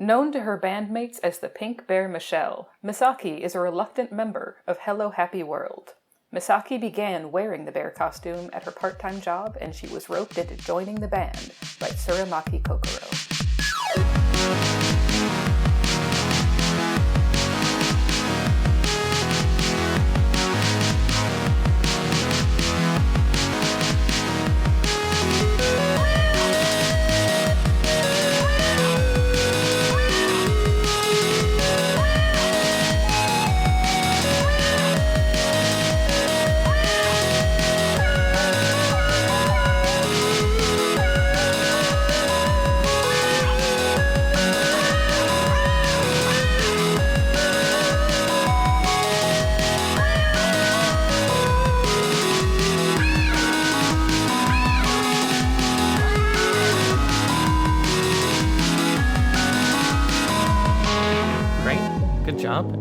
Known to her bandmates as the Pink Bear Michelle, Misaki is a reluctant member of Hello Happy World. Misaki began wearing the bear costume at her part-time job, and she was roped into joining the band by Tsuramaki Kokoro.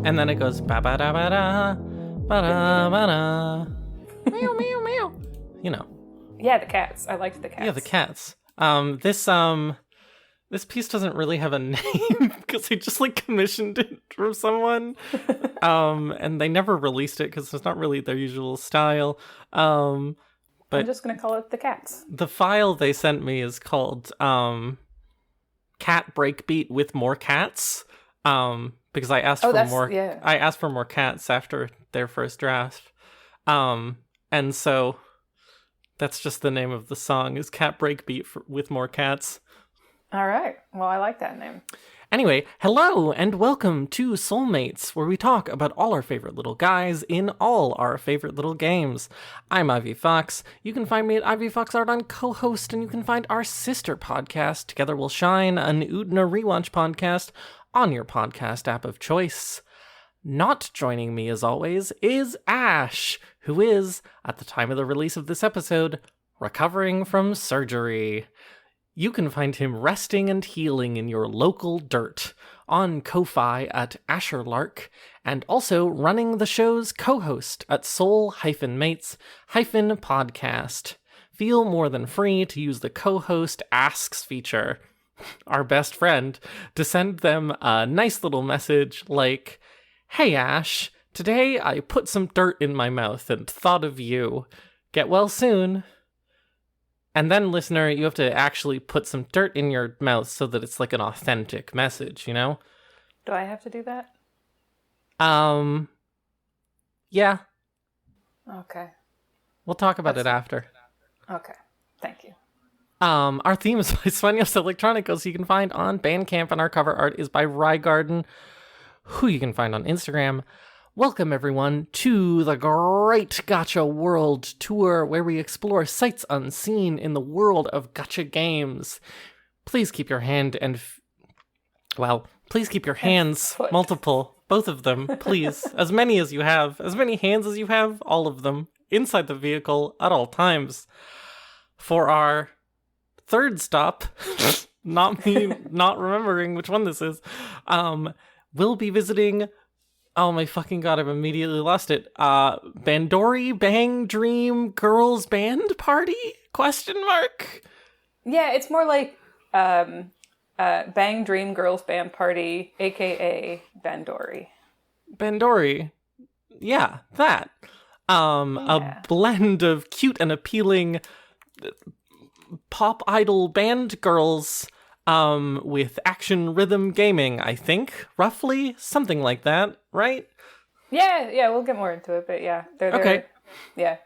And then it goes ba ba da ba da ba da ba da meow meow meow. You know. Yeah, the cats. I liked the cats. Yeah, the cats. This piece doesn't really have a name because they just like commissioned it from someone. And they never released it because it's not really their usual style. But I'm just gonna call it the cats. The file they sent me is called Cat Breakbeat with More Cats. Because I asked for more. Yeah. I asked for more cats after their first draft, and so that's just the name of the song is Cat Breakbeat with More Cats. All right. Well, I like that name. Anyway, hello and welcome to Soulmates, where we talk about all our favorite little guys in all our favorite little games. I'm Ivy Fox. You can find me at Ivy Fox Art on co-host, and you can find our sister podcast, Together We'll Shine, an Utna Rewatch podcast, on your podcast app of choice. Not joining me, as always, is Ash, who is, at the time of the release of this episode, recovering from surgery. You can find him resting and healing in your local dirt on Ko-Fi at Asherlark, and also running the show's co-host at Soul-Mates-Podcast. Feel more than free to use the co-host asks feature, our best friend, to send them a nice little message like, "Hey Ash, today I put some dirt in my mouth and thought of you. Get well soon." And then, listener, you have to actually put some dirt in your mouth so that it's like an authentic message, you know? Do I have to do that? Yeah. Okay. We'll talk about it after. Okay. Thank you. Our theme is by Sueños Electronicos, you can find on Bandcamp, and our cover art is by Rygarden, who you can find on Instagram. Welcome, everyone, to the Great Gacha World Tour, where we explore sights unseen in the world of gacha games. Please keep your hand and... please keep your hands, multiple, both of them, please. As many as you have, as many hands as you have, all of them, inside the vehicle at all times. For our third stop, not me not remembering which one this is, we'll be visiting, oh my fucking god, I've immediately lost it, Bandori BanG Dream Girls Band Party? ? Yeah, it's more like BanG Dream Girls Band Party, aka Bandori. Bandori. Yeah, that. A blend of cute and appealing pop idol band girls with action rhythm gaming, I think, roughly, something like that, right? Yeah, we'll get more into it, but yeah, they're okay. Yeah.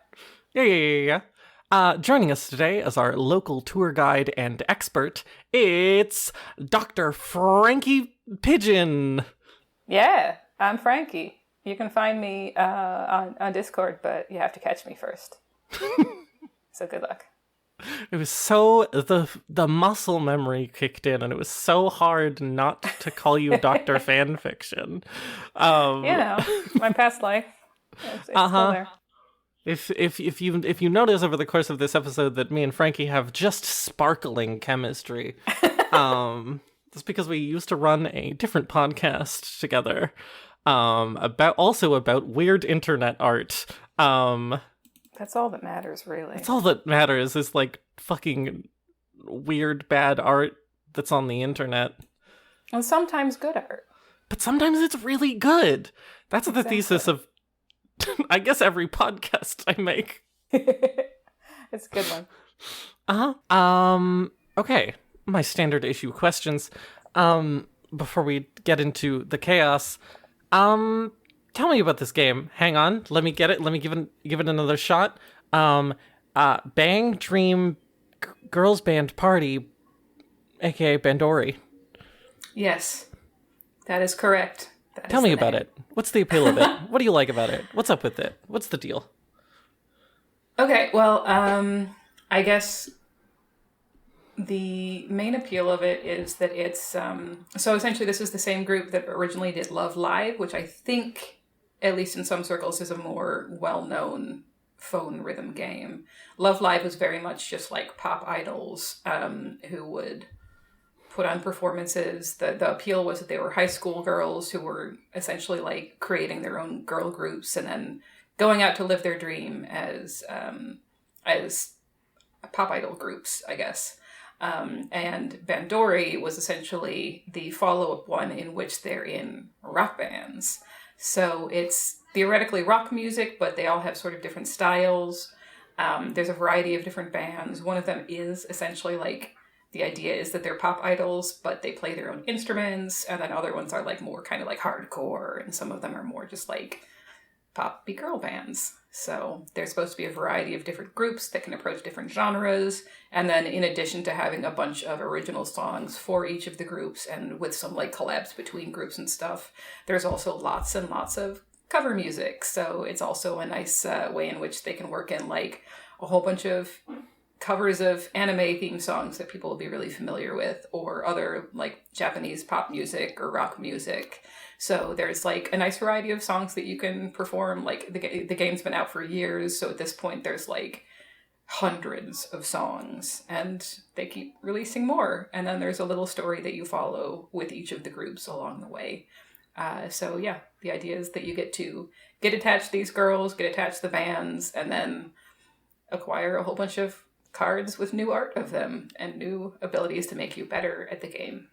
Joining us today as our local tour guide and expert, it's Dr. Frankie Pigeon. Yeah, I'm Frankie. You can find me on Discord, but you have to catch me first. So good luck. It was so, the muscle memory kicked in, and it was so hard not to call you Dr. Fanfiction. My past life. It's still there. If you notice over the course of this episode that me and Frankie have just sparkling chemistry, that's because we used to run a different podcast together, about weird internet art. That's all that matters, really. That's all that matters is, like, fucking weird, bad art that's on the internet. And sometimes good art. But sometimes it's really good. That's the Exactly. thesis of, I guess, every podcast I make. It's a good one. Okay. My standard issue questions. Before we get into the chaos, tell me about this game. Hang on, let me get it. Let me give it another shot. BanG Dream Girls Band Party, aka Bandori. Yes, that is correct. Tell me about it. What's the appeal of it? What do you like about it? What's up with it? What's the deal? Okay, well, I guess the main appeal of it is that it's so essentially this is the same group that originally did Love Live, which I think, at least in some circles, is a more well-known phone rhythm game. Love Live was very much just like pop idols who would put on performances. The appeal was that they were high school girls who were essentially like creating their own girl groups and then going out to live their dream as pop idol groups, I guess. And Bandori was essentially the follow-up one in which they're in rock bands. So it's theoretically rock music, but they all have sort of different styles. There's a variety of different bands. One of them is essentially like, the idea is that they're pop idols, but they play their own instruments, and then other ones are like more kind of like hardcore, and some of them are more just like poppy girl bands. So there's supposed to be a variety of different groups that can approach different genres, and then in addition to having a bunch of original songs for each of the groups and with some like collabs between groups and stuff, there's also lots and lots of cover music. So it's also a nice way in which they can work in like a whole bunch of covers of anime theme songs that people will be really familiar with, or other like Japanese pop music or rock music. So there's like a nice variety of songs that you can perform. Like the game's been out for years, so at this point there's like hundreds of songs, and they keep releasing more. And then there's a little story that you follow with each of the groups along the way. So yeah, the idea is that you get attached to these girls, get attached to the bands, and then acquire a whole bunch of cards with new art of them and new abilities to make you better at the game.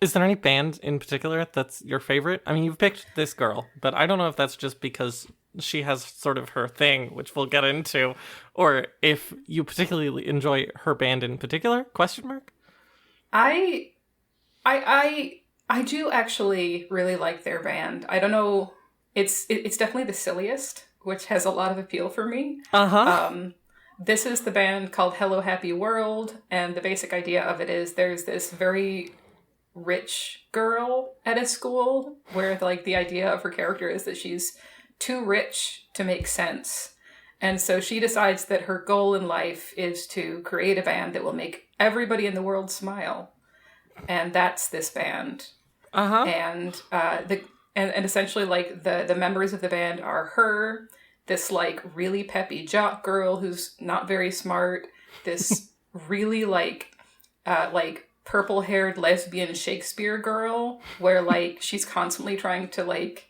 Is there any band in particular that's your favorite? I mean, you've picked this girl, but I don't know if that's just because she has sort of her thing, which we'll get into, or if you particularly enjoy her band in particular? Question mark? I do actually really like their band. I don't know. It's definitely the silliest, which has a lot of appeal for me. This is the band called Hello Happy World, and the basic idea of it is there's this very rich girl at a school where like the idea of her character is that she's too rich to make sense. And so she decides that her goal in life is to create a band that will make everybody in the world smile. And that's this band. And and essentially like the members of the band are her, this like really peppy jock girl who's not very smart, this really like purple-haired lesbian Shakespeare girl where like she's constantly trying to like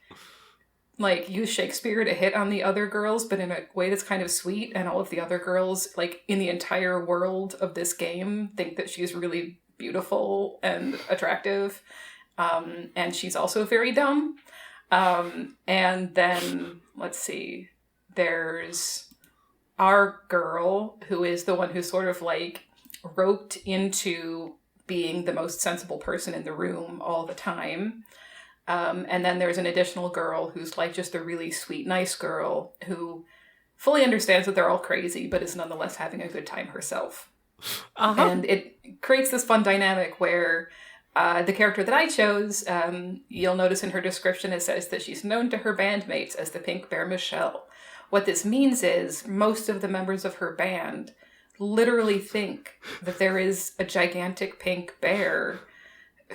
use Shakespeare to hit on the other girls, but in a way that's kind of sweet, and all of the other girls like in the entire world of this game think that she's really beautiful and attractive, and she's also very dumb. And then let's see, there's our girl who is the one who's sort of like roped into being the most sensible person in the room all the time. And then there's an additional girl who's like just a really sweet, nice girl who fully understands that they're all crazy, but is nonetheless having a good time herself. And it creates this fun dynamic where the character that I chose, you'll notice in her description it says that she's known to her bandmates as the Pink Bear Michelle. What this means is most of the members of her band literally think that there is a gigantic pink bear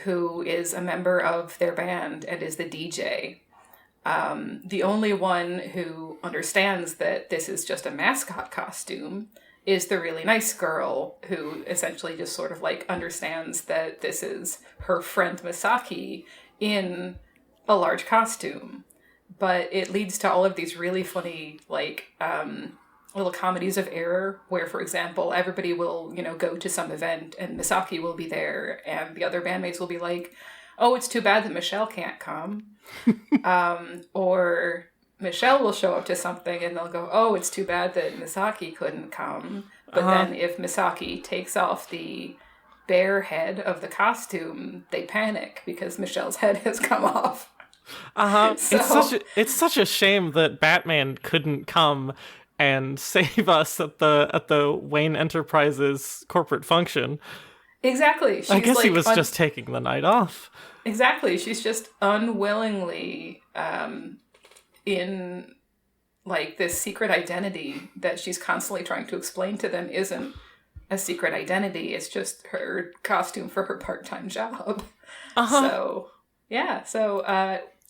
who is a member of their band and is the DJ. The only one who understands that this is just a mascot costume is the really nice girl who essentially just sort of like understands that this is her friend Misaki in a large costume. But it leads to all of these really funny like little comedies of error where, for example, everybody will, go to some event and Misaki will be there and the other bandmates will be like, oh, it's too bad that Michelle can't come. Or Michelle will show up to something and they'll go, oh, it's too bad that Misaki couldn't come. But then if Misaki takes off the bear head of the costume, they panic because Michelle's head has come off. So... It's such a shame that Batman couldn't come and save us at the Wayne Enterprises corporate function. Exactly. I guess he was just taking the night off. Exactly. She's just unwillingly in like this secret identity that she's constantly trying to explain to them isn't a secret identity. It's just her costume for her part-time job. So, yeah. So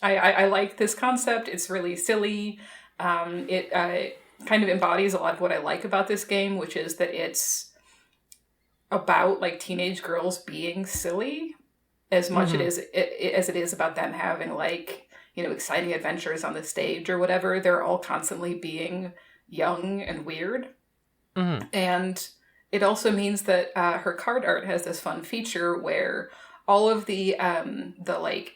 I like this concept. It's really silly. It kind of embodies a lot of what I like about this game, which is that it's about like teenage girls being silly as much as it is about them having like, exciting adventures on the stage or whatever. They're all constantly being young and weird. And it also means that her card art has this fun feature where all of the like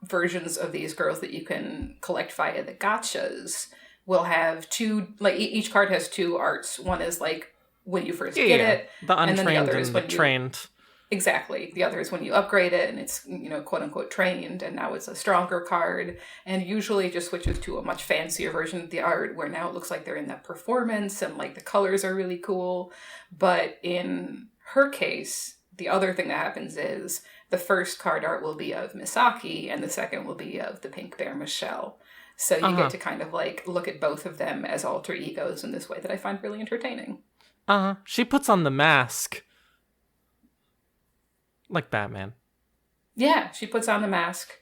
versions of these girls that you can collect via the gachas will have two, like each card has two arts. One is like when you first get it, the untrained and then the other is when trained. Exactly. The other is when you upgrade it and it's, quote unquote trained, and now it's a stronger card, and usually it just switches to a much fancier version of the art where now it looks like they're in that performance and like the colors are really cool. But in her case, the other thing that happens is the first card art will be of Misaki and the second will be of the pink bear Michelle. So you get to kind of like look at both of them as alter egos in this way that I find really entertaining. She puts on the mask. Like Batman. Yeah, she puts on the mask.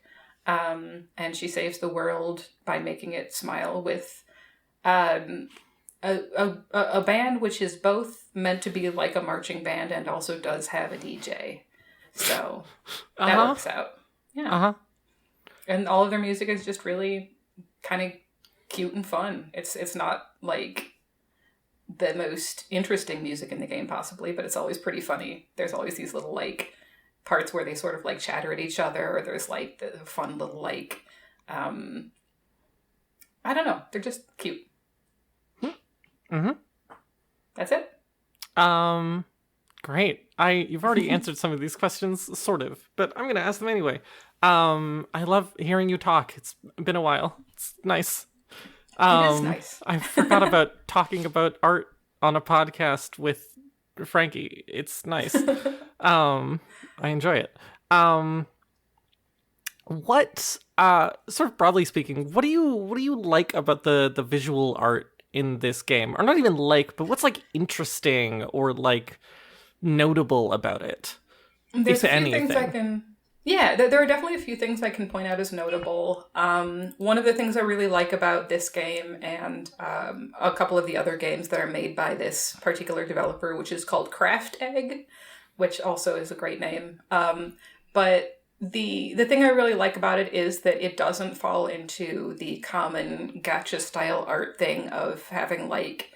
And she saves the world by making it smile with a band which is both meant to be like a marching band and also does have a DJ. So that works out. Yeah. And all of their music is just really kind of cute and fun. It's not like the most interesting music in the game possibly, but it's always pretty funny. There's always these little like parts where they sort of like chatter at each other, or there's like the fun little like I don't know, they're just cute. That's it. Great. You've already answered some of these questions, sort of, but I'm gonna ask them anyway. I love hearing you talk. It's been a while. It's nice. It is nice. I forgot about talking about art on a podcast with Frankie. It's nice. I enjoy it. What sort of broadly speaking, what do you like about the visual art in this game? Or not even like, but what's like interesting or like notable about it? There's a few things I can... Yeah, there are definitely a few things I can point out as notable. One of the things I really like about this game and a couple of the other games that are made by this particular developer, which is called Craft Egg, which also is a great name. But the thing I really like about it is that it doesn't fall into the common gacha style art thing of having like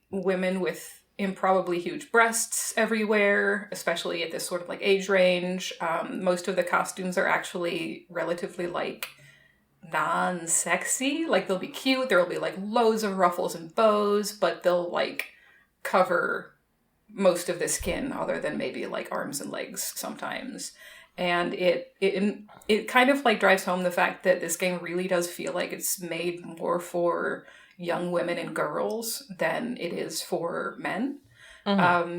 women with improbably huge breasts everywhere, especially at this sort of like age range. Most of the costumes are actually relatively like non-sexy. Like they'll be cute, there'll be like loads of ruffles and bows, but they'll like cover most of the skin other than maybe like arms and legs sometimes. And it kind of like drives home the fact that this game really does feel like it's made more for young women and girls than it is for men.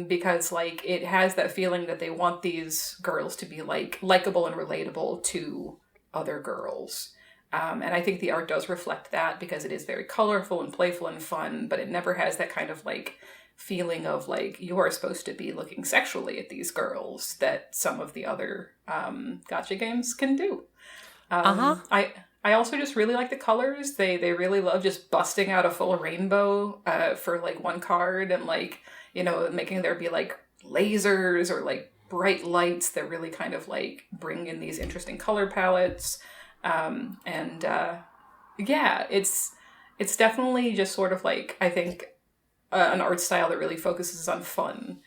Because like it has that feeling that they want these girls to be like likable and relatable to other girls. And I think the art does reflect that because it is very colorful and playful and fun, but it never has that kind of like feeling of like you are supposed to be looking sexually at these girls that some of the other gacha games can do. I also just really like the colors. They really love just busting out a full rainbow for like one card and like, you know, making there be like lasers or like bright lights that really kind of like bring in these interesting color palettes. Yeah, it's It's definitely just sort of like, I think, an art style that really focuses on fun.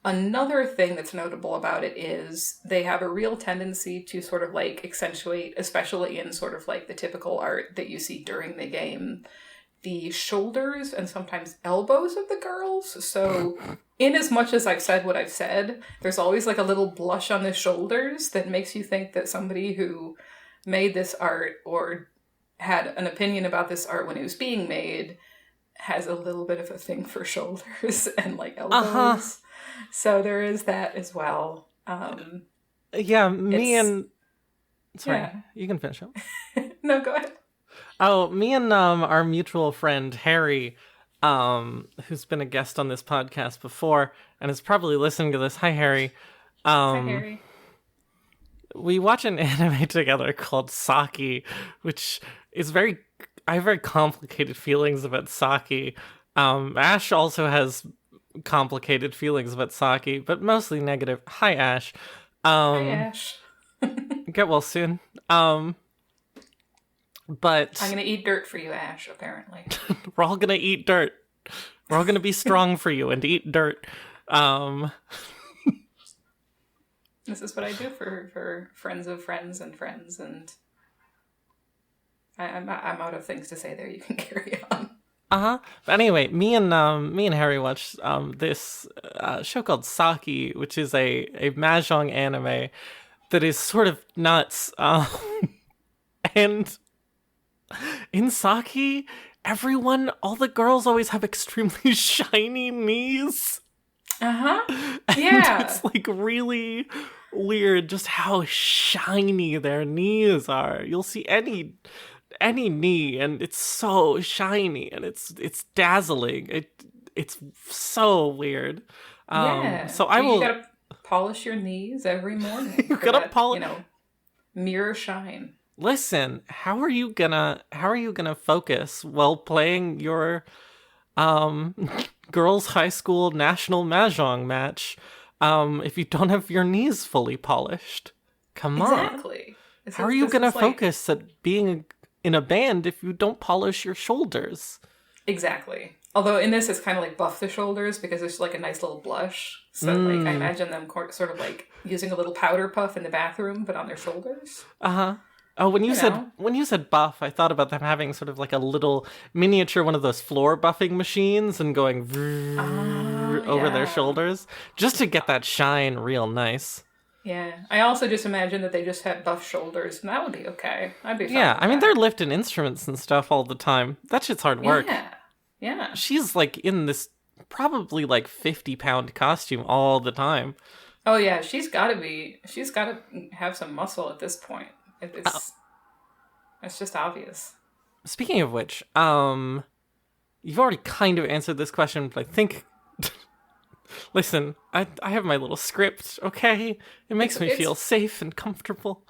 Another thing that's notable about it is they have a real tendency to sort of like accentuate, especially in sort of like the typical art that you see during the game, the shoulders and sometimes elbows of the girls. So in as much as I've said what I've said, there's always like a little blush on the shoulders that makes you think that somebody who made this art or had an opinion about this art when it was being made has a little bit of a thing for shoulders and like elbows. Uh-huh. So there is that as well. Yeah, me and... Sorry, Yeah. you can finish up. No, go ahead. Oh, me and our mutual friend, Harry, who's been a guest on this podcast before and is probably listening to this. Hi, Harry. Hi, Harry. We watch an anime together called Saki, which is very... I have very complicated feelings about Saki. Ash also has complicated feelings about Saki, but mostly negative. Hi, Ash. Hi, Ash. Get well soon. But I'm gonna eat dirt for you, Ash, apparently. we're all gonna eat dirt. We're all gonna be strong for you and eat dirt. This is what I do for friends of friends and friends, and I'm out of things to say there. You can carry on. But anyway, me and Harry watched this show called Saki, which is a mahjong anime that is sort of nuts. And in Saki, all the girls always have extremely shiny knees. Yeah. And it's like really weird just how shiny their knees are. You'll see any knee and it's so shiny and it's dazzling. It's so weird. So I will... You gotta polish your knees every morning. You gotta polish, mirror shine. Listen, how are you gonna focus while playing your girls' high school national mahjong match if you don't have your knees fully polished? Come on. Exactly. How are you gonna focus at being in a band if you don't polish your shoulders? Exactly. Although in this, it's kind of like buff the shoulders because it's like a nice little blush. So like I imagine them sort of like using a little powder puff in the bathroom, but on their shoulders. Oh, when you said buff, I thought about them having sort of like a little miniature one of those floor buffing machines and going over their shoulders just to get that shine real nice. Yeah, I also just imagine that they just had buff shoulders, and that would be okay. I'd be fine. Yeah, I mean they're lifting instruments and stuff all the time. That shit's hard work. Yeah. She's like in this probably like 50-pound costume all the time. Oh yeah, she's got to have some muscle at this point. It's just obvious. Speaking of which, you've already kind of answered this question, but I think... Listen, I have my little script, okay? It makes me feel safe and comfortable.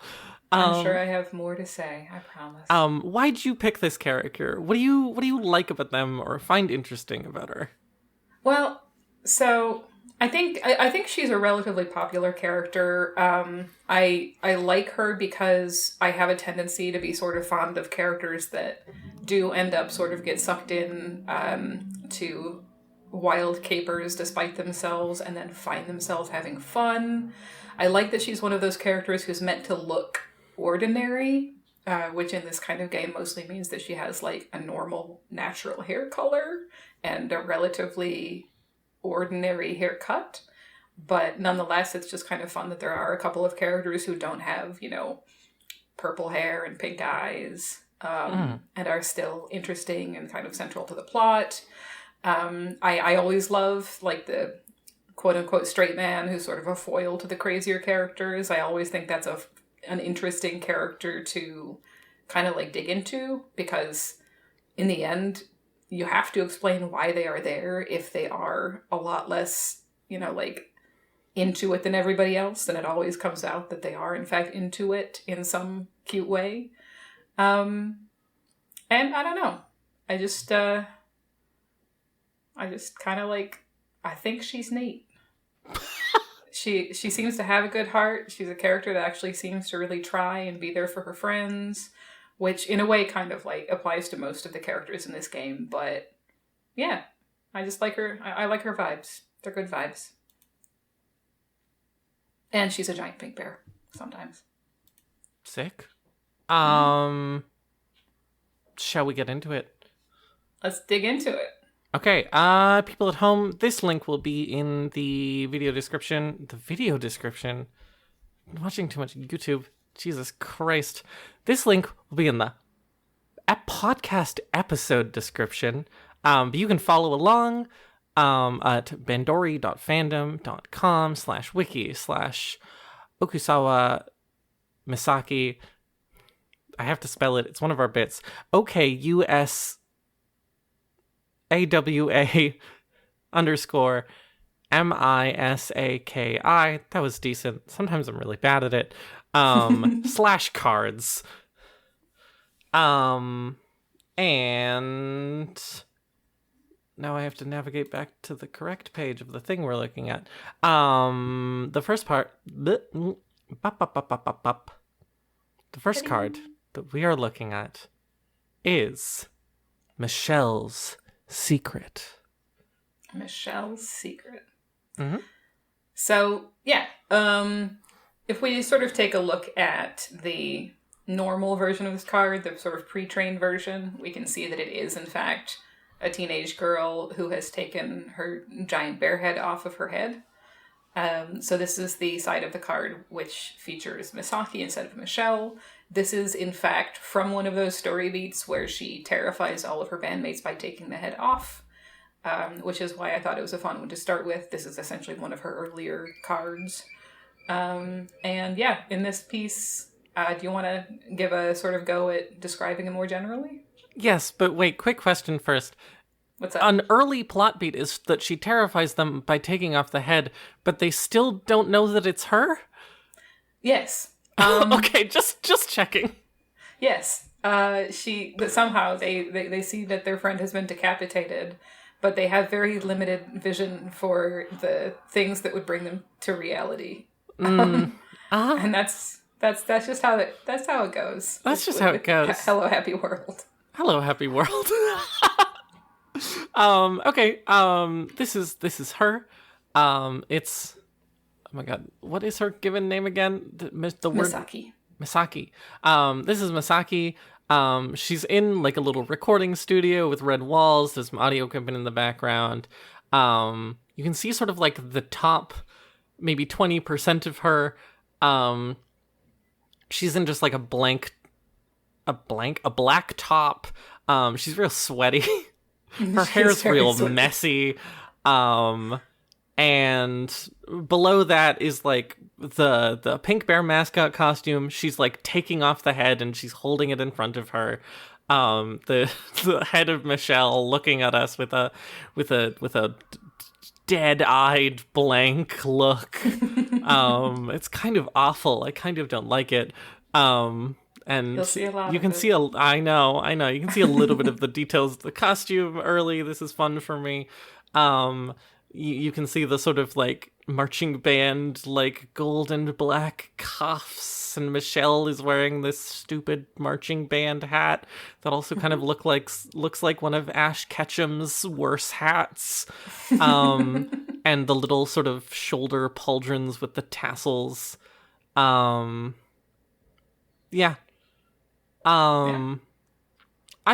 I'm sure I have more to say, I promise. Why'd you pick this character? What do you like about them or find interesting about her? Well, so I think she's a relatively popular character. I like her because I have a tendency to be sort of fond of characters that do end up sort of get sucked in to wild capers despite themselves and then find themselves having fun. I like that she's one of those characters who's meant to look ordinary, which in this kind of game mostly means that she has like a normal natural hair color and a relatively ordinary haircut. But nonetheless, it's just kind of fun that there are a couple of characters who don't have, purple hair and pink eyes, and are still interesting and kind of central to the plot. I always love like the quote-unquote straight man who's sort of a foil to the crazier characters. I always think that's an interesting character to kind of like dig into, because in the end you have to explain why they are there if they are a lot less, like into it than everybody else. And it always comes out that they are in fact into it in some cute way. And I don't know. I just kind of like, I think she's neat. She seems to have a good heart. She's a character that actually seems to really try and be there for her friends. which in a way kind of like applies to most of the characters in this game. But yeah, I just like her. I like her vibes. They're good vibes. And she's a giant pink bear sometimes. Sick. Shall we get into it? Let's dig into it. Okay, people at home, this link will be in the video description. The video description? I'm watching too much YouTube. Jesus Christ. This link will be in the podcast episode description. But you can follow along at bandori.fandom.com/wiki/Okusawa Misaki. I have to spell it. It's one of our bits. OKUSAWA_MISAKI. That was decent. Sometimes I'm really bad at it. /cards. And now I have to navigate back to the correct page of the thing we're looking at. The first part. The first card that we are looking at is Michelle's Secret. Michelle's Secret. Mm-hmm. So, yeah. If we sort of take a look at the normal version of this card, the sort of pre-trained version, we can see that it is, in fact, a teenage girl who has taken her giant bear head off of her head. So this is the side of the card which features Misaki instead of Michelle. This is, in fact, from one of those story beats where she terrifies all of her bandmates by taking the head off, which is why I thought it was a fun one to start with. This is essentially one of her earlier cards. And yeah, in this piece, do you want to give a sort of go at describing it more generally? Yes, but wait, quick question first. What's up? An early plot beat is that she terrifies them by taking off the head, but they still don't know that it's her? Yes. Okay, just checking. Yes. But somehow they see that their friend has been decapitated, but they have very limited vision for the things that would bring them to reality. And that's just how it goes. That's just how it goes. Hello, happy world. Hello, happy world. Okay. This is her. It's, oh my god, what is her given name again? The word Misaki. Misaki. This is Misaki. She's in like a little recording studio with red walls. There's some audio equipment in the background. You can see sort of like the top, maybe 20% of her. She's in just like a black top. She's real sweaty. Her hair's real messy. And below that is like the pink bear mascot costume. She's like taking off the head and she's holding it in front of her. The head of Michelle looking at us with a dead-eyed blank look. It's kind of awful. I kind of don't like it. And you'll see a lot you can see I know. You can see a little bit of the details of the costume early. This is fun for me. You can see the sort of like marching band, like gold and black cuffs, and Michelle is wearing this stupid marching band hat that also kind of looks like one of Ash Ketchum's worse hats. And the little sort of shoulder pauldrons with the tassels. Yeah. I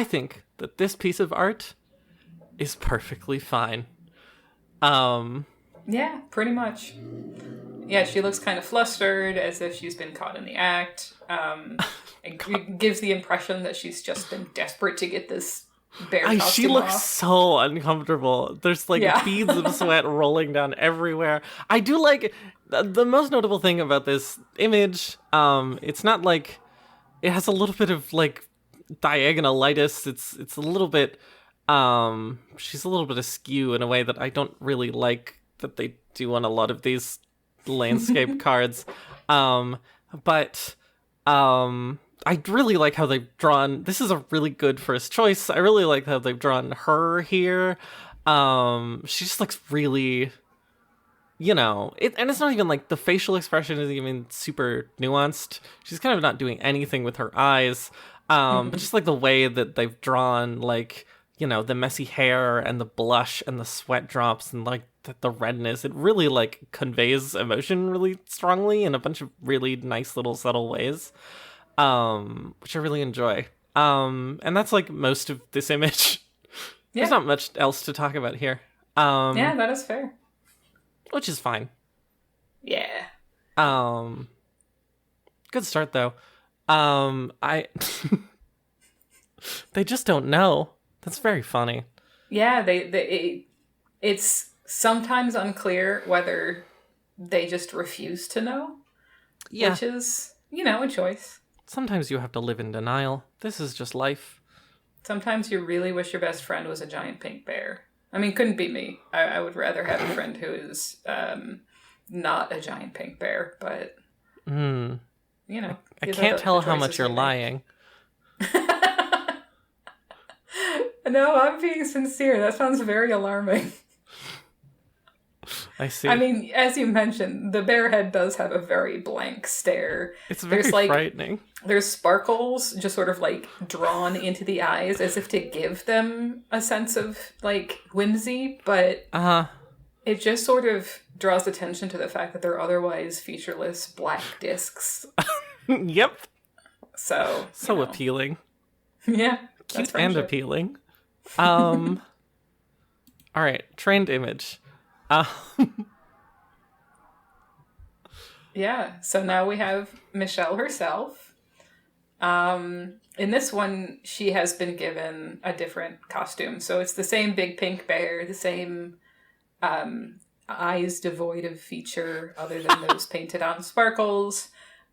think that this piece of art is perfectly fine. Yeah, pretty much. Yeah, she looks kind of flustered, as if she's been caught in the act. It gives the impression that she's just been desperate to get this bear costume she looks off. so uncomfortable. There's like beads of sweat rolling down everywhere. I do like the most notable thing about this image. It's not like it has a little bit of like diagonalitis. It's a little bit. She's a little bit askew in a way that I don't really like that they do on a lot of these landscape cards. But I really like how they've drawn. This is a really good first choice. I really like how they've drawn her here. She just looks really, and it's not even like the facial expression isn't even super nuanced. She's kind of not doing anything with her eyes. But just like the way that they've drawn, like, you know, the messy hair and the blush and the sweat drops and like the redness, it really like conveys emotion really strongly in a bunch of really nice little subtle ways, which I really enjoy. And that's like most of this image. There's not much else to talk about here. Yeah, that is fair. Which is fine. Yeah. Good start though. I they just don't know. That's very funny. Yeah, it's sometimes unclear whether they just refuse to know. Yeah. Which is, you know, a choice. Sometimes you have to live in denial. This is just life. Sometimes you really wish your best friend was a giant pink bear. I mean, couldn't be me. I would rather have a friend who is not a giant pink bear, but you know. I can't tell how much you're lying. No, I'm being sincere. That sounds very alarming. I see. I mean, as you mentioned, the bear head does have a very blank stare. It's very frightening. There's sparkles just sort of like drawn into the eyes as if to give them a sense of like whimsy, but it just sort of draws attention to the fact that they're otherwise featureless black discs. Yep. So appealing. Yeah. Cute and appealing. All right, trained image. Yeah, so now we have Michelle herself. In this one, she has been given a different costume. So it's the same big pink bear, the same eyes devoid of feature other than those painted on sparkles.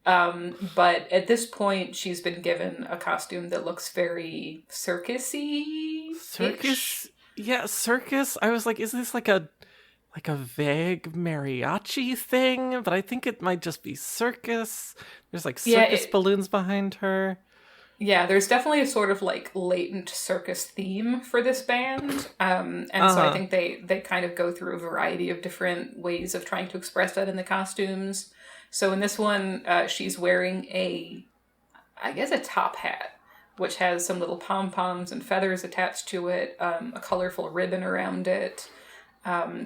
But at this point, she's been given a costume that looks very circus-y. Circus? Yeah, circus. I was like, is this like a vague mariachi thing? But I think it might just be circus. There's like circus balloons behind her. Yeah, there's definitely a sort of like latent circus theme for this band. So I think they kind of go through a variety of different ways of trying to express that in the costumes. So in this one, she's wearing a top hat, which has some little pom-poms and feathers attached to it, a colorful ribbon around it.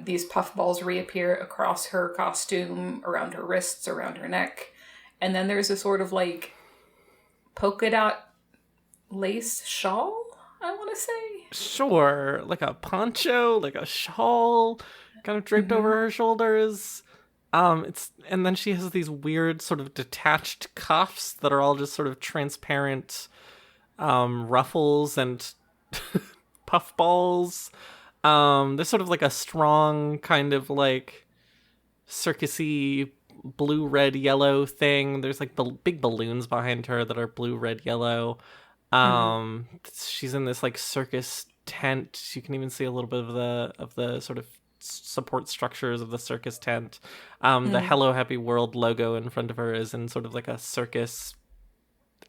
These puffballs reappear across her costume, around her wrists, around her neck. And then there's a sort of like polka dot lace shawl, I want to say. Sure, like a poncho, like a shawl, kind of draped over her shoulders. And then she has these weird sort of detached cuffs that are all just sort of transparent ruffles and puffballs. There's sort of like a strong kind of like circusy blue, red, yellow thing. There's like big balloons behind her that are blue, red, yellow. She's in this like circus tent. You can even see a little bit of the sort of support structures of the circus tent. The Hello Happy World logo in front of her is in sort of like a circus.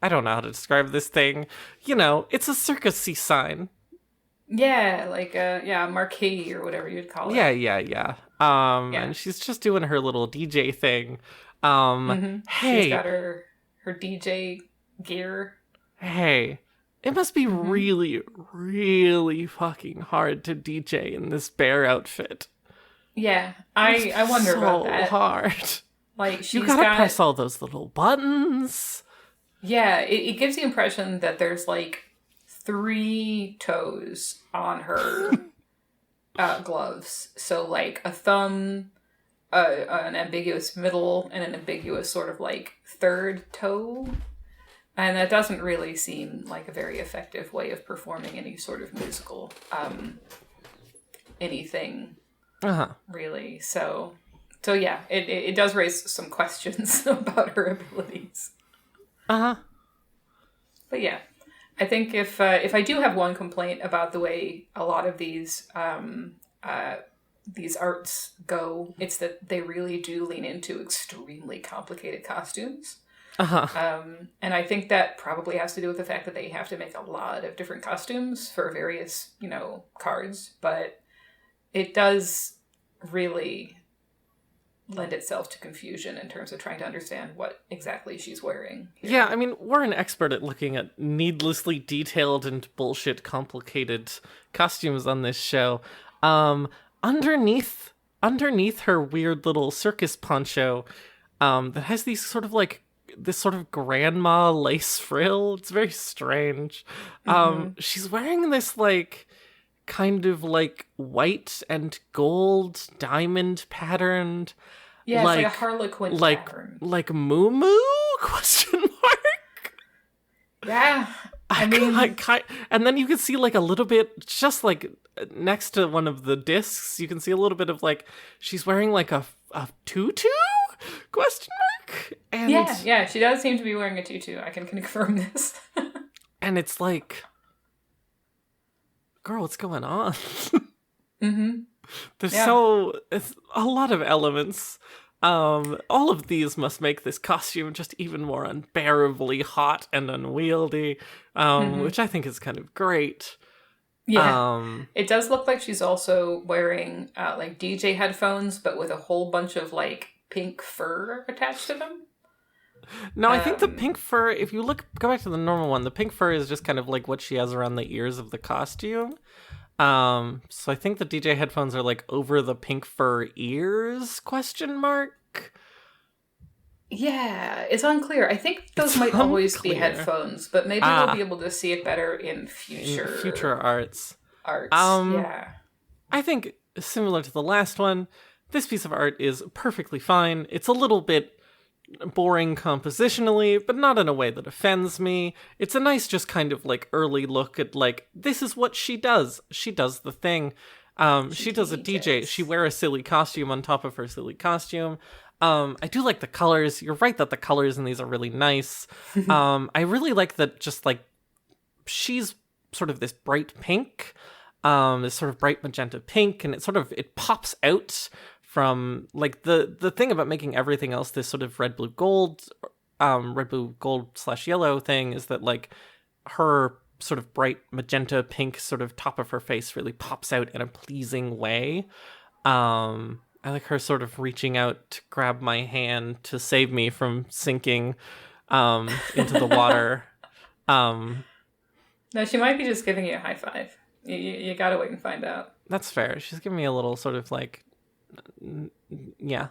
I don't know how to describe this thing. You know, it's a circus-y sign. Yeah, like a marquee or whatever you'd call it. Yeah. And she's just doing her little DJ thing. Hey, she's got her DJ gear. Hey, it must be really, really fucking hard to DJ in this bear outfit. Yeah, I wonder about that. So hard. Like you gotta press all those little buttons. Yeah, it gives the impression that there's like 3 toes on her gloves. So like a thumb, an ambiguous middle, and an ambiguous sort of like third toe. And that doesn't really seem like a very effective way of performing any sort of musical anything. Really. So yeah, it does raise some questions about her abilities. But yeah, I think if I do have one complaint about the way a lot of these arts go, it's that they really do lean into extremely complicated costumes. And I think that probably has to do with the fact that they have to make a lot of different costumes for various, cards, but it does really lend itself to confusion in terms of trying to understand what exactly she's wearing here. Yeah, I mean, we're an expert at looking at needlessly detailed and bullshit complicated costumes on this show. Underneath her weird little circus poncho, that has these sort of like this sort of grandma lace frill. It's very strange. She's wearing this like kind of like white and gold diamond patterned. Yeah, it's like a Harlequin pattern. Like moo moo? Question mark. Yeah, I mean, and then you can see like a little bit, just like next to one of the discs, you can see a little bit of like she's wearing like a tutu? Question mark. And yeah, she does seem to be wearing a tutu. I can confirm this. And it's like, girl, what's going on? There's it's a lot of elements. All of these must make this costume just even more unbearably hot and unwieldy, which I think is kind of great. Yeah, it does look like she's also wearing like DJ headphones, but with a whole bunch of like pink fur attached to them. No, I think the pink fur, if you go back to the normal one, the pink fur is just kind of like what she has around the ears of the costume. So I think the DJ headphones are like over the pink fur ears? Question mark. Yeah, it's unclear. I think those might always be headphones, but maybe we'll be able to see it better in future arts. Yeah. I think similar to the last one, this piece of art is perfectly fine. It's a little bit boring compositionally, but not in a way that offends me. It's a nice just kind of like early look at like, this is what she does. She does the thing. She does a DJ. She wears a silly costume on top of her silly costume. I do like the colors. You're right that the colors in these are really nice. I really like that just like she's sort of this bright pink, this sort of bright magenta pink, and it pops out from like the thing about making everything else this sort of red blue gold / yellow thing is that like her sort of bright magenta pink sort of top of her face really pops out in a pleasing way. I like her sort of reaching out to grab my hand to save me from sinking into the water. No, she might be just giving you a high five. You gotta wait and find out. That's fair. She's giving me a little sort of like, yeah.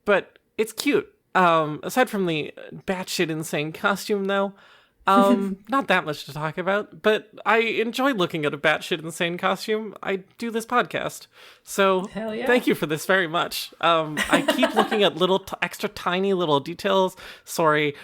But it's cute. Aside from the batshit insane costume, though, not that much to talk about. But I enjoy looking at a batshit insane costume. I do this podcast, so hell yeah. Thank you for this very much. I keep looking at little extra tiny little details. Sorry.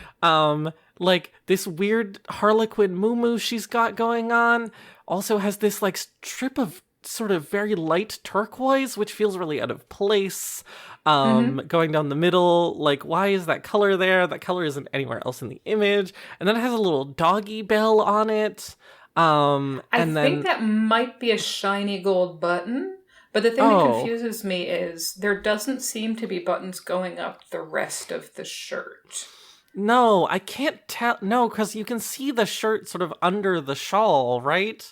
Like this weird Harlequin moo she's got going on also has this like strip of sort of very light turquoise, which feels really out of place. Going down the middle, like why is that color there? That color isn't anywhere else in the image. And then it has a little doggy bell on it. I think that might be a shiny gold button. But the thing that confuses me is there doesn't seem to be buttons going up the rest of the shirt. No, I can't tell. No, because you can see the shirt sort of under the shawl, right?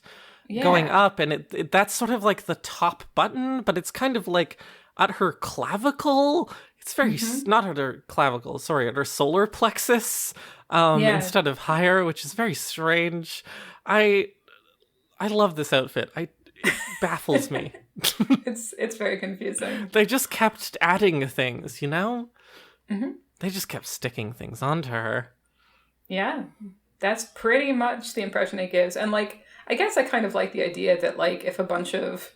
Yeah. Going up, and it that's sort of like the top button, but it's kind of like at her clavicle. It's very not at her clavicle, sorry, at her solar plexus instead of higher, which is very strange. I love this outfit. It baffles me. It's very confusing. They just kept adding things, you know? They just kept sticking things onto her. Yeah, that's pretty much the impression it gives. And like, I guess I kind of like the idea that like if a bunch of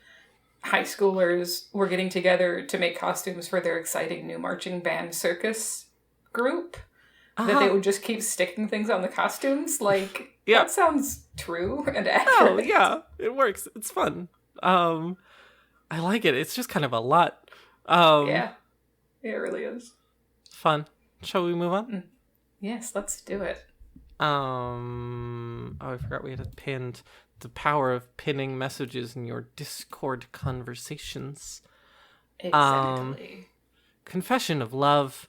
high schoolers were getting together to make costumes for their exciting new marching band circus group, that they would just keep sticking things on the costumes. Like, that sounds true and accurate. Oh, yeah, it works. It's fun. I like it. It's just kind of a lot. Yeah, it really is. Fun. Shall we move on? Yes, let's do it. I forgot we had it pinned. The power of pinning messages in your Discord conversations. Exactly. Confession of love.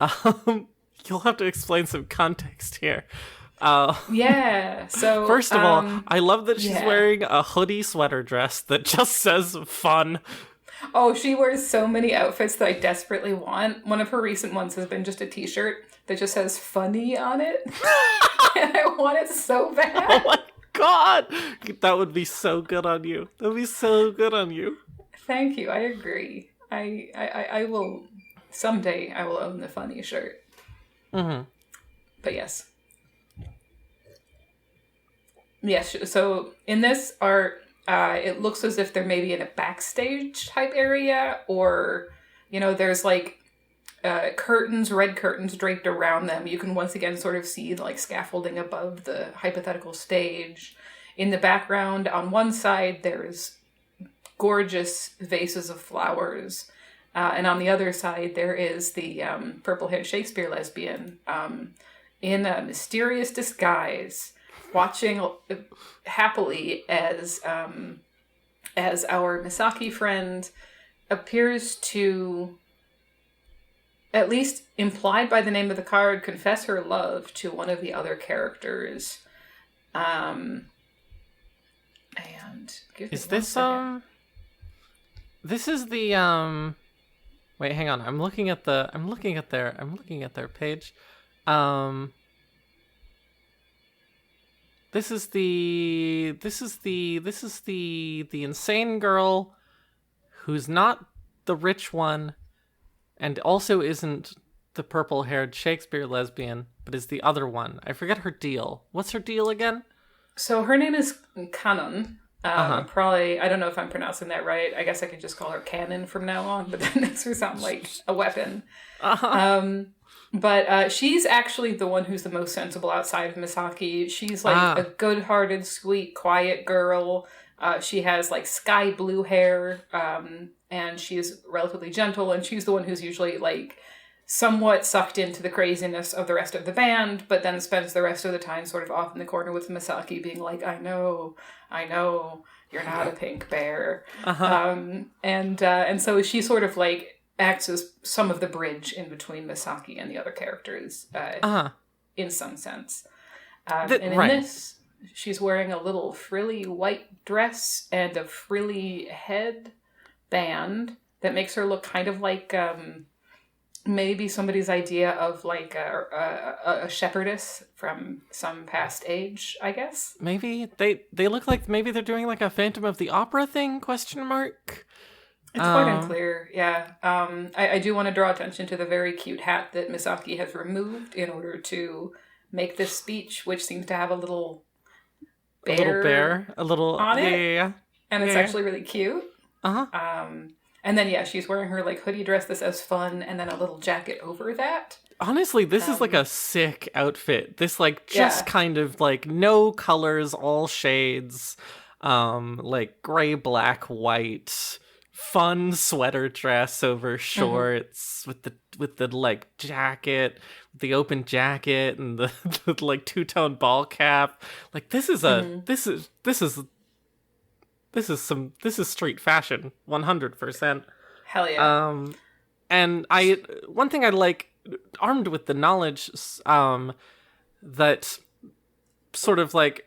You'll have to explain some context here. Yeah. So First of all, I love that she's yeah. wearing a hoodie sweater dress that just says fun. Oh, she wears so many outfits that I desperately want. One of her recent ones has been just a t-shirt that just says funny on it. And I want it so bad. Oh my god! That would be so good on you. That would be so good on you. Thank you. I agree. I will, someday I will own the funny shirt. Mm-hmm. But yes. Yes, so in this art, it looks as if they're maybe in a backstage type area, or, there's like curtains, red curtains draped around them. You can once again sort of see like scaffolding above the hypothetical stage. In the background, on one side, there's gorgeous vases of flowers. And on the other side, there is the purple-haired Shakespeare lesbian in a mysterious disguise, watching happily as our Misaki friend appears to, at least implied by the name of the card, confess her love to one of the other characters. And give is me one this second. This is the wait, hang on. I'm looking at their page. This is the insane girl who's not the rich one and also isn't the purple-haired Shakespeare lesbian, but is the other one. I forget her deal. What's her deal again? So her name is Canon. Probably, I don't know if I'm pronouncing that right. I guess I could just call her Cannon from now on, but that makes her sound like a weapon. But she's actually the one who's the most sensible outside of Misaki. She's like a good-hearted, sweet, quiet girl. She has like sky blue hair, and she's relatively gentle, and she's the one who's usually like somewhat sucked into the craziness of the rest of the band, but then spends the rest of the time sort of off in the corner with Misaki being like, I know, you're not a pink bear. And so she sort of like acts as some of the bridge in between Misaki and the other characters, in some sense. And in this, she's wearing a little frilly white dress and a frilly headband that makes her look kind of like maybe somebody's idea of like a shepherdess from some past age, I guess. Maybe they look like maybe they're doing like a Phantom of the Opera thing, question mark? It's quite unclear, yeah. I do want to draw attention to the very cute hat that Misaki has removed in order to make this speech, which seems to have a little bear, on it. Yeah. And it's actually really cute. And then, yeah, she's wearing her like hoodie dress that says fun, and then a little jacket over that. Honestly, this is like a sick outfit. This like just kind of like no colors, all shades, like gray, black, white, fun sweater dress over shorts with the like jacket, the open jacket, and the like two-tone ball cap. Like this is street fashion, 100%. Hell yeah. And one thing I like, armed with the knowledge, that sort of like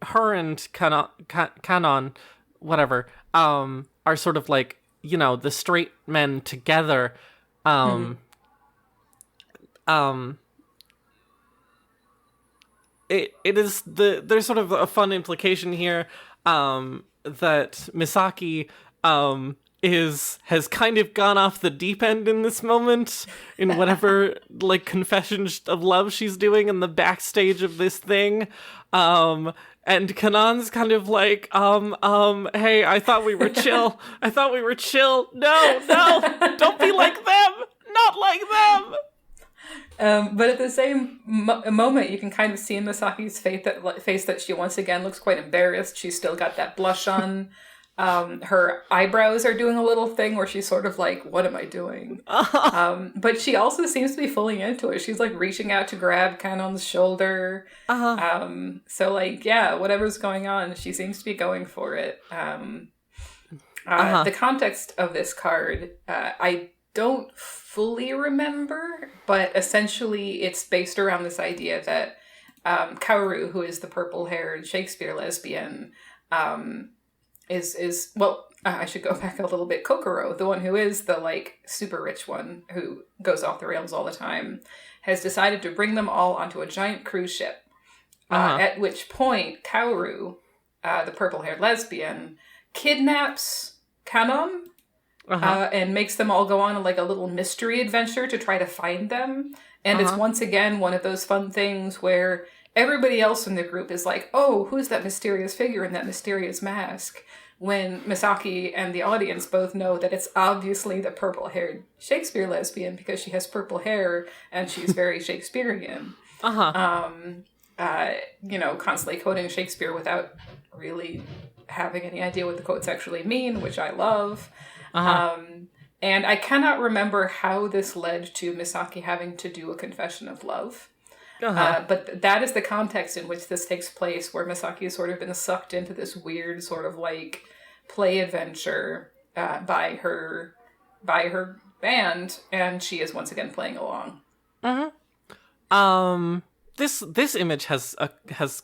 her and Kanon, whatever, are sort of like, the straight men together. It is there's sort of a fun implication here, that Misaki has kind of gone off the deep end in this moment in whatever like confession of love she's doing in the backstage of this thing. And Kanan's kind of like, hey, I thought we were chill. No, don't be like them. Not like them. But at the same moment, you can kind of see in Misaki's face that she once again looks quite embarrassed. She's still got that blush on. Her eyebrows are doing a little thing where she's sort of like, what am I doing? But she also seems to be fully into it. She's like reaching out to grab Kanon's shoulder. So like, yeah, whatever's going on, she seems to be going for it. The context of this card, I don't fully remember, but essentially it's based around this idea that Kaoru, who is the purple-haired Shakespeare lesbian, I should go back a little bit. Kokoro, the one who is the, like, super rich one who goes off the rails all the time, has decided to bring them all onto a giant cruise ship. At which point, Kaoru, the purple-haired lesbian, kidnaps Kanon and makes them all go on, like, a little mystery adventure to try to find them. And it's once again one of those fun things where everybody else in the group is like, oh, who's that mysterious figure in that mysterious mask? When Misaki and the audience both know that it's obviously the purple-haired Shakespeare lesbian because she has purple hair and she's very Shakespearean. Constantly quoting Shakespeare without really having any idea what the quotes actually mean, which I love. And I cannot remember how this led to Misaki having to do a confession of love. But that is the context in which this takes place, where Misaki has sort of been sucked into this weird sort of like play adventure by her band, and she is once again playing along. This image has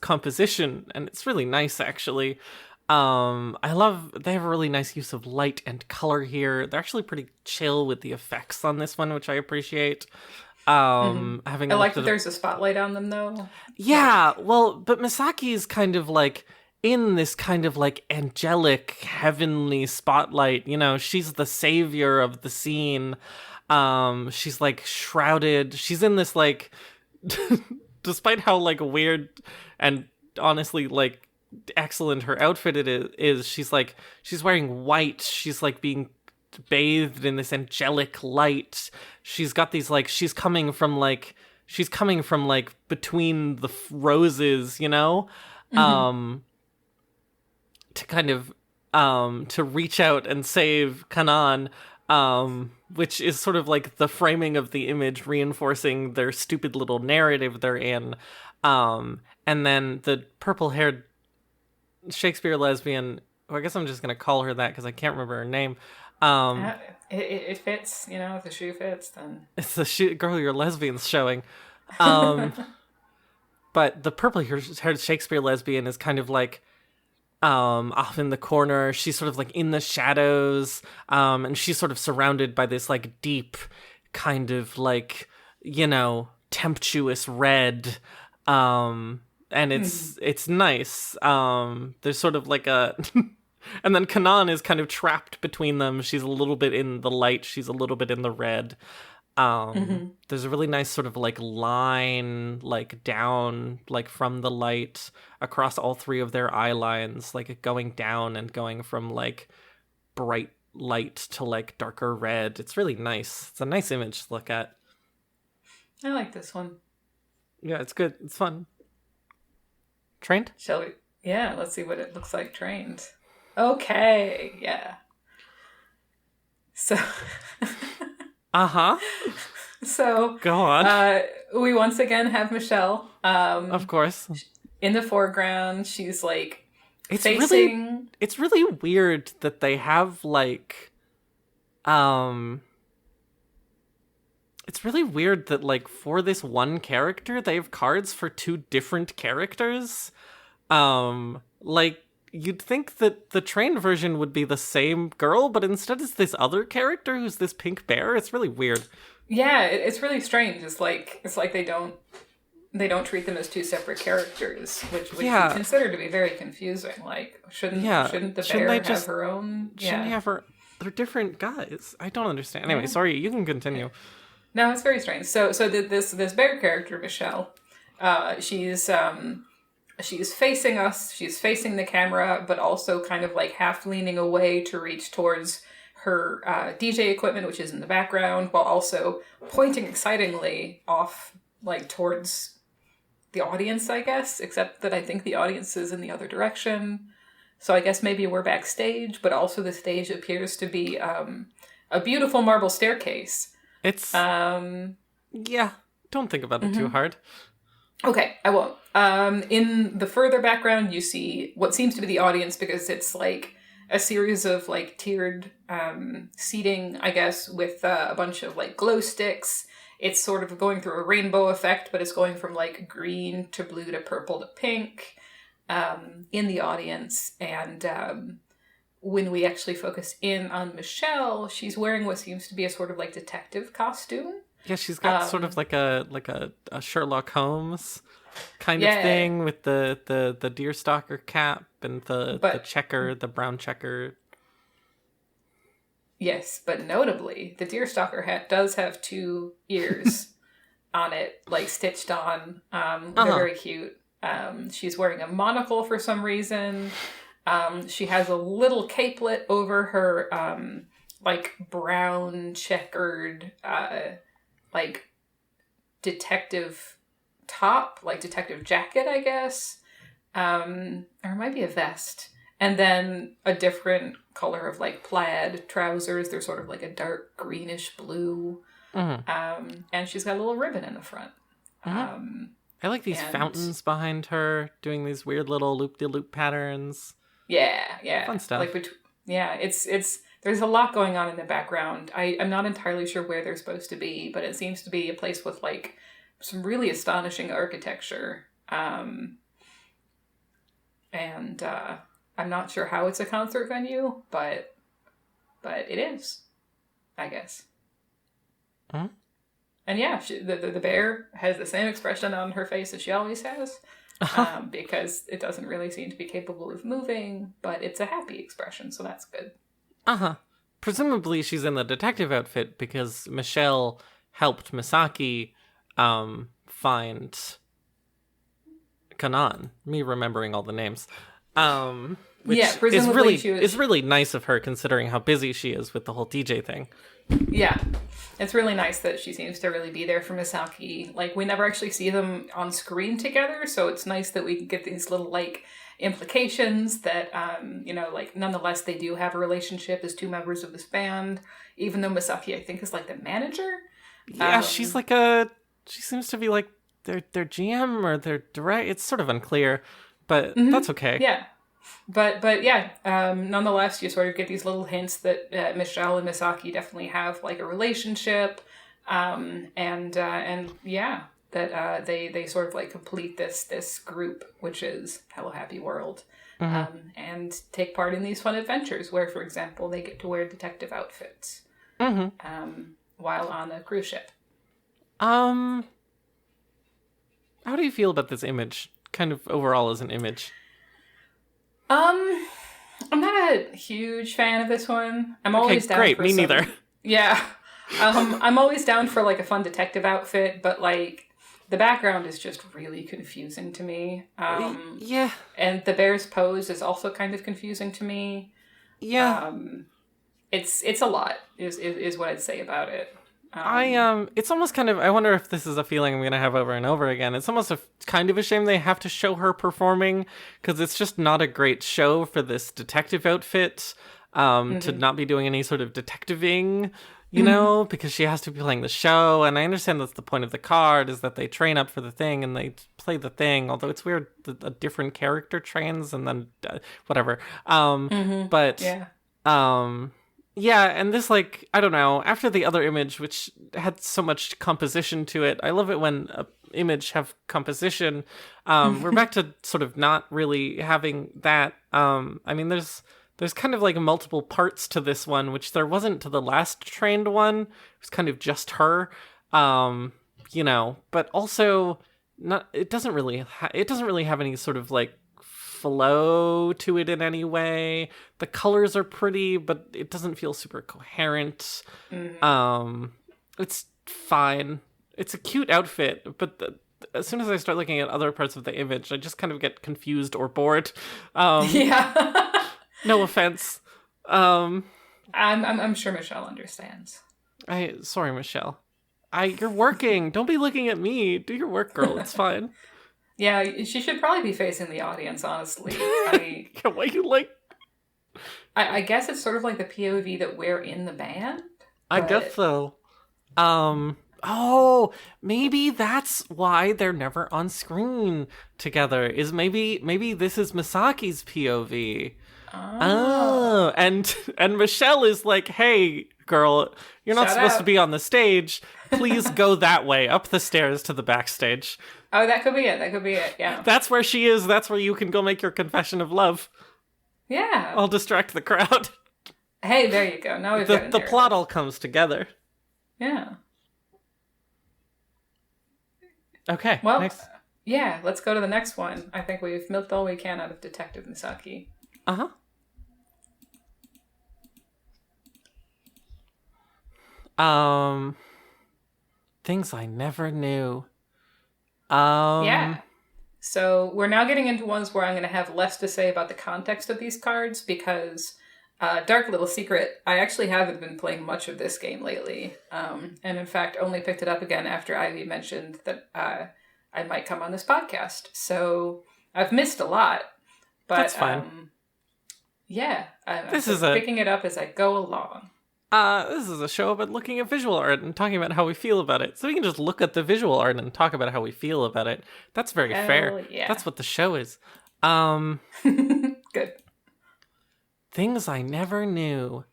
composition, and it's really nice actually. I love they have a really nice use of light and color here. They're actually pretty chill with the effects on this one, which I appreciate. I like that there's a spotlight on them though. Yeah, well, but Misaki's kind of like in this kind of like angelic heavenly spotlight, you know, she's the savior of the scene. She's like shrouded. She's in this like despite how like weird and honestly like excellent her outfit is, she's wearing white. She's like being bathed in this angelic light. She's got these like she's coming from like between the roses, you know, to kind of to reach out and save Kanan, which is sort of like the framing of the image reinforcing their stupid little narrative they're in. And then the purple-haired Shakespeare lesbian, well, I guess I'm just gonna call her that because I can't remember her name. It fits, you know, if the shoe fits, then it's the shoe. Girl, your lesbian's showing. But the purple-haired Shakespeare lesbian is kind of like off in the corner. She's sort of like in the shadows, and she's sort of surrounded by this like deep kind of like, you know, tempestuous red. And it's nice. There's sort of like a and then Kanan is kind of trapped between them. She's a little bit in the light, she's a little bit in the red. There's a really nice sort of like line like down like from the light across all three of their eye lines, like going down and going from like bright light to like darker red. It's really nice. It's a nice image to look at. I like this one. Yeah, it's good. It's fun. Trained? Shall we? Yeah, let's see what it looks like trained. Okay, yeah. So... So... Go on. We once again have Michelle. Of course. In the foreground, she's like it's facing... It's really weird that they have like... It's really weird that, like, for this one character, they have cards for two different characters. Like, you'd think that the trained version would be the same girl, but instead it's this other character who's this pink bear. It's really weird. Yeah, it's really strange. It's like they don't treat them as two separate characters, which we consider to be very confusing. Like, shouldn't the bear have her own? Shouldn't he have her? They're different guys. I don't understand. Anyway, sorry, you can continue. No, it's very strange. So this bear character, Michelle, she's facing us. She's facing the camera, but also kind of like half leaning away to reach towards her DJ equipment, which is in the background, while also pointing excitingly off, like towards the audience, I guess. Except that I think the audience is in the other direction. So I guess maybe we're backstage, but also the stage appears to be a beautiful marble staircase. It's yeah, don't think about it too hard. Okay, I won't. In the further background, you see what seems to be the audience, because it's like a series of like tiered seating, I guess, with a bunch of like glow sticks. It's sort of going through a rainbow effect, but it's going from like green to blue to purple to pink in the audience. And when we actually focus in on Michelle, she's wearing what seems to be a sort of like detective costume. Yeah, she's got sort of like a Sherlock Holmes kind of thing with the deerstalker cap and the checker, the brown checker. Yes, but notably, the deerstalker hat does have 2 ears on it, like stitched on. They're very cute. She's wearing a monocle for some reason. She has a little capelet over her like brown checkered like detective top, like detective jacket, I guess. Or it might be a vest. And then a different color of like plaid trousers. They're sort of like a dark greenish blue. And she's got a little ribbon in the front. I like these fountains behind her doing these weird little loop-de-loop patterns. Yeah. Fun stuff. Like, it's there's a lot going on in the background. I'm not entirely sure where they're supposed to be, but it seems to be a place with like some really astonishing architecture. And I'm not sure how it's a concert venue, but it is, I guess. And yeah, the bear has the same expression on her face as she always has, because it doesn't really seem to be capable of moving, but it's a happy expression, so that's good. Presumably she's in the detective outfit because Michelle helped Misaki find Kanan. Me remembering all the names. Which presumably is really nice of her considering how busy she is with the whole DJ thing. Yeah. It's really nice that she seems to really be there for Misaki. Like, we never actually see them on screen together, so it's nice that we can get these little, like, implications that, like, nonetheless, they do have a relationship as 2 members of this band, even though Misaki, I think, is, like, the manager. Yeah, she's like she seems to be, like, their GM or their direct. It's sort of unclear, but that's okay. Yeah. But nonetheless, you sort of get these little hints that Michelle and Misaki definitely have like a relationship, that they sort of like complete this group, which is Hello Happy World, and take part in these fun adventures where, for example, they get to wear detective outfits while on a cruise ship. How do you feel about this image? Kind of overall as an image. I'm not a huge fan of this one. I'm always down great. for Me neither. Yeah. I'm always down for like a fun detective outfit, but like the background is just really confusing to me. Yeah. And the bear's pose is also kind of confusing to me. Yeah. It's a lot is what I'd say about it. It's almost kind of, I wonder if this is a feeling I'm going to have over and over again. It's almost kind of a shame they have to show her performing, because it's just not a great show for this detective outfit, to not be doing any sort of detectiving, you know, because she has to be playing the show. And I understand that's the point of the card, is that they train up for the thing and they play the thing, although it's weird that a different character trains and then whatever. Yeah, and this, like, I don't know, after the other image, which had so much composition to it, I love it when an image have composition. We're back to sort of not really having that. I mean, there's kind of like multiple parts to this one, which there wasn't to the last trained one. It was kind of just her, but also it doesn't really have any sort of like flow to it in any way. The colors are pretty, but it doesn't feel super coherent. It's fine. It's a cute outfit, but as soon as I start looking at other parts of the image, I just kind of get confused or bored. Yeah. No offense. I'm sure Michelle understands. Sorry, Michelle. You're working. Don't be looking at me. Do your work, girl. It's fine. Yeah, she should probably be facing the audience, honestly. Why you like... I guess it's sort of like the POV that we're in the band. I guess so. Oh, maybe that's why they're never on screen together. Is maybe this is Misaki's POV. Oh, and Michelle is like, hey, girl, you're not supposed to be on the stage. Please go that way, up the stairs to the backstage. Oh, that could be it, yeah. That's where she is. That's where you can go make your confession of love. Yeah. I'll distract the crowd. Hey, there you go. Now we've got the plot all comes together. Yeah. Okay, well, next. Yeah, let's go to the next one. I think we've milked all we can out of Detective Misaki. Uh-huh. Things I never knew. Yeah. So we're now getting into ones where I'm going to have less to say about the context of these cards because, dark little secret, I actually haven't been playing much of this game lately. And in fact, only picked it up again after Ivy mentioned that I might come on this podcast. So I've missed a lot. But, that's fine. Yeah. I'm picking it up as I go along. This is a show about looking at visual art and talking about how we feel about it. So we can just look at the visual art and talk about how we feel about it. That's very fair. Yeah. That's what the show is. Good. Things I never knew.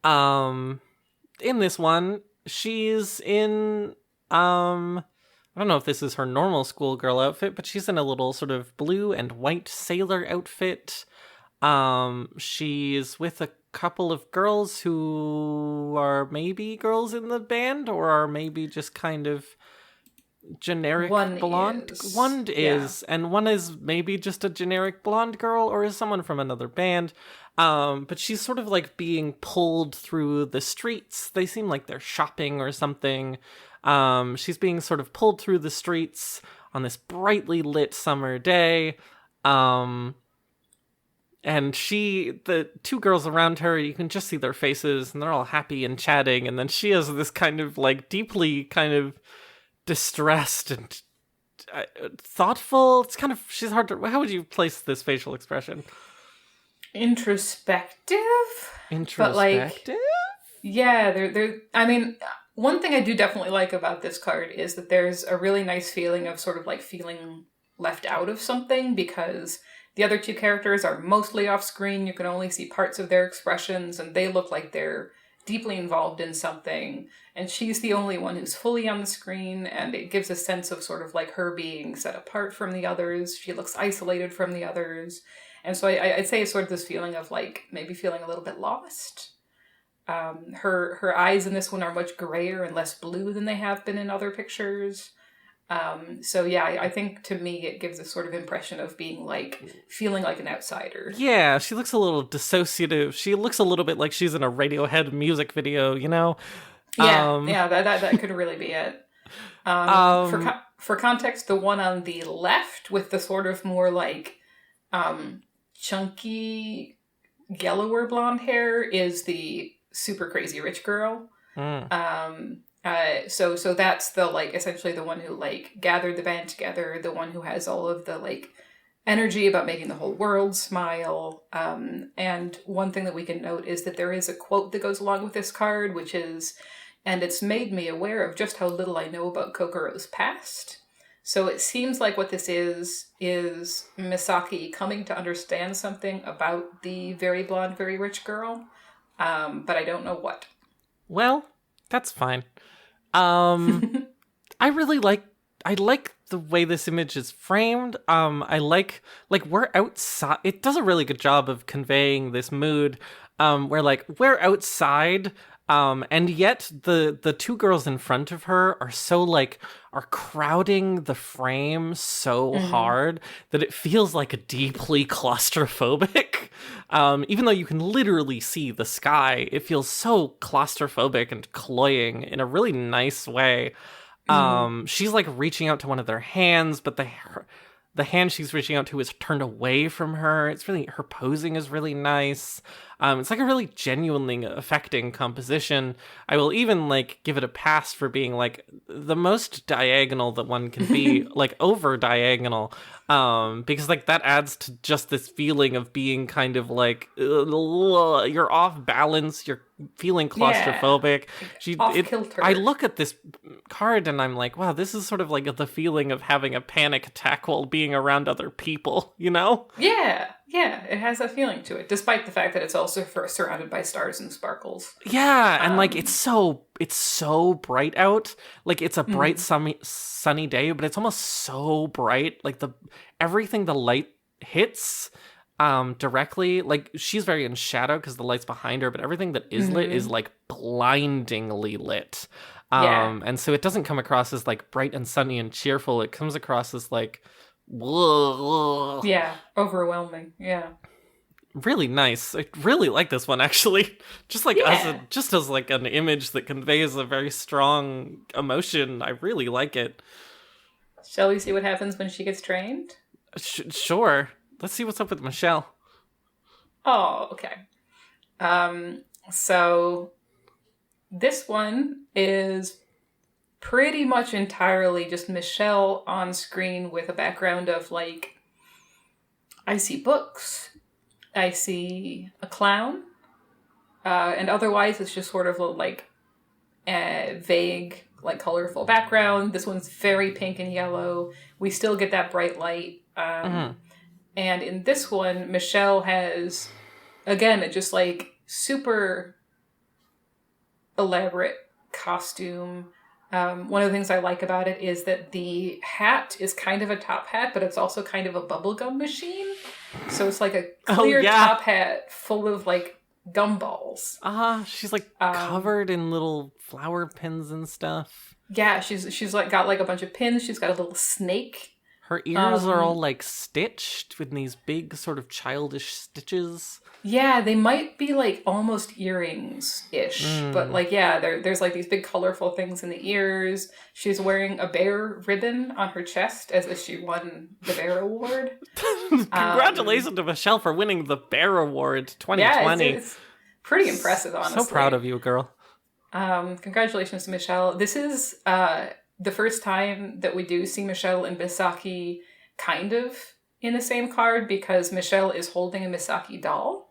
In this one, she's in, I don't know if this is her normal schoolgirl outfit, but she's in a little sort of blue and white sailor outfit. She's with a couple of girls who are maybe girls in the band or are maybe just kind of generic blonde. One is, and one is maybe just a generic blonde girl or is someone from another band. But she's sort of like being pulled through the streets. They seem like they're shopping or something. She's being sort of pulled through the streets on this brightly lit summer day. And the two girls around her, you can just see their faces and they're all happy and chatting. And then she has this kind of like deeply kind of distressed and thoughtful. It's kind of, she's hard to, how would you place this facial expression? Introspective? But like, yeah, I mean, one thing I do definitely like about this card is that there's a really nice feeling of sort of like feeling left out of something because the other two characters are mostly off screen. You can only see parts of their expressions and they look like they're deeply involved in something. And she's the only one who's fully on the screen and it gives a sense of sort of like her being set apart from the others. She looks isolated from the others. And so I'd say it's sort of this feeling of like maybe feeling a little bit lost. Her eyes in this one are much grayer and less blue than they have been in other pictures. So yeah, I think to me it gives a sort of impression of being like, feeling like an outsider. Yeah, she looks a little dissociative. She looks a little bit like she's in a Radiohead music video, you know? Yeah, that could really be it. For context, the one on the left with the sort of more like chunky, yellower blonde hair is the super crazy rich girl. So that's the like essentially the one who like gathered the band together, the one who has all of the like energy about making the whole world smile. And one thing that we can note is that there is a quote that goes along with this card, which is, "And it's made me aware of just how little I know about Kokoro's past." So it seems like what this is Misaki coming to understand something about the very blonde, very rich girl. But I don't know what. Well, that's fine. I like the way this image is framed. I like we're outside. It does a really good job of conveying this mood. Where like we're outside, and yet the two girls in front of her are crowding the frame so hard that it feels like a deeply claustrophobic. Even though you can literally see the sky, it feels so claustrophobic and cloying in a really nice way. She's like reaching out to one of their hands, but the hand she's reaching out to is turned away from her. It's really, her posing is really nice. It's like a really genuinely affecting composition. I will even like give it a pass for being like the most diagonal that one can be, like over diagonal. Because like that adds to just this feeling of being kind of like you're off balance, you're feeling claustrophobic. I look at this card and I'm like, wow, this is sort of like the feeling of having a panic attack while being around other people, you know? Yeah. Yeah, it has that feeling to it, despite the fact that it's also surrounded by stars and sparkles. Yeah, and like it's so bright out. Like it's a bright sunny day, but it's almost so bright. Like everything the light hits directly, like she's very in shadow because the light's behind her, but everything that is lit is like blindingly lit. And so it doesn't come across as like bright and sunny and cheerful. It comes across as like whoa. Yeah, overwhelming. Yeah. Really nice. I really like this one, actually. Just like as like an image that conveys a very strong emotion. I really like it. Shall we see what happens when she gets trained? Sure. Let's see what's up with Michelle. Oh, okay. So this one is pretty much entirely just Michelle on screen with a background of like, I see books, I see a clown, and otherwise it's just sort of like a vague, like colorful background. This one's very pink and yellow. We still get that bright light. And in this one, Michelle has, again, it just like super elaborate costume. One of the things I like about it is that the hat is kind of a top hat, but it's also kind of a bubblegum machine. So it's like a clear top hat full of like gumballs. She's like covered in little flower pins and stuff. Yeah, she's like got like a bunch of pins. She's got a little snake. Her ears are all like stitched with these big sort of childish stitches. Yeah, they might be like almost earrings-ish, but like, yeah, there's like these big colorful things in the ears. She's wearing a bear ribbon on her chest as if she won the Bear Award. Congratulations to Michelle for winning the Bear Award 2020. Yeah, it's pretty impressive, honestly. So proud of you, girl. Congratulations to Michelle. This is the first time that we do see Michelle and Misaki kind of in the same card, because Michelle is holding a Misaki doll.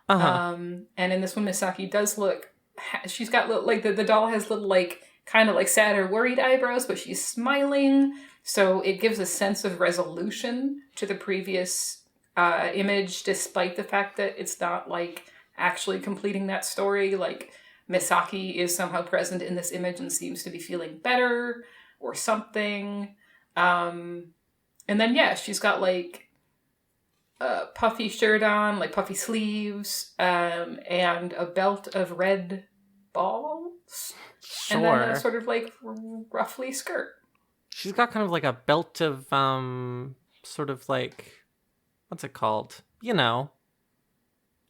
And in this one, Misaki does look, she's got like the doll has little like kind of like sad or worried eyebrows, but she's smiling. So it gives a sense of resolution to the previous image, despite the fact that it's not like actually completing that story. Like Misaki is somehow present in this image and seems to be feeling better or something. And then, yeah, she's got like a puffy shirt on, like puffy sleeves, and a belt of red balls. Sure. And then a sort of like ruffly skirt. She's got kind of like a belt of sort of like, what's it called? You know,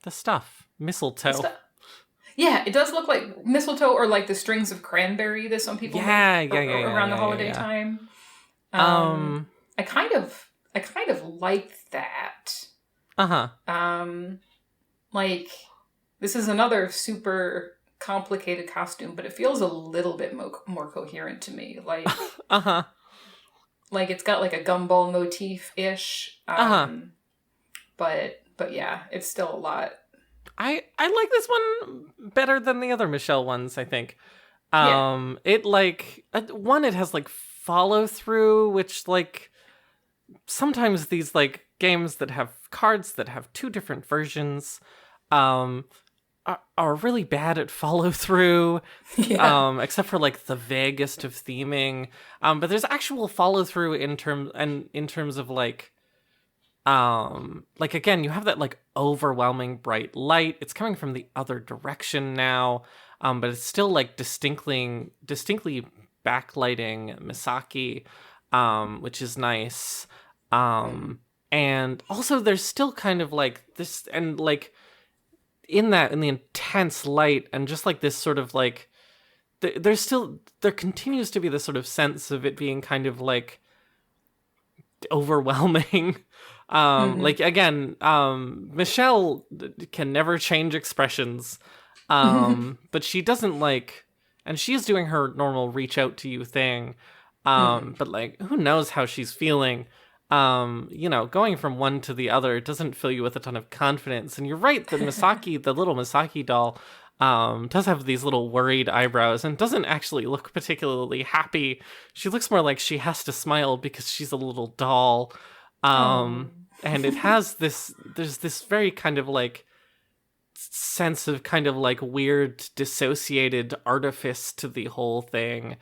the stuff. Mistletoe. Yeah, it does look like mistletoe, or like the strings of cranberry that some people make around the holiday time. I kind of like that. Like, this is another super complicated costume, but it feels a little bit more coherent to me. Like, like it's got like a gumball motif-ish. But yeah, it's still a lot. I like this one better than the other Michelle ones, I think. It like, one, it has like follow through, which like sometimes these like games that have cards that have two different versions are really bad at follow through. Except for like the vaguest of theming. But there's actual follow through in terms of like again, you have that like overwhelming bright light. It's coming from the other direction now, but it's still like distinctly backlighting Misaki, which is nice. And also there's still kind of like this, and like in the intense light, and just like this sort of like, there continues to be this sort of sense of it being kind of like overwhelming. Like, again, Michelle can never change expressions, but she doesn't like, and she's doing her normal reach out to you thing, but like, who knows how she's feeling. You know, going from one to the other doesn't fill you with a ton of confidence. And you're right, the little Misaki doll, does have these little worried eyebrows and doesn't actually look particularly happy. She looks more like she has to smile because she's a little doll. And it has there's this very kind of like sense of kind of like weird dissociated artifice to the whole thing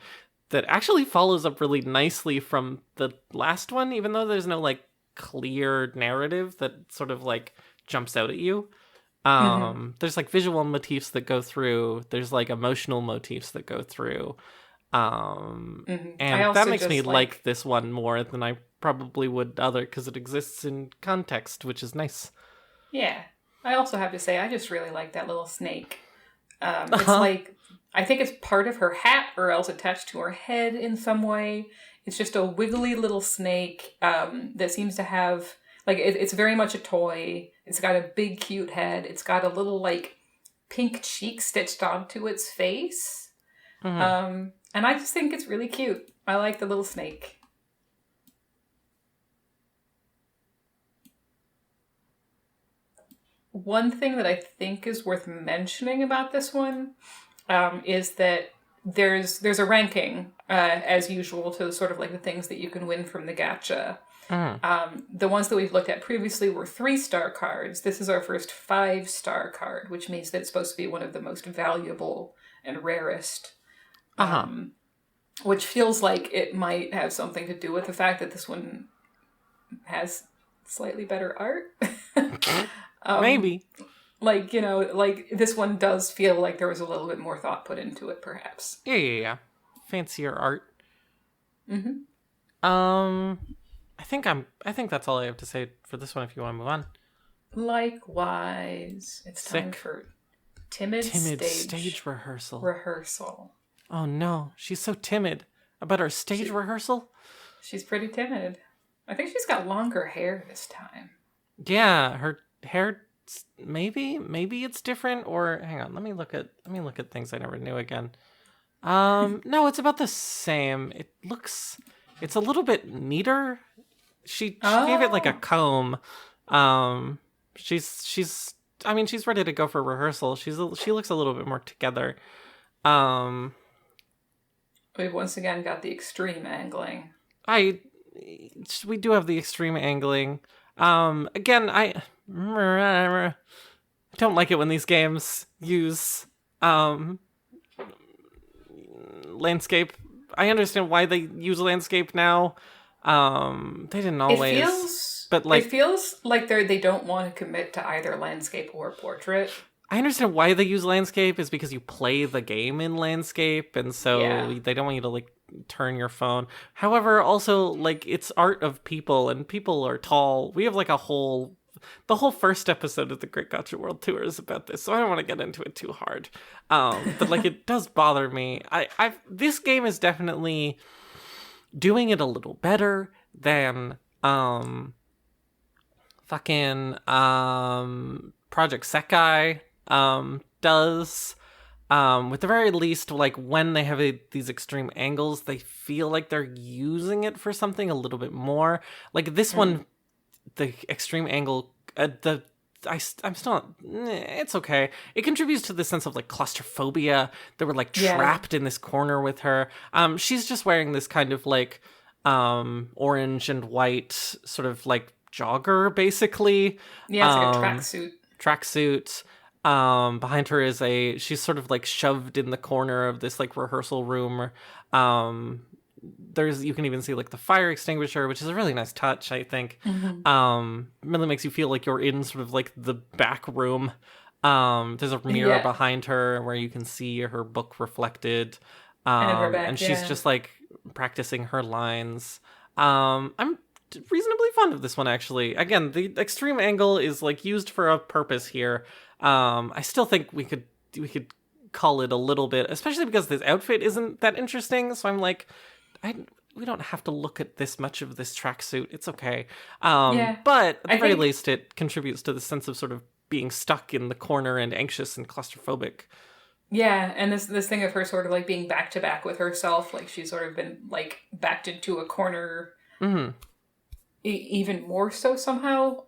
that actually follows up really nicely from the last one, even though there's no like clear narrative that sort of like jumps out at you. There's like visual motifs that go through, there's like emotional motifs that go through. And that makes me like this one more than I probably would other, because it exists in context, which is nice. Yeah. I also have to say, I just really like that little snake. It's like, I think it's part of her hat or else attached to her head in some way. It's just a wiggly little snake that seems to have, like, it's very much a toy. It's got a big, cute head. It's got a little, like, pink cheek stitched onto its face. And I just think it's really cute. I like the little snake. One thing that I think is worth mentioning about this one is that there's a ranking, as usual, to sort of like the things that you can win from the gacha. The ones that we've looked at previously were 3-star cards. This is our first 5-star card, which means that it's supposed to be one of the most valuable and rarest. Which feels like it might have something to do with the fact that this one has slightly better art. Maybe. Like, you know, like this one does feel like there was a little bit more thought put into it, perhaps. Yeah. Fancier art. I think that's all I have to say for this one if you want to move on. Likewise. It's time for timid stage rehearsal. Oh no, she's so timid about her stage rehearsal. She's pretty timid. I think she's got longer hair this time. Yeah, her hair, maybe it's different, or hang on, let me look at things I never knew again. No, it's about the same. It's a little bit neater. She gave it like a comb. She's ready to go for rehearsal. She looks a little bit more together. We've once again got the extreme angling. We do have the extreme angling. Again, I don't like it when these games use landscape. I understand why they use landscape now. They didn't always. It feels like they don't want to commit to either landscape or portrait. I understand why they use landscape is because you play the game in landscape, and so they don't want you to like turn your phone. However, also like it's art of people, and people are tall. We have like the whole first episode of the Great Gacha World Tour is about this, so I don't want to get into it too hard. But like it does bother me. This game is definitely doing it a little better than Project Sekai does. With the very least, like when they have these extreme angles, they feel like they're using it for something a little bit more. Like this one, the extreme angle, I'm still not, it's okay. It contributes to the sense of like claustrophobia. They were like trapped in this corner with her. She's just wearing this kind of like orange and white sort of like jogger, basically. Yeah, it's like a tracksuit. Behind her is she's sort of like shoved in the corner of this like rehearsal room. You can even see like the fire extinguisher, which is a really nice touch, I think. Really makes you feel like you're in sort of like the back room. There's a mirror behind her where you can see her book reflected. And in her back, and she's just like practicing her lines. I'm reasonably fond of this one, actually. Again, the extreme angle is like used for a purpose here. I still think we could call it a little bit, especially because this outfit isn't that interesting. So I'm like, we don't have to look at this much of this tracksuit. It's okay. But at the very least, it contributes to the sense of sort of being stuck in the corner and anxious and claustrophobic. Yeah, and this thing of her sort of like being back to back with herself, like she's sort of been like backed into a corner, even more so somehow.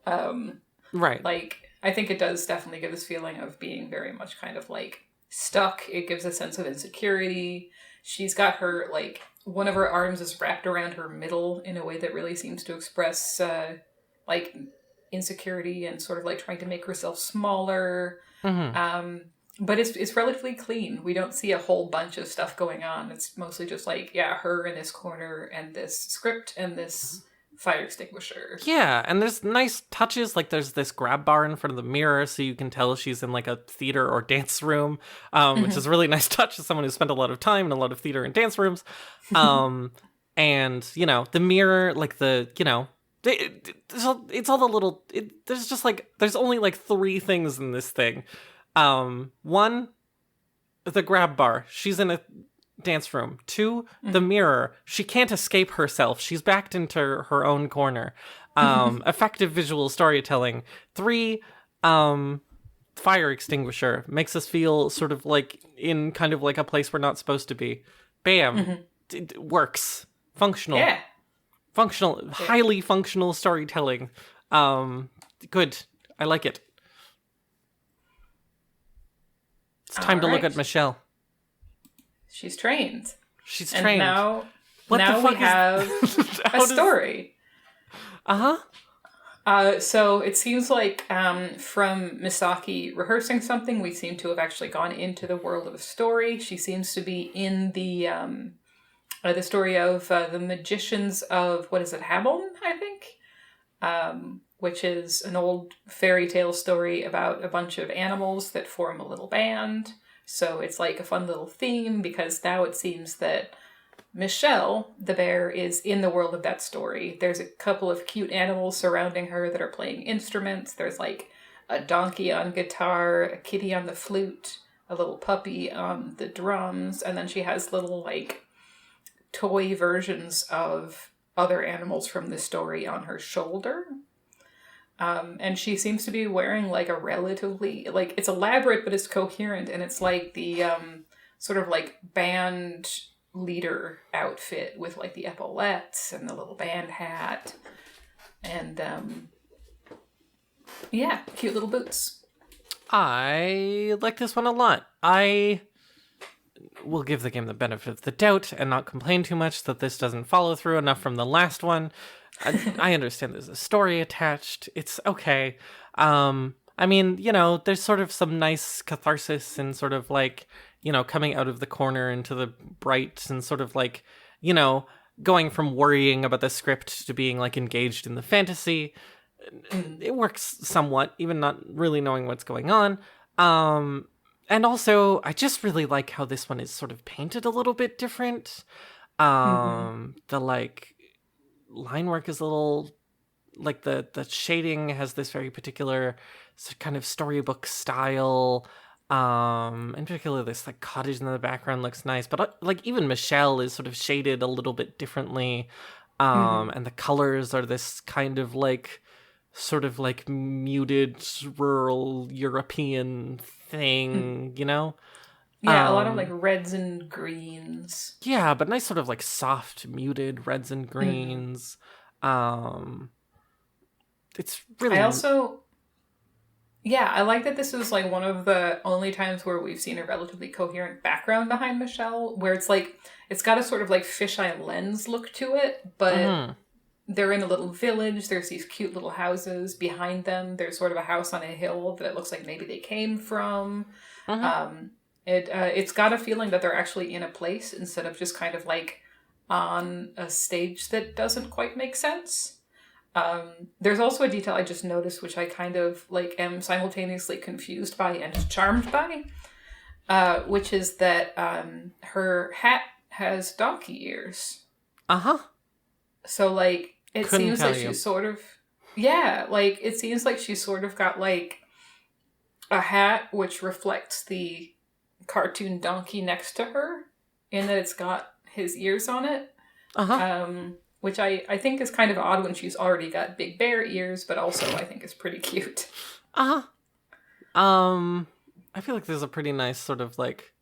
Right. Like I think it does definitely give this feeling of being very much kind of like stuck. It gives a sense of insecurity. She's got her like one of her arms is wrapped around her middle in a way that really seems to express like insecurity and sort of like trying to make herself smaller. Mm-hmm. But it's relatively clean. We don't see a whole bunch of stuff going on. It's mostly just like, yeah, her in this corner and this script and this fire extinguisher. Yeah, and there's nice touches, like there's this grab bar in front of the mirror so you can tell she's in like a theater or dance room, which is a really nice touch as someone who spent a lot of time in a lot of theater and dance rooms. And, you know, the mirror, like the, you know, it's all the little, there's just like, there's only like 3 things in this thing. One, the grab bar. She's in a dance room. 2, the mirror. She can't escape herself. She's backed into her own corner. Effective visual storytelling. 3, fire extinguisher. Makes us feel sort of like in kind of like a place we're not supposed to be. Bam. It works. Functional. Yeah. Functional. Yeah. Highly functional storytelling. Good. I like it. It's time to look at Michelle. She's trained. She's trained. And now we have a story. So it seems like from Misaki rehearsing something, we seem to have actually gone into the world of a story. She seems to be in the story of the magicians of, what is it, Hamon, I think? Which is an old fairy tale story about a bunch of animals that form a little band. So it's like a fun little theme, because now it seems that Michelle, the bear, is in the world of that story. There's a couple of cute animals surrounding her that are playing instruments. There's like a donkey on guitar, a kitty on the flute, a little puppy on the drums, and then she has little like toy versions of other animals from the story on her shoulder. And she seems to be wearing like a relatively, like, it's elaborate, but it's coherent. And it's like the sort of like band leader outfit with like the epaulettes and the little band hat. And yeah, cute little boots. I like this one a lot. I will give the game the benefit of the doubt and not complain too much that this doesn't follow through enough from the last one. I understand there's a story attached. It's okay. I mean, you know, there's sort of some nice catharsis and sort of like, you know, coming out of the corner into the bright and sort of like, you know, going from worrying about the script to being like engaged in the fantasy. It works somewhat, even not really knowing what's going on. And also, I just really like how this one is sort of painted a little bit different. The like line work is a little like the shading has this very particular kind of storybook style. In particular, this like cottage in the background looks nice, but like even Michelle is sort of shaded a little bit differently. And the colors are this kind of like sort of like muted rural European thing, you know? Yeah, a lot of like reds and greens. Yeah, but nice sort of like soft, muted reds and greens. It's really... I like that this is like one of the only times where we've seen a relatively coherent background behind Michelle, where it's like, it's got a sort of like fisheye lens look to it, but they're in a little village. There's these cute little houses behind them. There's sort of a house on a hill that it looks like maybe they came from. It's got a feeling that they're actually in a place instead of just kind of like on a stage that doesn't quite make sense. There's also a detail I just noticed, which I kind of like am simultaneously confused by and charmed by, which is that her hat has donkey ears. So like it seems like she's sort of it seems like she's sort of got like a hat which reflects the cartoon donkey next to her, in that it's got his ears on it. Which I think is kind of odd when she's already got big bear ears, but also I think is pretty cute. I feel like there's a pretty nice sort of like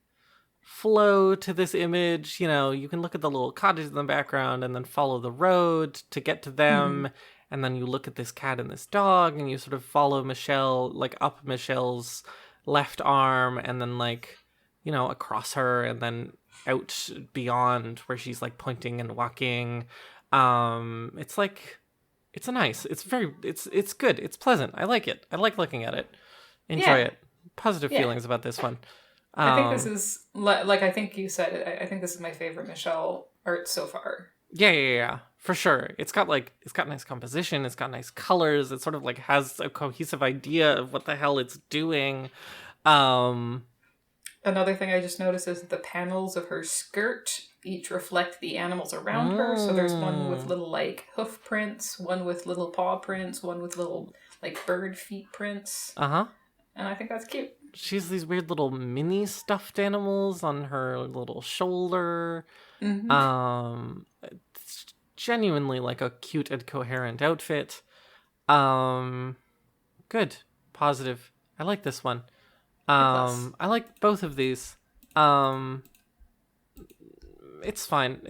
flow to this image. You know, you can look at the little cottage in the background and then follow the road to get to them. And then you look at this cat and this dog and you sort of follow Michelle, like up Michelle's left arm and then like, you know, across her and then out beyond where she's like pointing and walking. It's It's good. It's pleasant. I like it. I like looking at it. Enjoy it. Positive feelings about this one. I think this is, like I think you said it, I think this is my favorite Michelle art so far. Yeah. For sure. It's got nice composition. It's got nice colors. It sort of like has a cohesive idea of what the hell it's doing. Another thing I just noticed is the panels of her skirt each reflect the animals around her. So there's one with little like hoof prints, one with little paw prints, one with little like bird feet prints. Uh-huh. And I think that's cute. She has these weird little mini stuffed animals on her little shoulder. Mm-hmm. It's genuinely like a cute and coherent outfit. Good. Positive. I like this one. I like both of these. It's fine.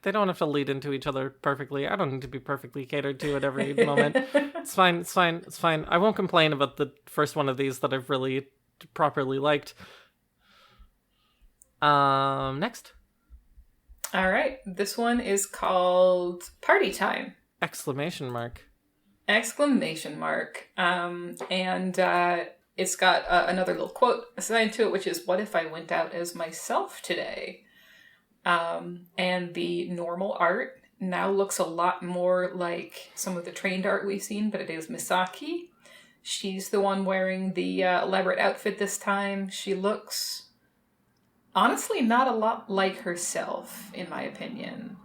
They don't have to lead into each other perfectly. I don't need to be perfectly catered to at every moment. It's fine. I won't complain about the first one of these that I've really properly liked. Next. All right. This one is called Party Time! Exclamation mark. It's got another little quote assigned to it, which is, "What if I went out as myself today?" And the normal art now looks a lot more like some of the trained art we've seen, but it is Misaki. She's the one wearing the elaborate outfit this time. She looks, honestly, not a lot like herself, in my opinion.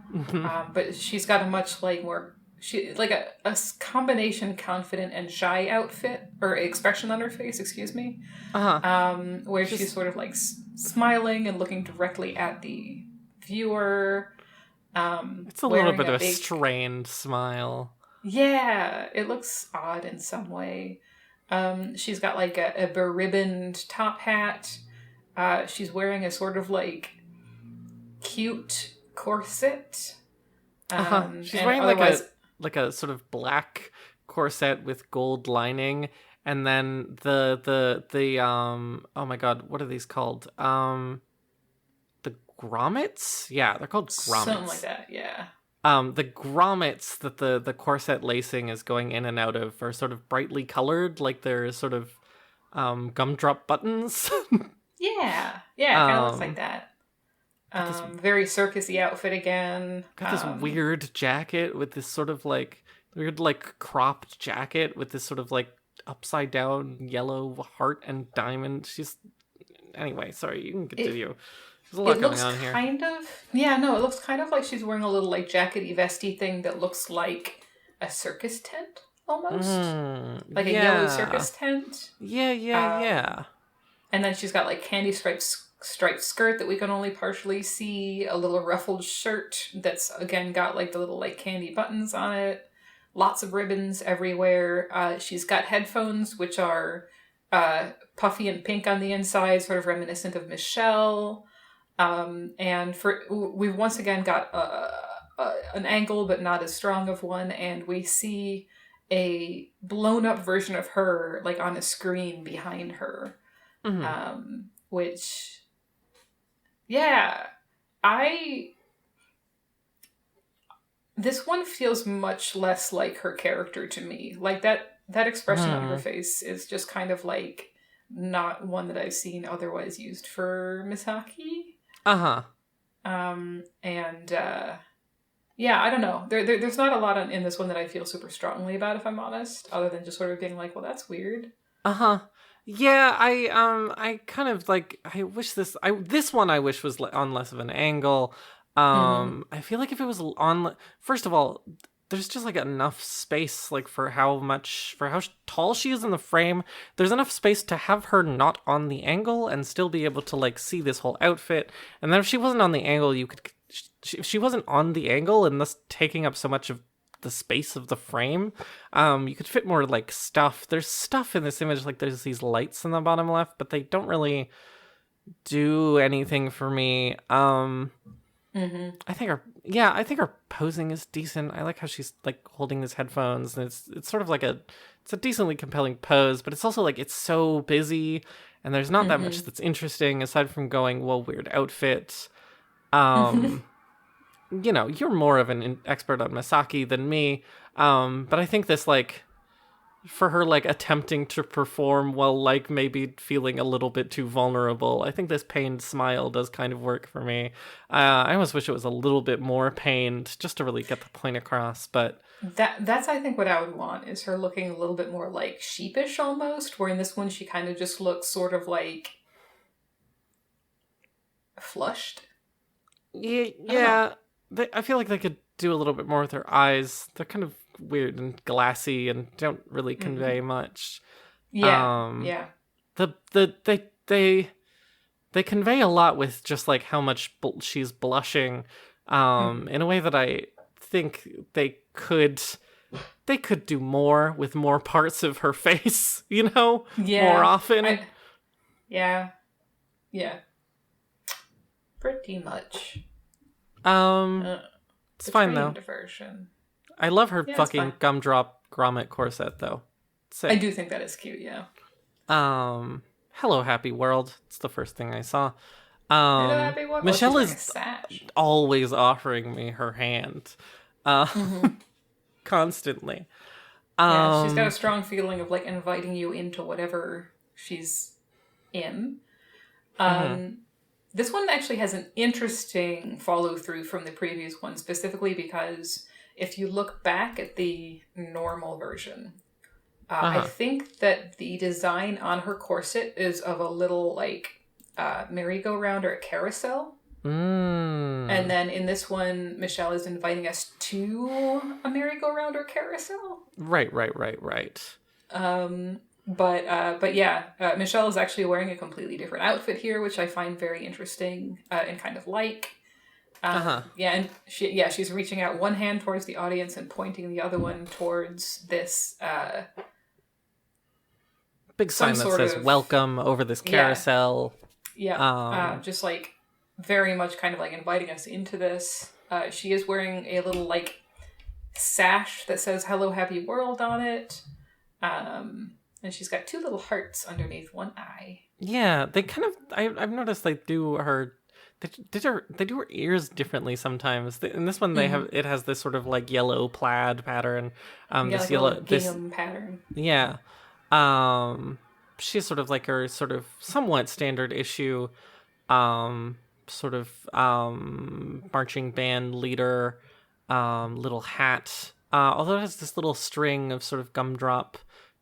But she's got a much more... a combination confident and shy outfit, or expression on her face, excuse me. Where she's sort of like smiling and looking directly at the viewer. It's a little bit of a strained smile. Yeah, it looks odd in some way. She's got like a beribboned top hat. She's wearing a sort of like cute corset. She's wearing like a sort of black corset with gold lining, and then the oh my god, what are these called? The grommets? Yeah, they're called grommets. Something like that, yeah. The grommets that the corset lacing is going in and out of are sort of brightly colored, like they're sort of gumdrop buttons. Yeah, it kind of looks like that. Very circusy outfit again. Got this weird jacket with this sort of like weird like cropped jacket with this sort of like upside down yellow heart and diamond. Anyway, sorry, you can continue. There's a lot going on here. It looks kind of like she's wearing a little like jackety vesty thing that looks like a circus tent almost. Like a yellow circus tent. Yeah. And then she's got like candy striped skirt that we can only partially see, a little ruffled shirt that's again got like the little like candy buttons on it, lots of ribbons everywhere. She's got headphones which are puffy and pink on the inside, sort of reminiscent of Michelle. And we've once again got an angle but not as strong of one, and we see a blown up version of her like on a screen behind her. Which, yeah, this one feels much less like her character to me. Like that expression on her face is just kind of like not one that I've seen otherwise used for Misaki. Yeah, I don't know. There's not a lot in this one that I feel super strongly about, if I'm honest, other than just sort of being like, well, that's weird. Yeah, I kind of like, I wish this one I wish was on less of an angle. I feel like if it was on, first of all, there's just like enough space, like for how tall she is in the frame. There's enough space to have her not on the angle and still be able to like see this whole outfit. And then if she wasn't on the angle, if she wasn't on the angle and thus taking up so much of the space of the frame, you could fit more like stuff. There's stuff in this image, like there's these lights in the bottom left, but they don't really do anything for me. I think her posing is decent. I like how she's like holding these headphones, and it's sort of like it's a decently compelling pose, but it's also like it's so busy and there's not that much that's interesting aside from going, well, weird outfit. you're more of an expert on Misaki than me. But I think this, like, for her, like, attempting to perform while, like, maybe feeling a little bit too vulnerable, I think this pained smile does kind of work for me. I almost wish it was a little bit more pained just to really get the point across, but... That's, I think, what I would want, is her looking a little bit more, like, sheepish almost, where in this one she kind of just looks sort of, like, flushed. Yeah. I feel like they could do a little bit more with her eyes. They're kind of weird and glassy and don't really convey much. Yeah. They convey a lot with just like how much she's blushing, in a way that I think they could do more with more parts of her face, more often. Yeah. Pretty much. It's fine though. Version. I love her fucking gumdrop grommet corset though. Sick. I do think that is cute, yeah. Hello Happy World. It's the first thing I saw. Hello Happy World. Michelle is always offering me her hand. Constantly. Yeah, she's got a strong feeling of like inviting you into whatever she's in. This one actually has an interesting follow-through from the previous one, specifically because if you look back at the normal version, I think that the design on her corset is of a little, like, merry-go-round or a carousel. And then in this one, Michelle is inviting us to a merry-go-round or carousel. Right. But yeah, Michelle is actually wearing a completely different outfit here, which I find very interesting and kind of like. Yeah, and she's reaching out one hand towards the audience and pointing the other one towards this big sign that says "Welcome" over this carousel. Yeah, just like very much kind of like inviting us into this. She is wearing a little like sash that says "Hello Happy World" on it. And she's got two little hearts underneath one eye. Yeah, they kind of... I've noticed they do her... They do her ears differently sometimes. In this one, it has this sort of like yellow plaid pattern. This like yellow gingham pattern. Yeah. She's sort of like her sort of somewhat standard issue, sort of marching band leader, little hat. Although it has this little string of sort of gumdrop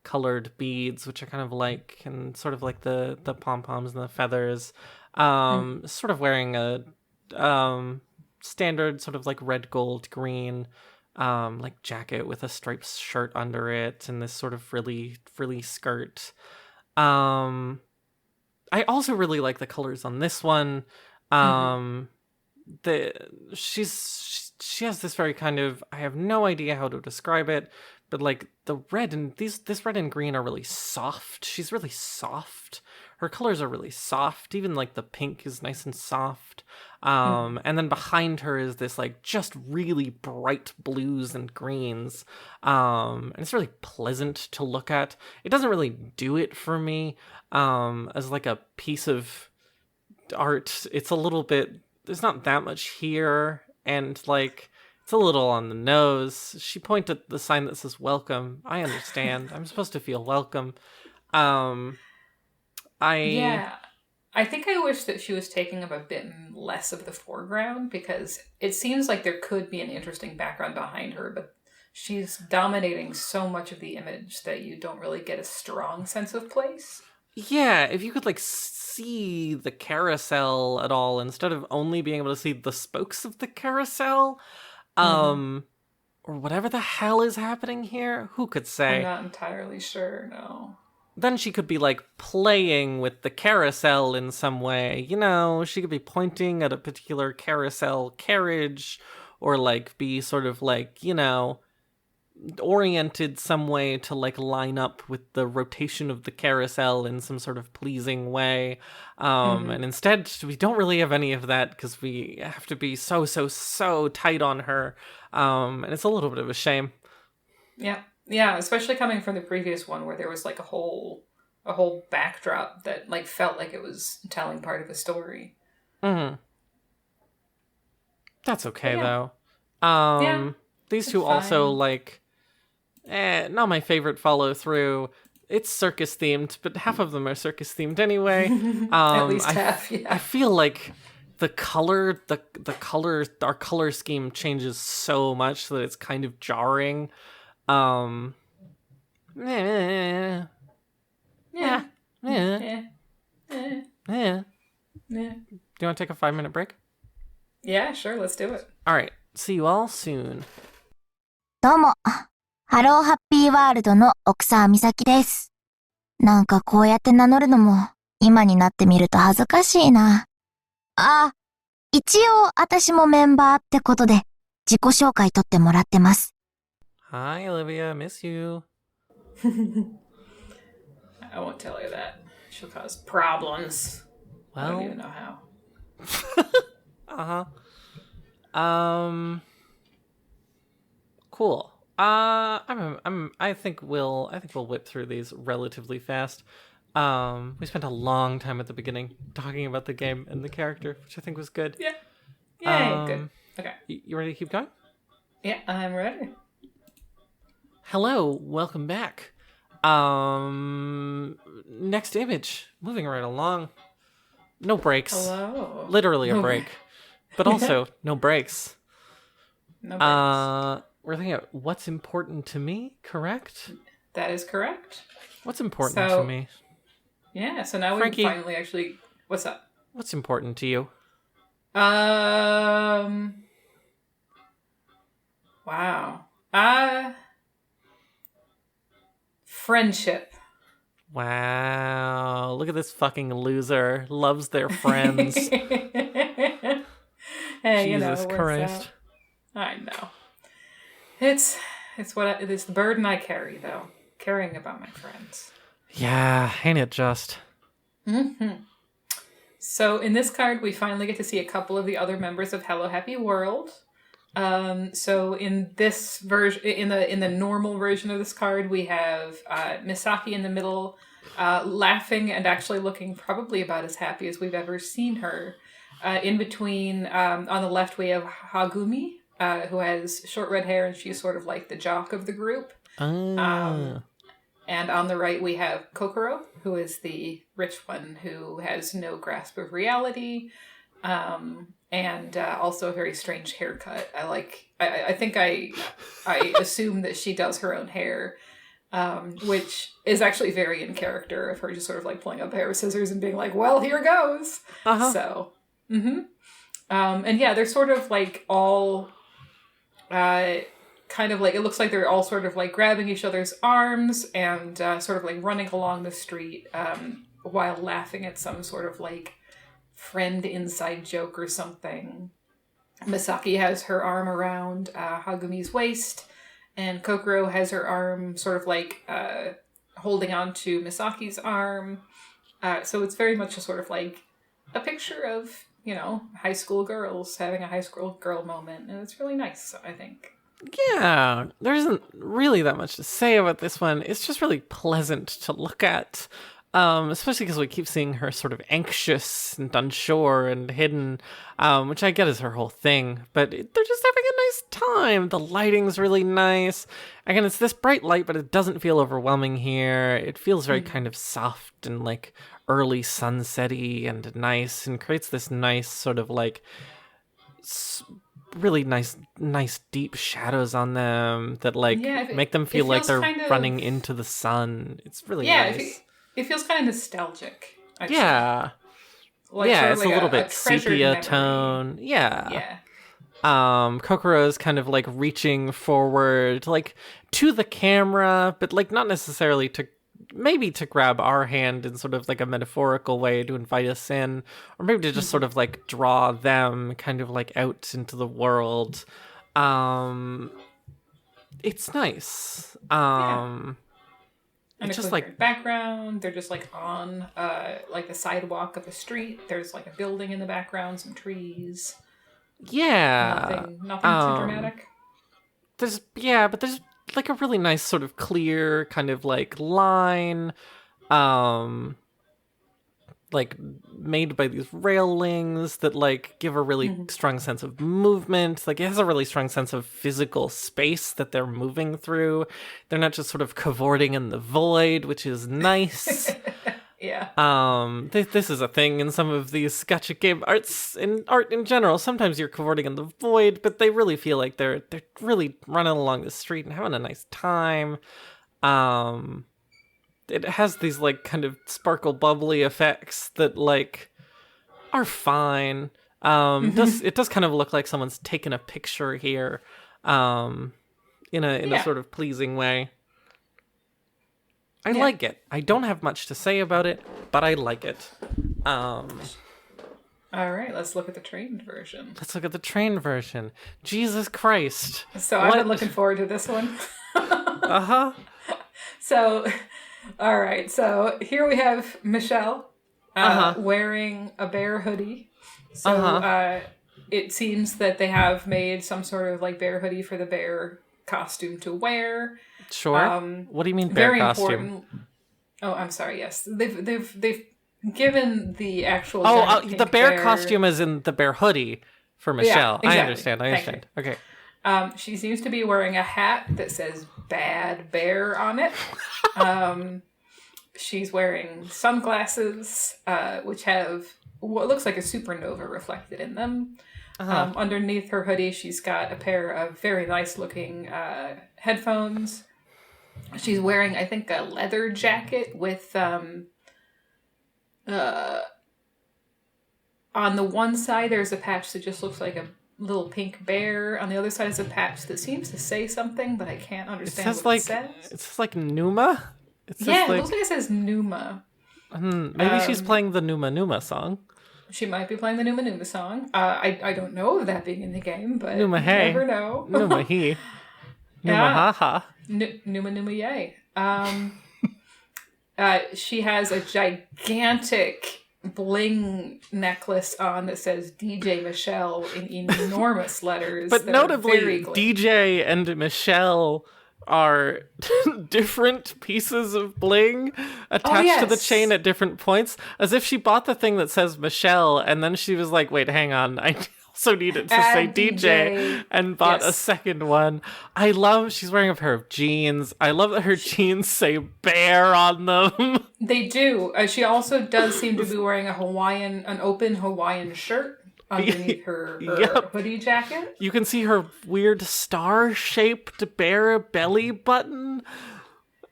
colored beads, which I kind of like, and sort of like the pom-poms and the feathers. Sort of wearing a standard sort of like red, gold, green like jacket with a striped shirt under it and this sort of frilly skirt. I also really like the colors on this one. She has this very kind of, I have no idea how to describe it, but like the red and this red and green are really soft. She's really soft. Her colors are really soft. Even like the pink is nice and soft. And then behind her is this like just really bright blues and greens. And it's really pleasant to look at. It doesn't really do it for me as like a piece of art. It's a little bit, there's not that much here. And like, it's a little on the nose. She pointed at the sign that says "Welcome." I understand. I'm supposed to feel welcome. I think I wish that she was taking up a bit less of the foreground, because it seems like there could be an interesting background behind her, but she's dominating so much of the image that you don't really get a strong sense of place. Yeah, if you could like see the carousel at all instead of only being able to see the spokes of the carousel, or whatever the hell is happening here, who could say? I'm not entirely sure, no. Then she could be like playing with the carousel in some way, she could be pointing at a particular carousel carriage, or like be sort of like, oriented some way to like line up with the rotation of the carousel in some sort of pleasing way. And instead we don't really have any of that because we have to be so tight on her. And it's a little bit of a shame. Yeah, especially coming from the previous one where there was like a whole backdrop that like felt like it was telling part of a story. That's okay, yeah. though. Yeah, These it's two also, fine. like, not my favorite follow-through. It's circus-themed, but half of them are circus-themed anyway. At least half, I yeah. feel like the color, our color scheme changes so much that it's kind of jarring. Um, eh, Yeah. eh, Yeah. Yeah. eh. Yeah. Do you want to take a 5-minute break? Yeah, sure, let's do it. All right. See you all soon. どうも、ハローハッピーワールドの奥沢美咲です。なんかこうやって名乗るのも、今になってみると恥ずかしいな。あ、一応私もメンバーってことで、自己紹介取ってもらってます。Hi, Olivia. Miss you. I won't tell her that. She'll cause problems. I don't even know how. Cool. I think we'll whip through these relatively fast. We spent a long time at the beginning talking about the game and the character, which I think was good. Yeah. Yeah, good. Okay. You ready to keep going? Yeah, I'm ready. Hello, welcome back. Next image. Moving right along. No breaks. Hello. Literally a break. But also, no breaks. No breaks. We're thinking of what's important to me, correct? That is correct. What's important to me? Yeah, so now Frankie, we finally actually... What's up? What's important to you? Wow. Friendship. Wow. Look at this fucking loser. Loves their friends. Hey, Jesus Christ. I know. It's the burden I carry, though. Caring about my friends. Yeah, ain't it just? Mm-hmm. So in this card, we finally get to see a couple of the other members of Hello Happy World. So in this version, in the normal version of this card, we have Misaki in the middle, laughing and actually looking probably about as happy as we've ever seen her. In between, on the left, we have Hagumi, who has short red hair, and she's sort of like the jock of the group. And on the right, we have Kokoro, who is the rich one who has no grasp of reality, and also a very strange haircut. I think I assume that she does her own hair, which is actually very in character of her just sort of like pulling up a pair of scissors and being like, well, here goes. So, and yeah, they're sort of like all... kind of like, it looks like they're all sort of like grabbing each other's arms and sort of like running along the street while laughing at some sort of like friend inside joke or something. Misaki has her arm around Hagumi's waist, and Kokoro has her arm sort of like holding on to Misaki's arm. So it's very much a sort of like a picture of, you know, high school girls having a high school girl moment, and it's really nice, I think. Yeah, there isn't really that much to say about this one. It's just really pleasant to look at, especially because we keep seeing her sort of anxious and unsure and hidden, which I get is her whole thing. But they're just having a nice time. The lighting's really nice. Again, it's this bright light, but it doesn't feel overwhelming here. It feels very kind of soft and like early sunset-y and nice, and creates this nice sort of like... really nice deep shadows on them that like make them feel like they're running into the sun. It's really nice. It feels kind of nostalgic, actually. Like it's like a little bit sepia tone. Kokoro's kind of like reaching forward like to the camera, but like not necessarily to grab our hand in sort of like a metaphorical way to invite us in, or maybe to just sort of like draw them kind of like out into the world. It's nice. And it's just like background, they're just like on like the sidewalk of the street. There's like a building in the background, some trees. Nothing too dramatic. There's like a really nice sort of clear kind of like line. like made by these railings that like give a really strong sense of movement. Like it has a really strong sense of physical space that they're moving through. They're not just sort of cavorting in the void, which is nice. Yeah. This is a thing in some of these gacha game arts, in art in general. Sometimes you're cavorting in the void, but they really feel like they're really running along the street and having a nice time. It has these like kind of sparkle bubbly effects that like are fine. It does kind of look like someone's taken a picture here, in a sort of pleasing way. I like it. I don't have much to say about it, but I like it. All right, let's look at the trained version. Jesus Christ. So I've been looking forward to this one. Uh-huh. So, all right. So here we have Michelle wearing a bear hoodie. So it seems that they have made some sort of like bear hoodie for the bear costume to wear. Sure. What do you mean bear very costume? Important. Oh, I'm sorry. Yes, they've given the actual. The bear costume is in the bear hoodie for Michelle. Yeah, exactly. I understand. Okay. She seems to be wearing a hat that says "Bad Bear" on it. She's wearing sunglasses, which have what looks like a supernova reflected in them. Underneath her hoodie, she's got a pair of very nice-looking headphones. She's wearing, I think, a leather jacket with, on the one side, there's a patch that just looks like a little pink bear. On the other side is a patch that seems to say something, but I can't understand what it says. It says like Numa? It looks like it says Numa. Maybe she's playing the Numa Numa song. She might be playing the Numa Numa song. I don't know of that being in the game, but Numa you hey. never know. Numa he. Numa ha ha. Numa Numa yay. She has a gigantic bling necklace on that says DJ Michelle in enormous letters. But notably, DJ and Michelle are different pieces of bling attached to the chain at different points, as if she bought the thing that says Michelle and then she was like, wait, hang on, I also need it to say DJ, and bought a second one. She's wearing a pair of jeans. I love that her jeans say bear on them. They do. She also does seem to be wearing an open Hawaiian shirt underneath her hoodie jacket. You can see her weird star-shaped bear belly button.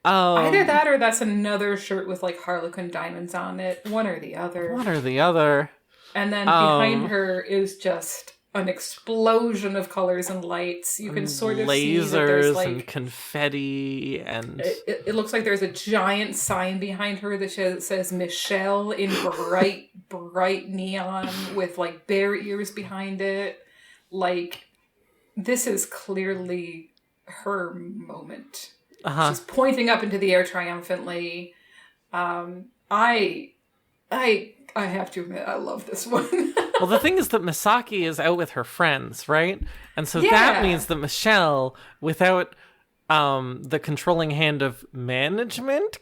Either that or that's another shirt with like Harlequin diamonds on it. One or the other. And then behind her is just an explosion of colors and lights. You can sort of see that there's like and confetti and it looks like there's a giant sign behind her that says Michelle in bright neon with like bear ears behind it. Like, this is clearly her moment. She's pointing up into the air triumphantly. I have to admit, I love this one. Well, the thing is that Misaki is out with her friends, right? And so that means that Michelle, without the controlling hand of management,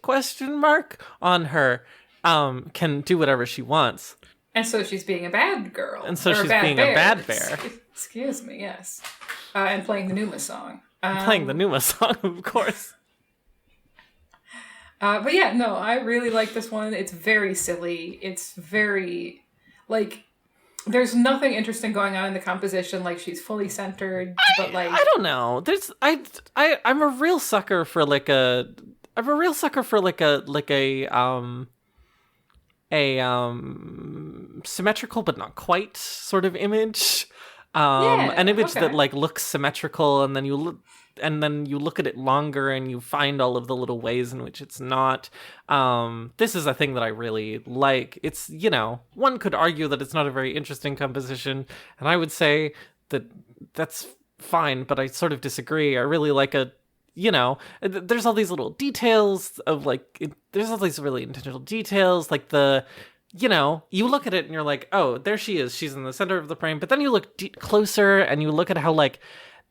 on her, can do whatever she wants. And so she's being a bad girl. And so she's being a bad bear. Excuse me, yes. And playing the Numa song. Playing the Numa song, of course. But yeah, no, I really like this one. It's very silly. It's very, like, there's nothing interesting going on in the composition. Like, she's fully centered, but like, I don't know. I'm a real sucker for symmetrical but not quite sort of image. An image that like looks symmetrical, and then you look at it longer and you find all of the little ways in which it's not. This is a thing that I really like. It's, one could argue that it's not a very interesting composition, and I would say that that's fine, but I sort of disagree. I really like there's all these little details of there's all these really intentional details, like you look at it and you're like, oh, there she is. She's in the center of the frame. But then you look closer and you look at how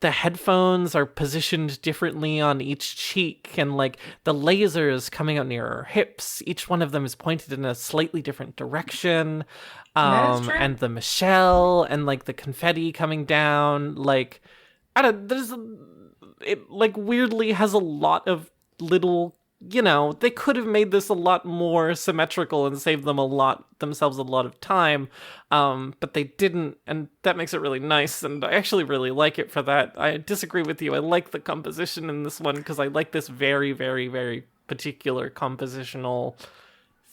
the headphones are positioned differently on each cheek, and like the lasers coming out near her hips, each one of them is pointed in a slightly different direction. That is true. And the Michelle and like the confetti coming down, like it like weirdly has a lot of little, they could have made this a lot more symmetrical and saved themselves a lot of time, but they didn't, and that makes it really nice, and I actually really like it for that. I disagree with you. I like the composition in this one because I like this very, very, very particular compositional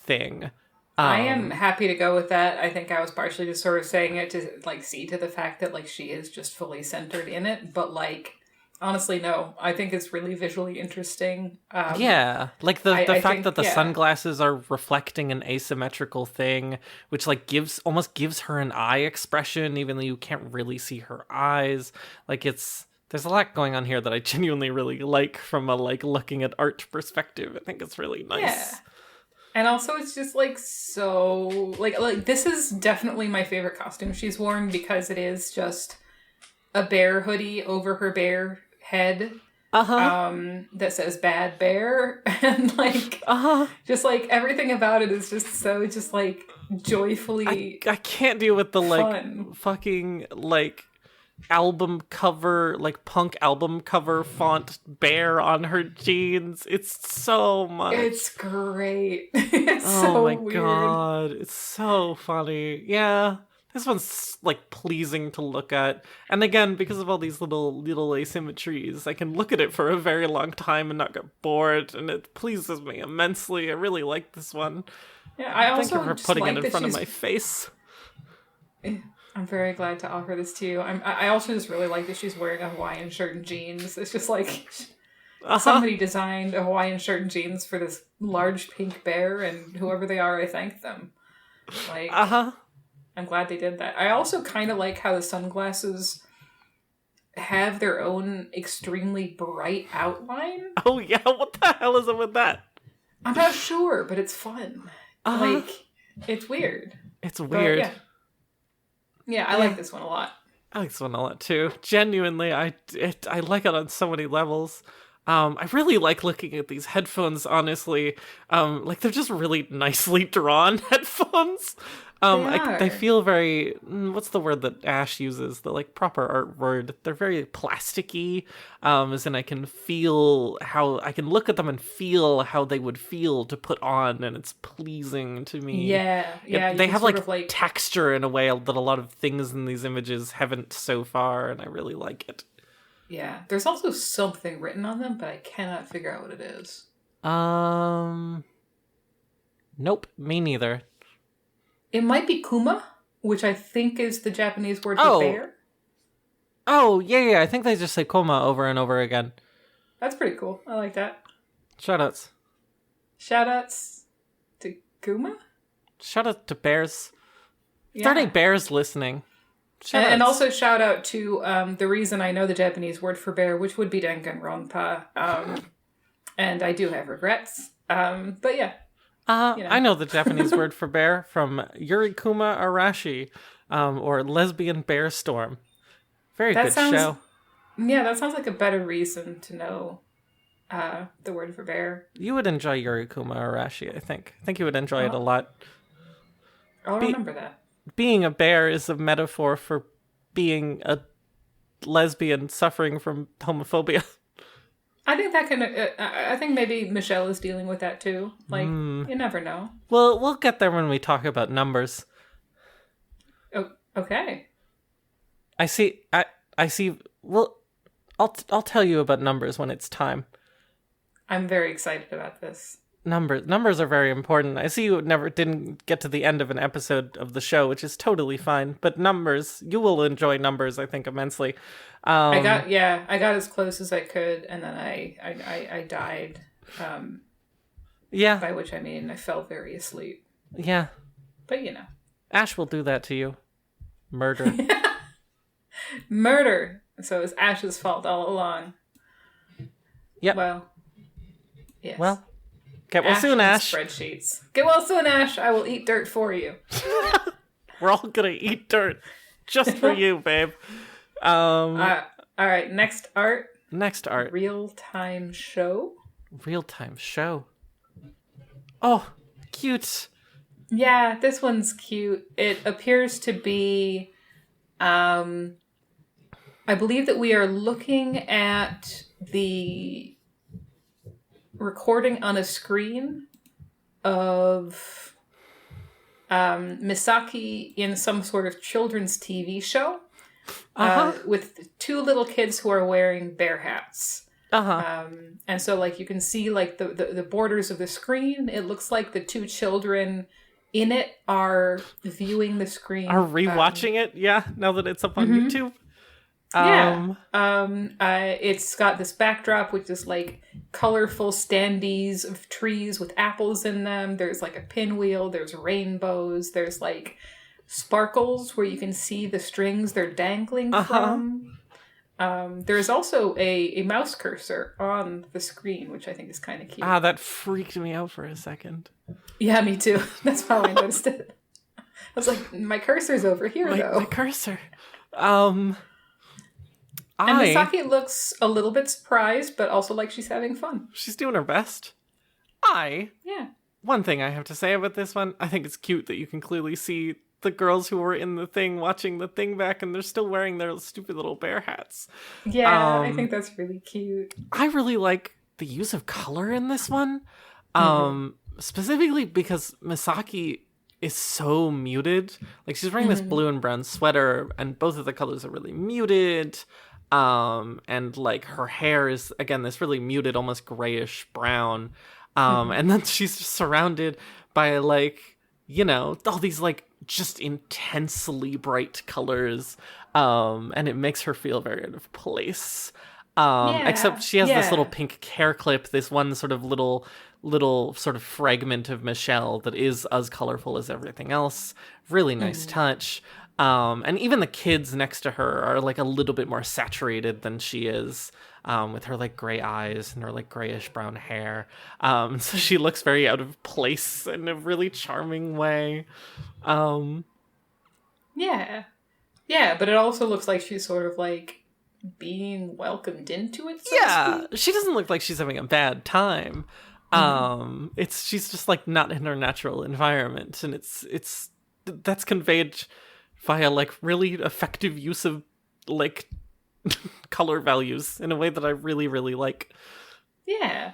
thing. I am happy to go with that. I think I was partially just sort of saying it to like see to the fact that like she is just fully centered in it, but like honestly, no. I think it's really visually interesting. Yeah, like the fact that the yeah. sunglasses are reflecting an asymmetrical thing, which like almost gives her an eye expression, even though you can't really see her eyes. Like there's a lot going on here that I genuinely really like from a like looking at art perspective. I think it's really nice. Yeah. And also it's just like so like this is definitely my favorite costume she's worn because it is just a bear hoodie over her bear head that says bad bear, and like just like everything about it is just so just like joyfully I can't deal with the fun. like fucking like album cover, like punk album cover font bear on her jeans. It's so much. It's great. It's so weird. Oh my god, it's so funny. Yeah. This one's like pleasing to look at, and again, because of all these little asymmetries, I can look at it for a very long time and not get bored, and it pleases me immensely. I really like this one. Yeah, I also thank you for just putting like it in front of my face. I'm very glad to offer this to you. I also just really like that she's wearing a Hawaiian shirt and jeans. It's just like somebody designed a Hawaiian shirt and jeans for this large pink bear, and whoever they are, I thank them. Like, I'm glad they did that. I also kind of like how the sunglasses have their own extremely bright outline. Oh yeah, what the hell is it with that? I'm not sure, but it's fun. Like, it's weird. It's weird. But, yeah, I like this one a lot. I like this one a lot too. Genuinely, I like it on so many levels. I really like looking at these headphones, honestly. Like, they're just really nicely drawn headphones. They feel very, what's the word that Ash uses? The, like, proper art word. They're very plasticky, as in I can look at them and feel how they would feel to put on, and it's pleasing to me. Yeah. They have, like, texture in a way that a lot of things in these images haven't so far, and I really like it. Yeah, there's also something written on them, but I cannot figure out what it is. Nope, me neither. It might be kuma, which I think is the Japanese word for bear. Oh, yeah, I think they just say koma over and over again. That's pretty cool. I like that. Shoutouts. Shoutouts to kuma? Shoutouts to bears. Yeah. If there are any bears listening. And also shout out to the reason I know the Japanese word for bear, which would be Danganronpa. And I do have regrets. But yeah. I know the Japanese word for bear from Yurikuma Arashi, or Lesbian Bear Storm. Very good show. Yeah, that sounds like a better reason to know the word for bear. You would enjoy Yurikuma Arashi, I think. I think you would enjoy it a lot. I'll remember that. Being a bear is a metaphor for being a lesbian suffering from homophobia. I think that can. I think maybe Michelle is dealing with that too. Like, you never know. Well, we'll get there when we talk about numbers. Oh, okay. I see. Well, I'll tell you about numbers when it's time. I'm very excited about this. Numbers are very important. I see you didn't get to the end of an episode of the show, which is totally fine. But numbers, you will enjoy numbers, I think, immensely. I got as close as I could, and then I died. Yeah. By which I mean I fell very asleep. Yeah. But you know, Ash will do that to you. Murder. Murder. So it's Ash's fault all along. Yep. Well. Yes. Well. Get well soon, Ash. Spreadsheets. Get well soon, Ash. I will eat dirt for you. We're all gonna eat dirt just for you, babe. All right, next art. Next art. Real-time show. Real-time show. Oh, cute. Yeah, this one's cute. It appears to be, I believe that we are looking at the recording on a screen of Misaki in some sort of children's TV show with two little kids who are wearing bear hats. And so, like, you can see, like, the borders of the screen. It looks like the two children in it are viewing the screen. Are rewatching it, yeah, now that it's up on YouTube. It's got this backdrop, which is, like, colorful standees of trees with apples in them. There's, like, a pinwheel. There's rainbows. There's, like, sparkles where you can see the strings they're dangling from. There's also a mouse cursor on the screen, which I think is kind of cute. That freaked me out for a second. Yeah, me too. That's probably I noticed it. I was like, my cursor's over here, though. My cursor. And Misaki looks a little bit surprised, but also like she's having fun. She's doing her best. One thing I have to say about this one, I think it's cute that you can clearly see the girls who were in the thing watching the thing back, and they're still wearing their stupid little bear hats. Yeah, I think that's really cute. I really like the use of color in this one. Specifically because Misaki is so muted. Like, she's wearing this blue and brown sweater, and both of the colors are really muted. And like her hair is, again, this really muted, almost grayish brown. And then she's just surrounded by, like, you know, all these, like, just intensely bright colors. And it makes her feel very out of place. Except she has this little pink hair clip, this one sort of little sort of fragment of Michelle that is as colorful as everything else. Really nice touch. And even the kids next to her are, like, a little bit more saturated than she is, with her, like, gray eyes and her, like, grayish brown hair. So she looks very out of place in a really charming way. Yeah, but it also looks like she's sort of, like, being welcomed into it, so to speak. She doesn't look like she's having a bad time. She's just, like, not in her natural environment, and it's that's conveyed via, like, really effective use of, like, color values in a way that I really, really like. Yeah,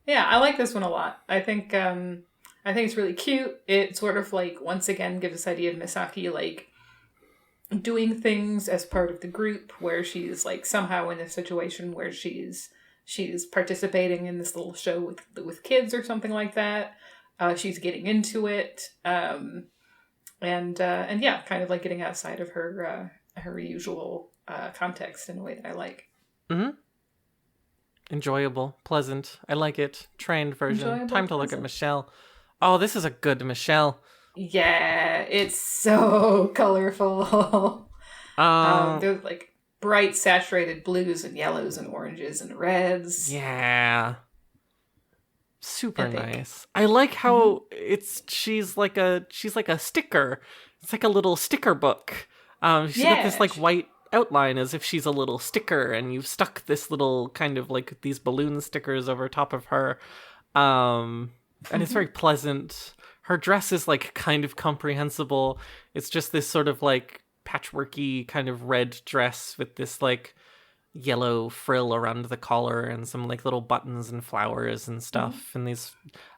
I like this one a lot. I think it's really cute. It sort of, like, once again gives this idea of Misaki, like, doing things as part of the group, where she's, like, somehow in a situation where she's participating in this little show with kids or something like that. She's getting into it. And kind of, like, getting outside of her usual context in a way that I like. Enjoyable, pleasant. I like it. Trained version. Enjoyable, time to look at Michelle. Oh, this is a good Michelle. Yeah, it's so colorful. There's, like, bright saturated blues and yellows and oranges and reds. Yeah. Super nice. I like how she's like a sticker. It's like a little sticker book. She's got this, like, white outline as if she's a little sticker, and you've stuck this little kind of, like, these balloon stickers over top of her. And it's very pleasant. Her dress is, like, kind of comprehensible. It's just this sort of, like, patchworky kind of red dress with this, like, yellow frill around the collar and some, like, little buttons and flowers and stuff. And these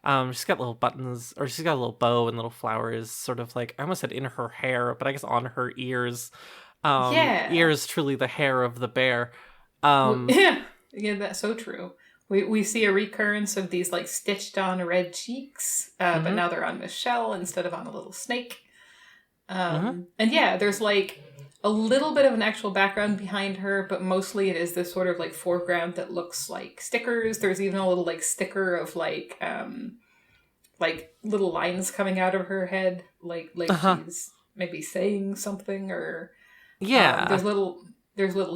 she's got little buttons, or she's got a little bow and little flowers sort of, like, I almost said in her hair, but I guess on her ears. Ears, truly the hair of the bear. Yeah, that's so true. We see a recurrence of these, like, stitched on red cheeks, but now they're on Michelle instead of on a little snake. And yeah, there's, like, a little bit of an actual background behind her, but mostly it is this sort of, like, foreground that looks like stickers. There's even a little, like, sticker of, like little lines coming out of her head, like she's maybe saying something, or there's little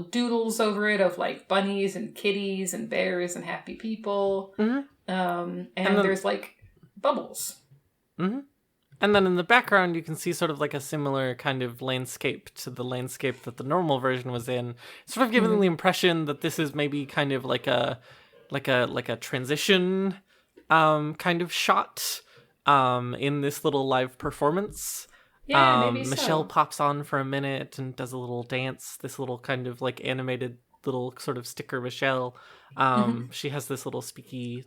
doodles over it of, like, bunnies and kitties and bears and happy people. And then there's, like, bubbles. And And then in the background, you can see sort of like a similar kind of landscape to the landscape that the normal version was in, sort of giving the impression that this is maybe kind of like a transition kind of shot in this little live performance. Yeah, maybe Michelle so. pops on for a minute and does a little dance, this little kind of like animated little sort of sticker Michelle. She has this little speaking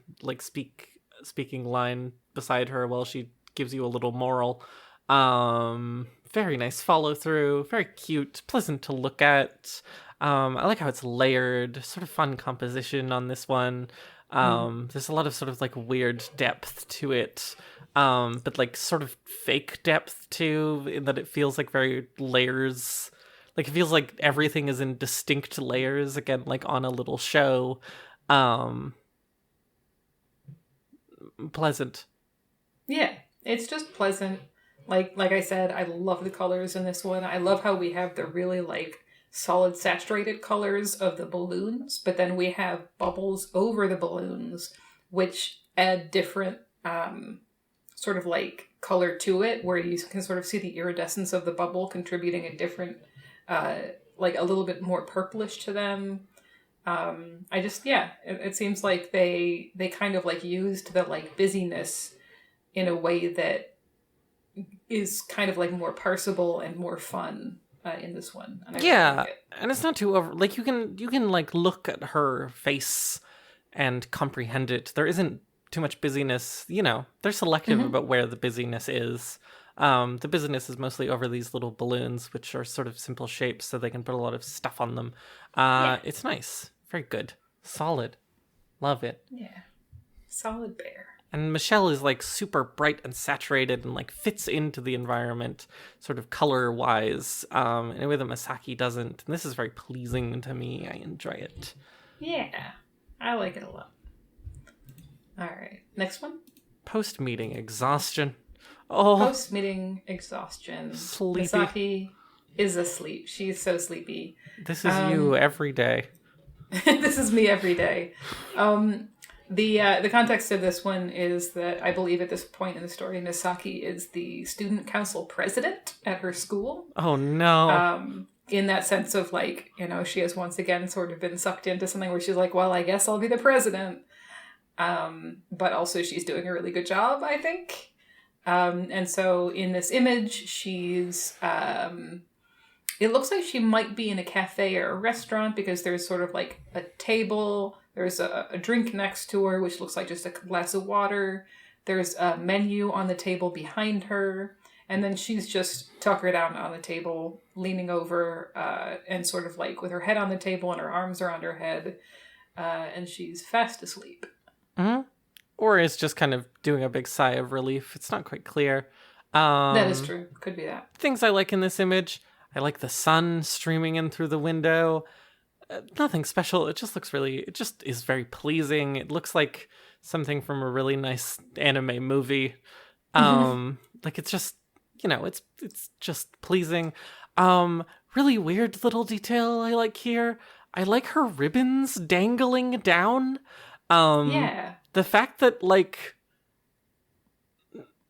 line beside her while she gives you a little moral. Very nice follow through, very cute, pleasant to look at. I like how it's layered, sort of fun composition on this one. There's a lot of sort of like weird depth to it, but like sort of fake depth too, in that it feels like very layers. Like it feels like everything is in distinct layers, again, like on a little show. Pleasant. Yeah, it's just pleasant. Like I said, I love the colors in this one. I love how we have the really like solid saturated colors of the balloons, but then we have bubbles over the balloons, which add different sort of like color to it, where you can sort of see the iridescence of the bubble contributing a different, like a little bit more purplish to them. It seems like they kind of like used the like busyness in a way that is kind of like more parsable and more fun in this one. And I really like it. And it's not too over. Like you can like look at her face and comprehend it. There isn't too much busyness. You know, they're selective about where the busyness is. The busyness is mostly over these little balloons, which are sort of simple shapes, so they can put a lot of stuff on them. It's nice, very good, solid, love it. Yeah, solid bear. And Michelle is like super bright and saturated and like fits into the environment sort of color wise in a way that Misaki doesn't. And this is very pleasing to me. I enjoy it. Yeah, I like it a lot. All right, next one. Post-meeting exhaustion. Oh, Post-meeting exhaustion. Sleepy. Misaki is asleep. She's so sleepy. This is you every day. This is me every day. The context of this one is that I believe at this point in the story, Misaki is the student council president at her school. Oh, no. In that sense of like, you know, she has once again sort of been sucked into something where she's like, well, I guess I'll be the president. But also she's doing a really good job, I think. And so in this image, she's... it looks like she might be in a cafe or a restaurant because there's sort of like a table... There's a drink next to her, which looks like just a glass of water. There's a menu on the table behind her. And then she's just tuckered out on the table, leaning over and sort of like with her head on the table and her arms around her head. And she's fast asleep. Mm-hmm. Or is just kind of doing a big sigh of relief. It's not quite clear. That is true. Could be that. Things I like in this image. I like the sun streaming in through the window. Nothing special. It just is very pleasing. It looks like something from a really nice anime movie. Like it's just, you know, it's just pleasing. Really weird little detail I like here. I like her ribbons dangling down. Yeah. The fact that like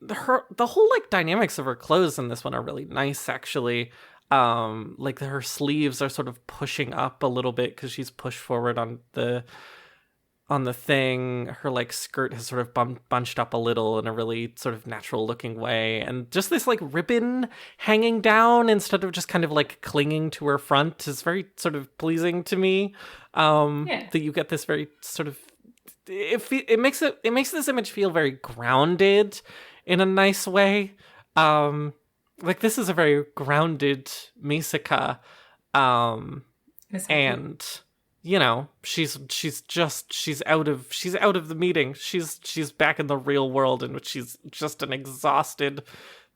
the whole like dynamics of her clothes in this one are really nice actually. Like her sleeves are sort of pushing up a little bit because she's pushed forward on the thing. Her like skirt has sort of bunched up a little in a really sort of natural looking way, and just this like ribbon hanging down instead of just kind of like clinging to her front is very sort of pleasing to me. That you get this very sort of it makes this image feel very grounded in a nice way. Like this is a very grounded Misaka, and you know she's out of the meeting. She's back in the real world in which she's just an exhausted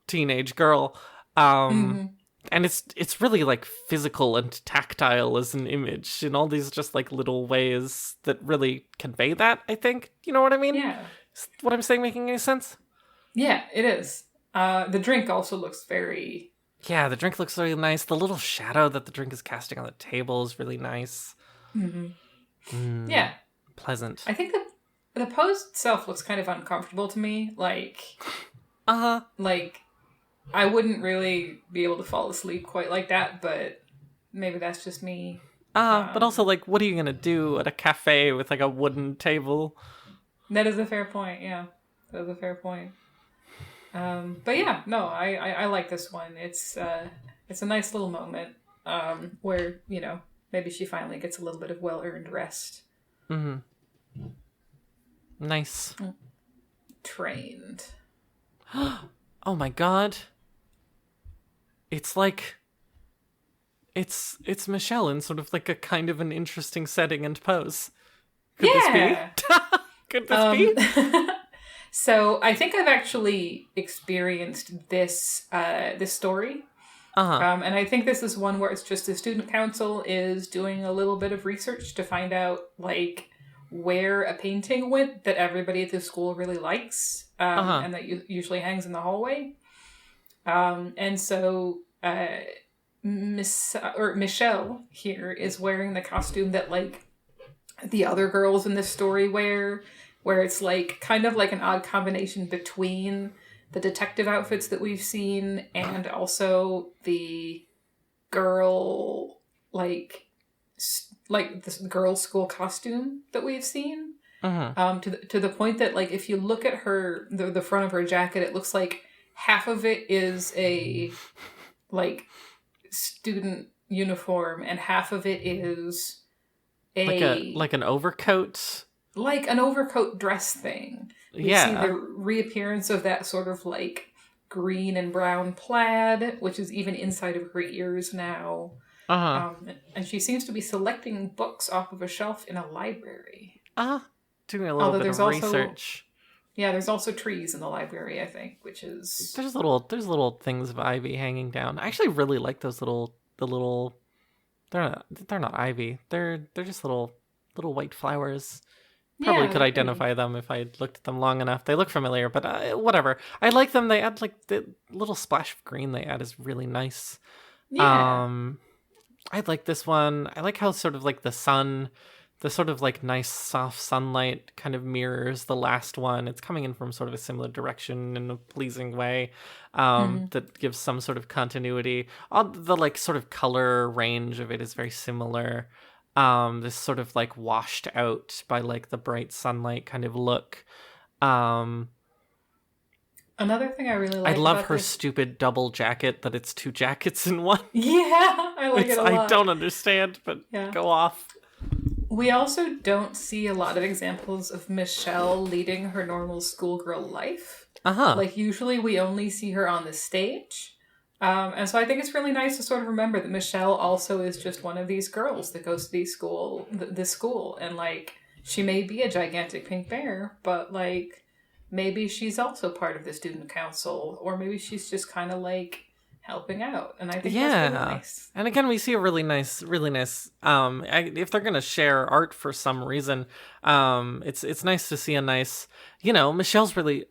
teenage girl, and it's really like physical and tactile as an image in all these just like little ways that really convey that. I think you know what I mean. Yeah. Is what I'm saying making any sense? Yeah, it is. The drink also looks very... Yeah, the drink looks really nice. The little shadow that the drink is casting on the table is really nice. Yeah. Pleasant. I think the pose itself looks kind of uncomfortable to me. Like, Like, I wouldn't really be able to fall asleep quite like that, but maybe that's just me. But also, like, what are you gonna do at a cafe with, like, a wooden table? That is a fair point, yeah. That is a fair point. But yeah, no, I like this one. It's a nice little moment where, you know, maybe she finally gets a little bit of well-earned rest. Mm-hmm. Nice. Trained. Oh my god. It's like... It's Michelle in sort of like a kind of an interesting setting and pose. Could this be? Could this be? So I think I've actually experienced this story. And I think this is one where it's just the student council is doing a little bit of research to find out, like, where a painting went that everybody at the school really likes, and that usually hangs in the hallway. And so Michelle here is wearing the costume that, like, the other girls in this story wear, where it's, like, kind of like an odd combination between the detective outfits that we've seen and also the girl, like this girl school costume that we've seen. To the point that, like, if you look at her, the front of her jacket, it looks like half of it is a, like, student uniform and half of it is like an overcoat, like an overcoat dress thing. We see the reappearance of that sort of, like, green and brown plaid, which is even inside of her ears now. And she seems to be selecting books off of a shelf in a library. Doing a little bit of research. Yeah, there's also trees in the library, I think, which is... There's little things of ivy hanging down. I actually really like those they're not ivy. They're just little white flowers. Probably could identify them if I looked at them long enough. They look familiar, but whatever. I like them. They add, like, the little splash of green they add is really nice. Yeah. I like this one. I like how sort of, like, the sun, the sort of, like, nice soft sunlight kind of mirrors the last one. It's coming in from sort of a similar direction in a pleasing way, that gives some sort of continuity. All the, like, sort of color range of it is very similar. This sort of, like, washed out by, like, the bright sunlight kind of look. Another thing I really like, I love her stupid double jacket, that it's two jackets in one. Yeah, I like it a lot. I don't understand, but go off. We also don't see a lot of examples of Michelle leading her normal schoolgirl life. Like, usually we only see her on the stage. And so I think it's really nice to sort of remember that Michelle also is just one of these girls that goes to this school. And, like, she may be a gigantic pink bear, but, like, maybe she's also part of the student council, or maybe she's just kind of, like, helping out. And I think that's really nice. And again, we see a really nice, if they're going to share art for some reason, it's nice to see a nice, you know, Misaki,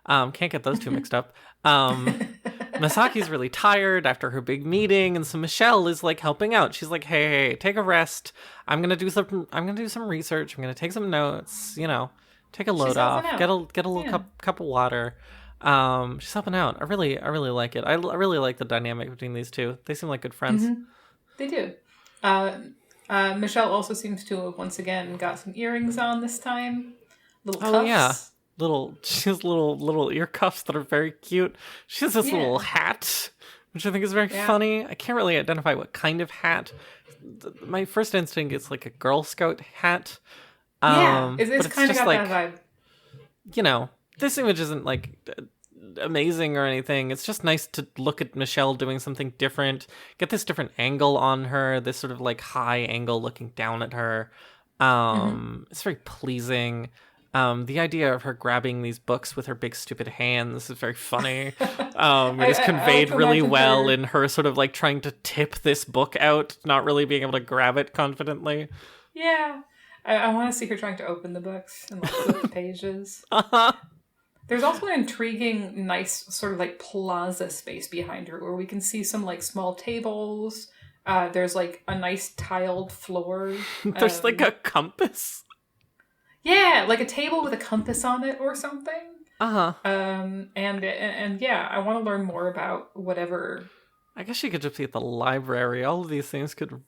can't get those two mixed up. Misaki's really tired after her big meeting, and so Michelle is, like, helping out. She's like, hey, take a rest. I'm gonna do some research. I'm gonna take some notes. You know, take a load off. Get a little cup of water. She's helping out. I really like it. I really like the dynamic between these two. They seem like good friends. They do. Michelle also seems to have once again got some earrings on this time. Little cuffs. Oh yeah. She has little ear cuffs that are very cute. She has this little hat, which I think is very funny. I can't really identify what kind of hat. My first instinct is like a Girl Scout hat. It's kind of got like, that vibe. You know, this image isn't, like, amazing or anything. It's just nice to look at Michelle doing something different, get this different angle on her, this sort of, like, high angle looking down at her. It's very pleasing. The idea of her grabbing these books with her big stupid hands is very funny. It is conveyed really well in her sort of, like, trying to tip this book out, not really being able to grab it confidently. Yeah. I want to see her trying to open the books and, like, flip the pages. There's also an intriguing, nice sort of, like, plaza space behind her where we can see some, like, small tables. There's, like, a nice tiled floor. There's, like, a compass. Yeah, like a table with a compass on it or something. Uh-huh. And yeah, I want to learn more about whatever. I guess she could just be at the library. All of these things could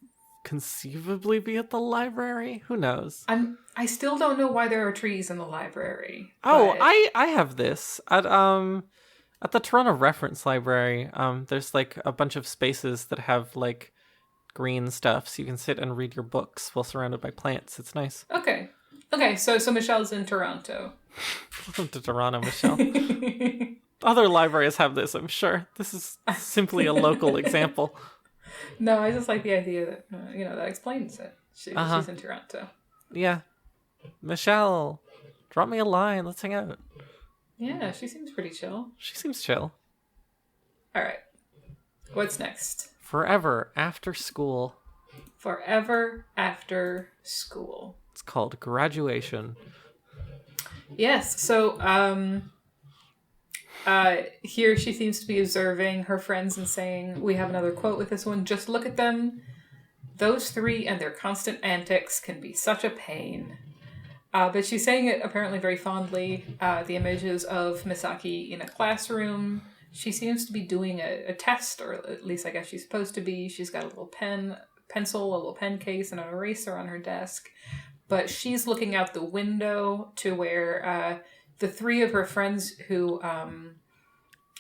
conceivably be at the library. Who knows? I still don't know why there are trees in the library. Oh, but... I have this at the Toronto Reference Library. There's like a bunch of spaces that have like green stuff, so you can sit and read your books while surrounded by plants. It's nice. Okay, so Michelle's in Toronto. Welcome to Toronto, Michelle. Other libraries have this, I'm sure. This is simply a local example. No, I just like the idea that that explains it. She's in Toronto. Yeah, Michelle, drop me a line. Let's hang out. Yeah, she seems pretty chill. She seems chill. All right, what's next? Forever After School. Forever After School. It's called Graduation. Yes, so here she seems to be observing her friends and saying, we have another quote with this one, just look at them. Those three and their constant antics can be such a pain. But she's saying it apparently very fondly. The images of Misaki in a classroom. She seems to be doing a test, or at least I guess she's supposed to be. She's got a little pencil, a little pen case, and an eraser on her desk. But she's looking out the window to where the three of her friends who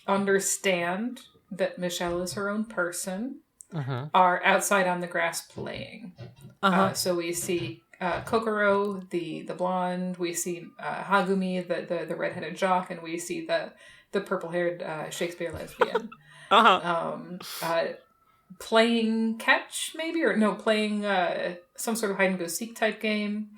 understand that Michelle is her own person are outside on the grass playing. So we see Kokoro, the blonde. We see Hagumi, the redheaded jock, and we see the purple-haired Shakespeare lesbian. Playing catch, maybe? Or no, playing some sort of hide-and-go-seek type game.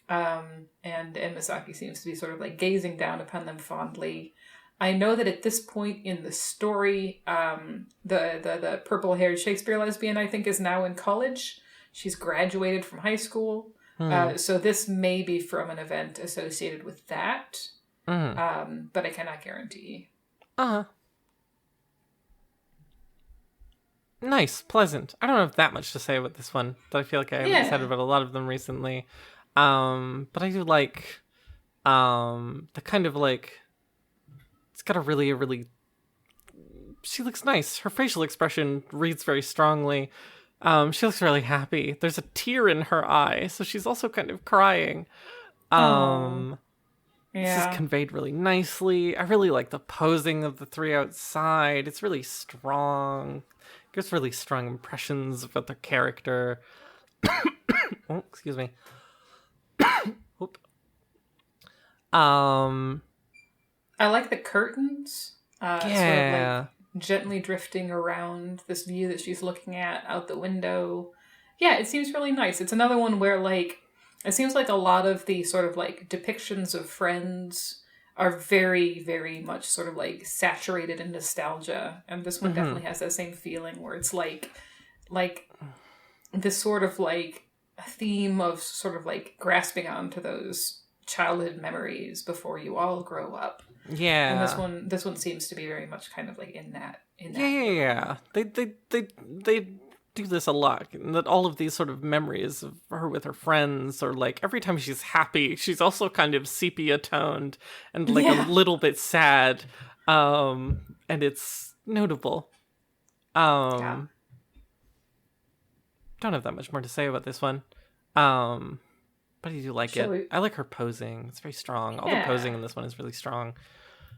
And Misaki seems to be sort of like gazing down upon them fondly. I know that at this point in the story, the purple-haired Shakespeare lesbian, I think, is now in college. She's graduated from high school. So this may be from an event associated with that. But I cannot guarantee. Nice, pleasant. I don't have that much to say about this one, but I feel like I haven't said about a lot of them recently. But I do like the kind of like, it's got a really, she looks nice. Her facial expression reads very strongly. She looks really happy. There's a tear in her eye, so she's also kind of crying. This is conveyed really nicely. I really like the posing of the three outside. It's really strong. It gives really strong impressions about the character. Oh, excuse me. Whoop. I like the curtains. Sort of like gently drifting around this view that she's looking at out the window. Yeah, it seems really nice. It's another one where like it seems like a lot of the sort of like depictions of friends are very, very much sort of like saturated in nostalgia. And this one definitely has that same feeling where it's like this sort of like theme of sort of like grasping onto those childhood memories before you all grow up. Yeah. And this one seems to be very much kind of like in that. Yeah. They do this a lot. That all of these sort of memories of her with her friends, or like every time she's happy, she's also kind of sepia toned and like a little bit sad. And it's notable. Don't have that much more to say about this one. But I do like it. I like her posing. It's very strong. All the posing in this one is really strong.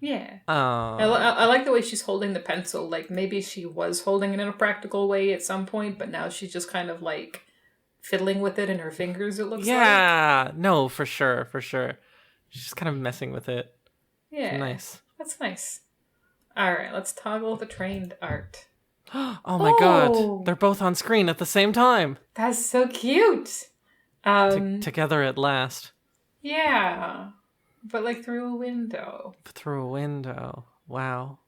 Yeah. I like the way she's holding the pencil. Like, maybe she was holding it in a practical way at some point, but now she's just kind of, like, fiddling with it in her fingers, it looks like. Yeah. No, for sure. She's just kind of messing with it. Yeah. It's nice. That's nice. All right, let's toggle the trained art. Oh my god. They're both on screen at the same time. That's so cute. Together at last. Yeah. But like through a window. Wow.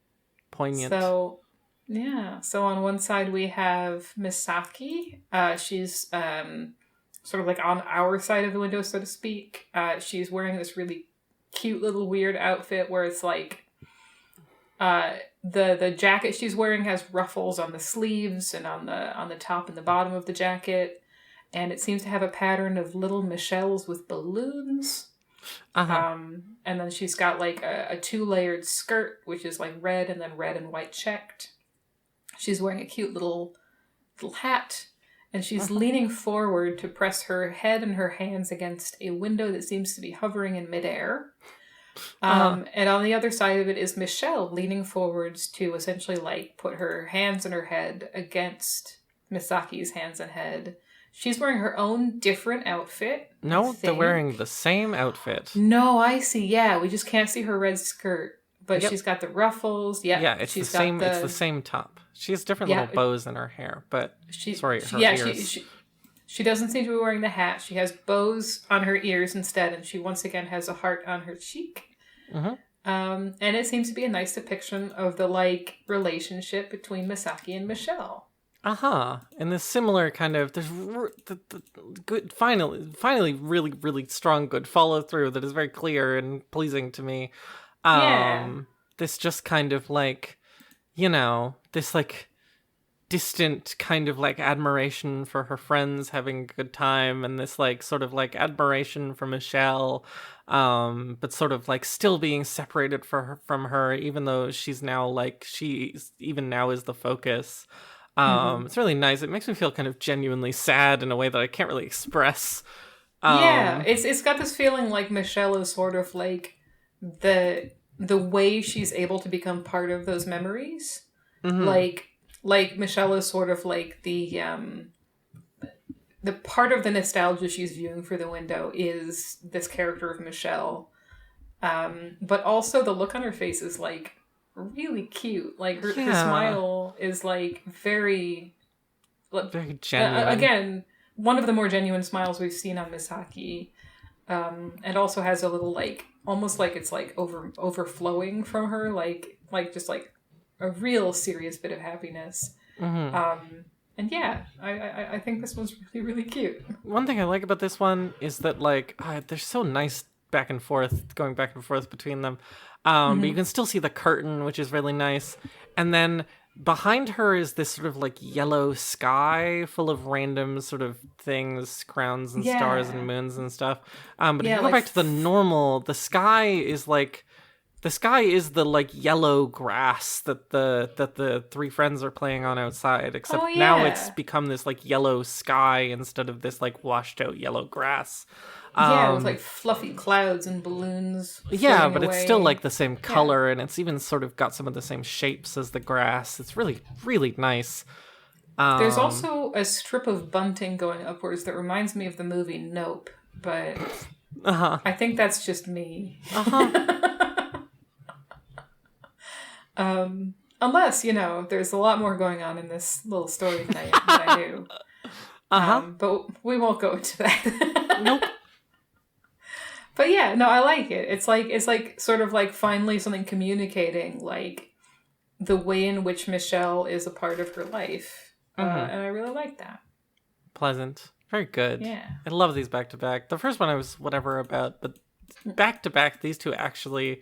Poignant. So, yeah. So on one side we have Misaki. She's sort of like on our side of the window, so to speak. She's wearing this really cute little weird outfit where it's like the jacket she's wearing has ruffles on the sleeves and on the top and the bottom of the jacket. And it seems to have a pattern of little Michelles with balloons And then she's got like a 2-layered skirt, which is like red and then red and white checked. She's wearing a cute little hat, and she's leaning forward to press her head and her hands against a window that seems to be hovering in midair. And on the other side of it is Michelle leaning forwards to essentially like put her hands and her head against Misaki's hands and head. She's wearing her own different outfit. No, they're wearing the same outfit. No, I see. Yeah, we just can't see her red skirt, but she's got the ruffles. Yeah, it's the same. It's the same top. She has different little bows in her hair, but her ears. She doesn't seem to be wearing the hat. She has bows on her ears instead, and she once again has a heart on her cheek. And it seems to be a nice depiction of the like relationship between Misaki and Michelle. And this similar kind of there's the good finally really really strong good follow through that is very clear and pleasing to me. This just kind of like, you know, this like distant kind of like admiration for her friends having a good time, and this like sort of like admiration for Michelle, but sort of like still being separated from her, even though she's now like she's even now is the focus. It's really nice. It makes me feel kind of genuinely sad in a way that I can't really express. It's got this feeling like Michelle is sort of like the way she's able to become part of those memories. Like Michelle is sort of like the part of the nostalgia she's viewing through the window is this character of Michelle. But also the look on her face is like really cute. Like her smile is like very genuine. Again, one of the more genuine smiles we've seen on Misaki. And also has a little like almost like it's like overflowing from her, like just like a real serious bit of happiness. And yeah, I think this one's really, really cute. One thing I like about this one is that like they're so nice going back and forth between them. But you can still see the curtain, which is really nice. And then behind her is this sort of like yellow sky full of random sort of things, crowns and stars and moons and stuff. But if you go back to the normal, the sky is the like yellow grass that the three friends are playing on outside, except now it's become this like yellow sky instead of this like washed out yellow grass. With like fluffy clouds and balloons. Yeah, but it's still like the same color, and it's even sort of got some of the same shapes as the grass. It's really, really nice. There's also a strip of bunting going upwards that reminds me of the movie Nope, but I think that's just me. Unless, you know, there's a lot more going on in this little story than I do. But we won't go into that. Nope. But yeah, no, I like it. It's like sort of like finally something communicating like the way in which Michelle is a part of her life. And I really like that. Pleasant. Very good. Yeah. I love these back to back. The first one I was whatever about, but back to back, these two actually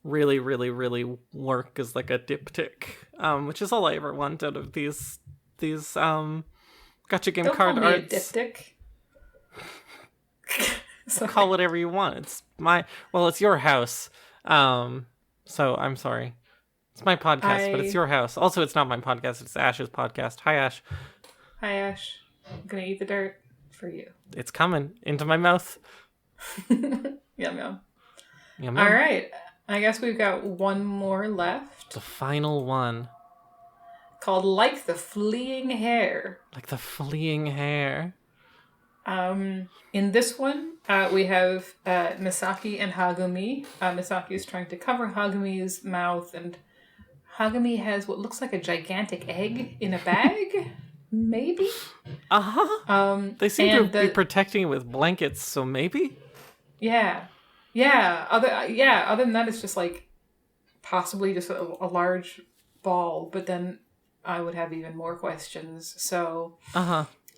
really, really, really work as like a diptych, which is all I ever want out of these gacha game Don't card call me arts. a diptych. Call whatever you want. It's it's your house. So I'm sorry. It's my podcast, but it's your house. Also, it's not my podcast. It's Ash's podcast. Hi, Ash. Hi, Ash. I'm gonna eat the dirt for you. It's coming into my mouth. Yum yum. Yum. All right. I guess we've got one more left. The final one. Called Like the Fleeing Hair. Like the fleeing hair. In this one, we have Misaki and Hagumi. Misaki is trying to cover Hagumi's mouth, and Hagumi has what looks like a gigantic egg in a bag. Maybe? They seem to be protecting it with blankets, so maybe? Yeah. Other than that, it's just like possibly just a large ball, but then I would have even more questions. So,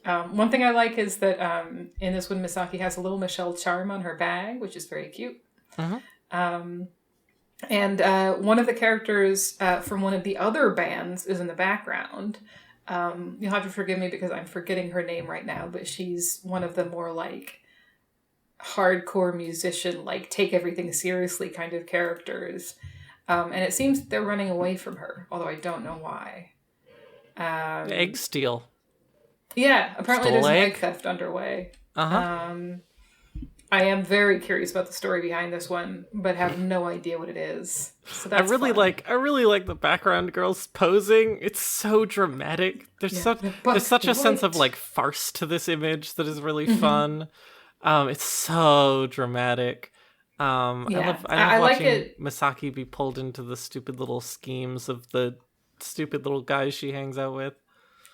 one thing I like is that in this one, Misaki has a little Michelle charm on her bag, which is very cute. And one of the characters from one of the other bands is in the background. You'll have to forgive me because I'm forgetting her name right now, but she's one of the more like hardcore musician, like take everything seriously kind of characters. And it seems they're running away from her, although I don't know why. Egg steal. Yeah, apparently Stole there's an egg? egg theft underway. Uh-huh. I am very curious about the story behind this one, but have no idea what it is. So that's I really like the background girls posing. It's so dramatic. There's such a sense of like farce to this image that is really fun. It's so dramatic. I love watching Misaki be pulled into the stupid little schemes of the stupid little guys she hangs out with.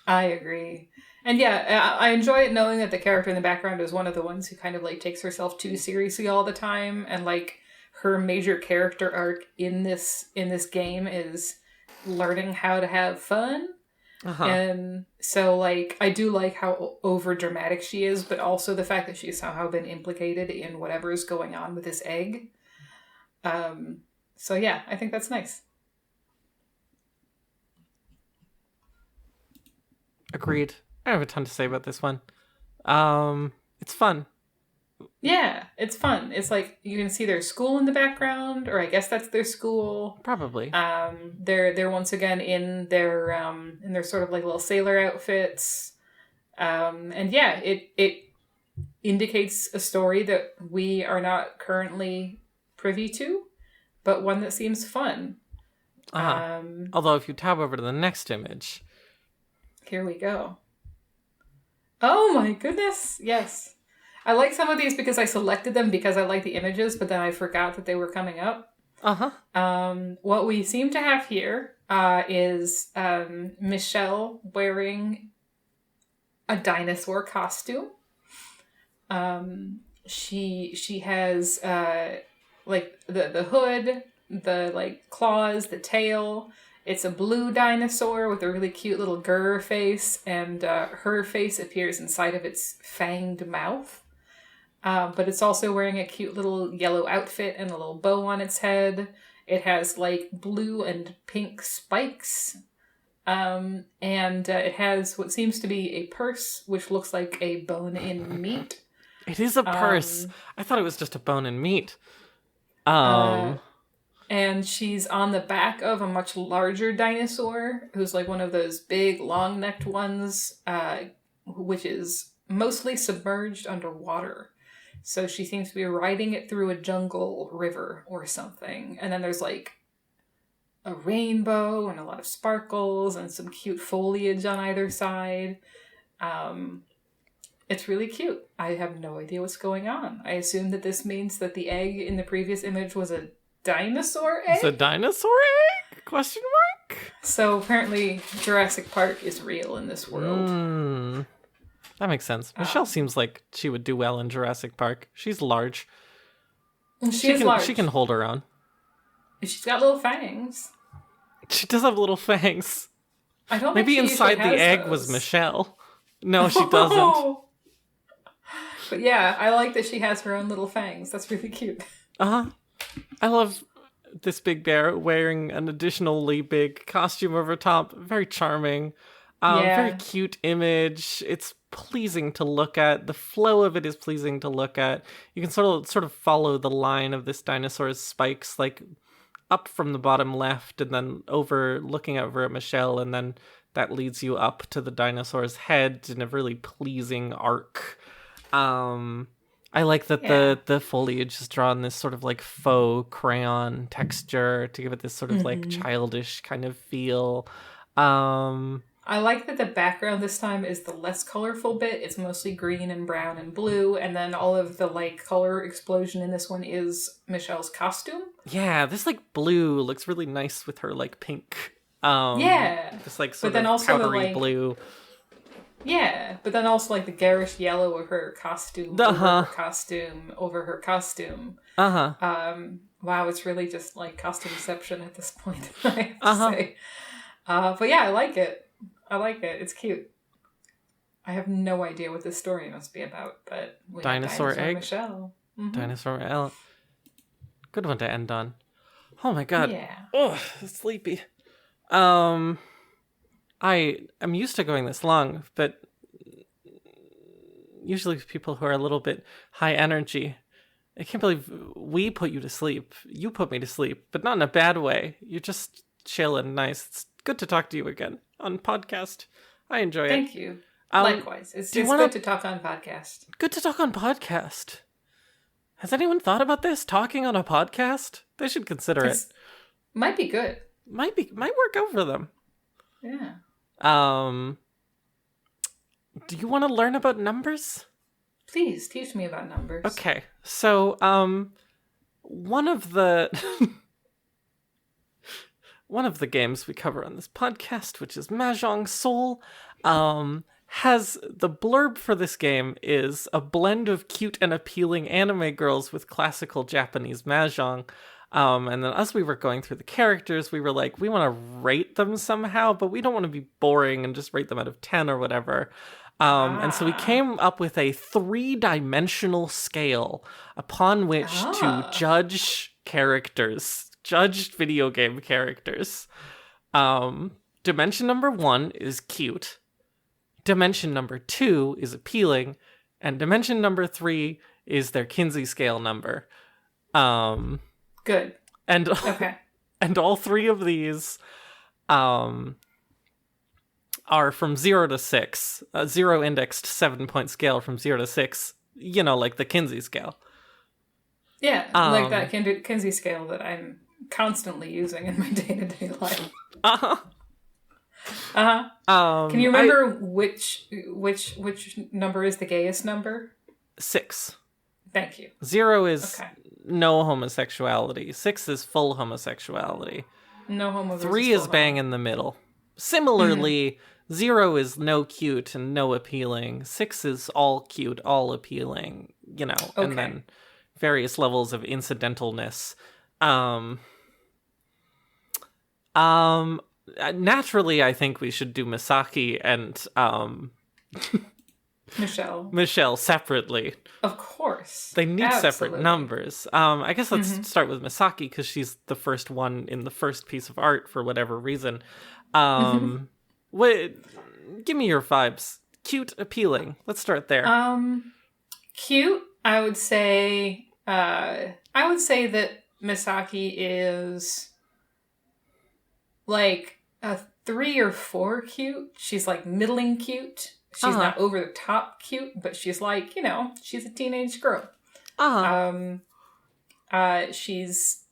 I agree. And yeah, I enjoy it knowing that the character in the background is one of the ones who kind of like takes herself too seriously all the time, and like her major character arc in this game is learning how to have fun. And so like I do like how over dramatic she is, but also the fact that she's somehow been implicated in whatever is going on with this egg. So yeah, I think that's nice. Agreed. I don't have a ton to say about this one. It's fun. Yeah, it's fun. It's like you can see their school in the background, or I guess that's their school. Probably. They're once again in their sort of like little sailor outfits. And yeah, it indicates a story that we are not currently privy to, but one that seems fun. Although if you tab over to the next image. Here we go. Oh my goodness. Yes. I like some of these because I selected them because I like the images, but then I forgot that they were coming up. What we seem to have here is Michelle wearing a dinosaur costume. She has like the hood, the like claws, the tail. It's a blue dinosaur with a really cute little grr face, and her face appears inside of its fanged mouth. But it's also wearing a cute little yellow outfit and a little bow on its head. It has like blue and pink spikes. And it has what seems to be a purse, which looks like a bone in meat. It is a purse. I thought it was just a bone and meat. And she's on the back of a much larger dinosaur, who's like one of those big, long-necked ones, which is mostly submerged underwater. So she seems to be riding it through a jungle river or something. And then there's like a rainbow and a lot of sparkles and some cute foliage on either side. It's really cute. I have no idea what's going on. I assume that this means that the egg in the previous image was a dinosaur egg? It's a dinosaur egg? Question mark? So apparently Jurassic Park is real in this world. That makes sense. Michelle seems like she would do well in Jurassic Park. She's large. She is large. She can hold her own. She's got little fangs. She does have little fangs. I don't Maybe think inside the egg those. Was Michelle. No, she doesn't. But yeah, I like that she has her own little fangs. That's really cute. I love this big bear wearing an additionally big costume over top. Very charming. Very cute image. It's pleasing to look at. The flow of it is pleasing to look at. You can sort of follow the line of this dinosaur's spikes, like up from the bottom left and then looking over at Michelle, and then that leads you up to the dinosaur's head in a really pleasing arc. I like that the foliage is drawn this sort of like faux crayon texture to give it this sort of like childish kind of feel. I like that the background this time is the less colorful bit. It's mostly green and brown and blue, and then all of the like color explosion in this one is Michelle's costume. Yeah, this like blue looks really nice with her like pink. This like sort of powdery blue. Yeah, but then also like the garish yellow of her costume over her costume over her costume. Wow, it's really just like costumeception at this point, I have to say. But yeah, I like it. It's cute. I have no idea what this story must be about, but dinosaur egg, Michelle. Dinosaur L. Good one to end on. Oh my god. Yeah. Oh, sleepy. I am used to going this long, but usually people who are a little bit high energy. I can't believe we put you to sleep. You put me to sleep, but not in a bad way. You're just chill and nice. It's good to talk to you again on podcast. I enjoy it. Thank you. Likewise. It's good to talk on podcast. Good to talk on podcast. Has anyone thought about this? Talking on a podcast? They should consider it. Might be good. Might work out for them. Yeah. Do you want to learn about numbers? Please teach me about numbers. Okay. So, one of the games we cover on this podcast, which is Mahjong Soul, has the blurb for this game is a blend of cute and appealing anime girls with classical Japanese mahjong. And then as we were going through the characters, we were like, we want to rate them somehow, but we don't want to be boring and just rate them out of 10 or whatever. And so we came up with a 3-dimensional scale upon which to judge characters, judge video game characters. Dimension number 1 is cute. Dimension number 2 is appealing. And dimension number 3 is their Kinsey scale number. Good. And okay. And all 3 of these are from 0 to 6. 0 indexed 7-point scale from 0 to 6. You know, like the Kinsey scale. Yeah, like that Kinsey scale that I'm constantly using in my day-to-day life. Uh-huh. Uh-huh. Can you remember which number is the gayest number? 6. Thank you. 0 is no homosexuality. 6 is full homosexuality. No homo. 3 is bang in the middle. Similarly, 0 is no cute and no appealing. 6 is all cute, all appealing, you know, and then various levels of incidentalness. Naturally, I think we should do Misaki and Michelle separately. Of course. They need separate numbers. I guess let's start with Misaki because she's the first one in the first piece of art for whatever reason. Give me your vibes. Cute, appealing. Let's start there. Cute. I would say that Misaki is like a 3 or 4 cute. She's like middling cute. She's not over the top cute, but she's like, you know, she's a teenage girl. She's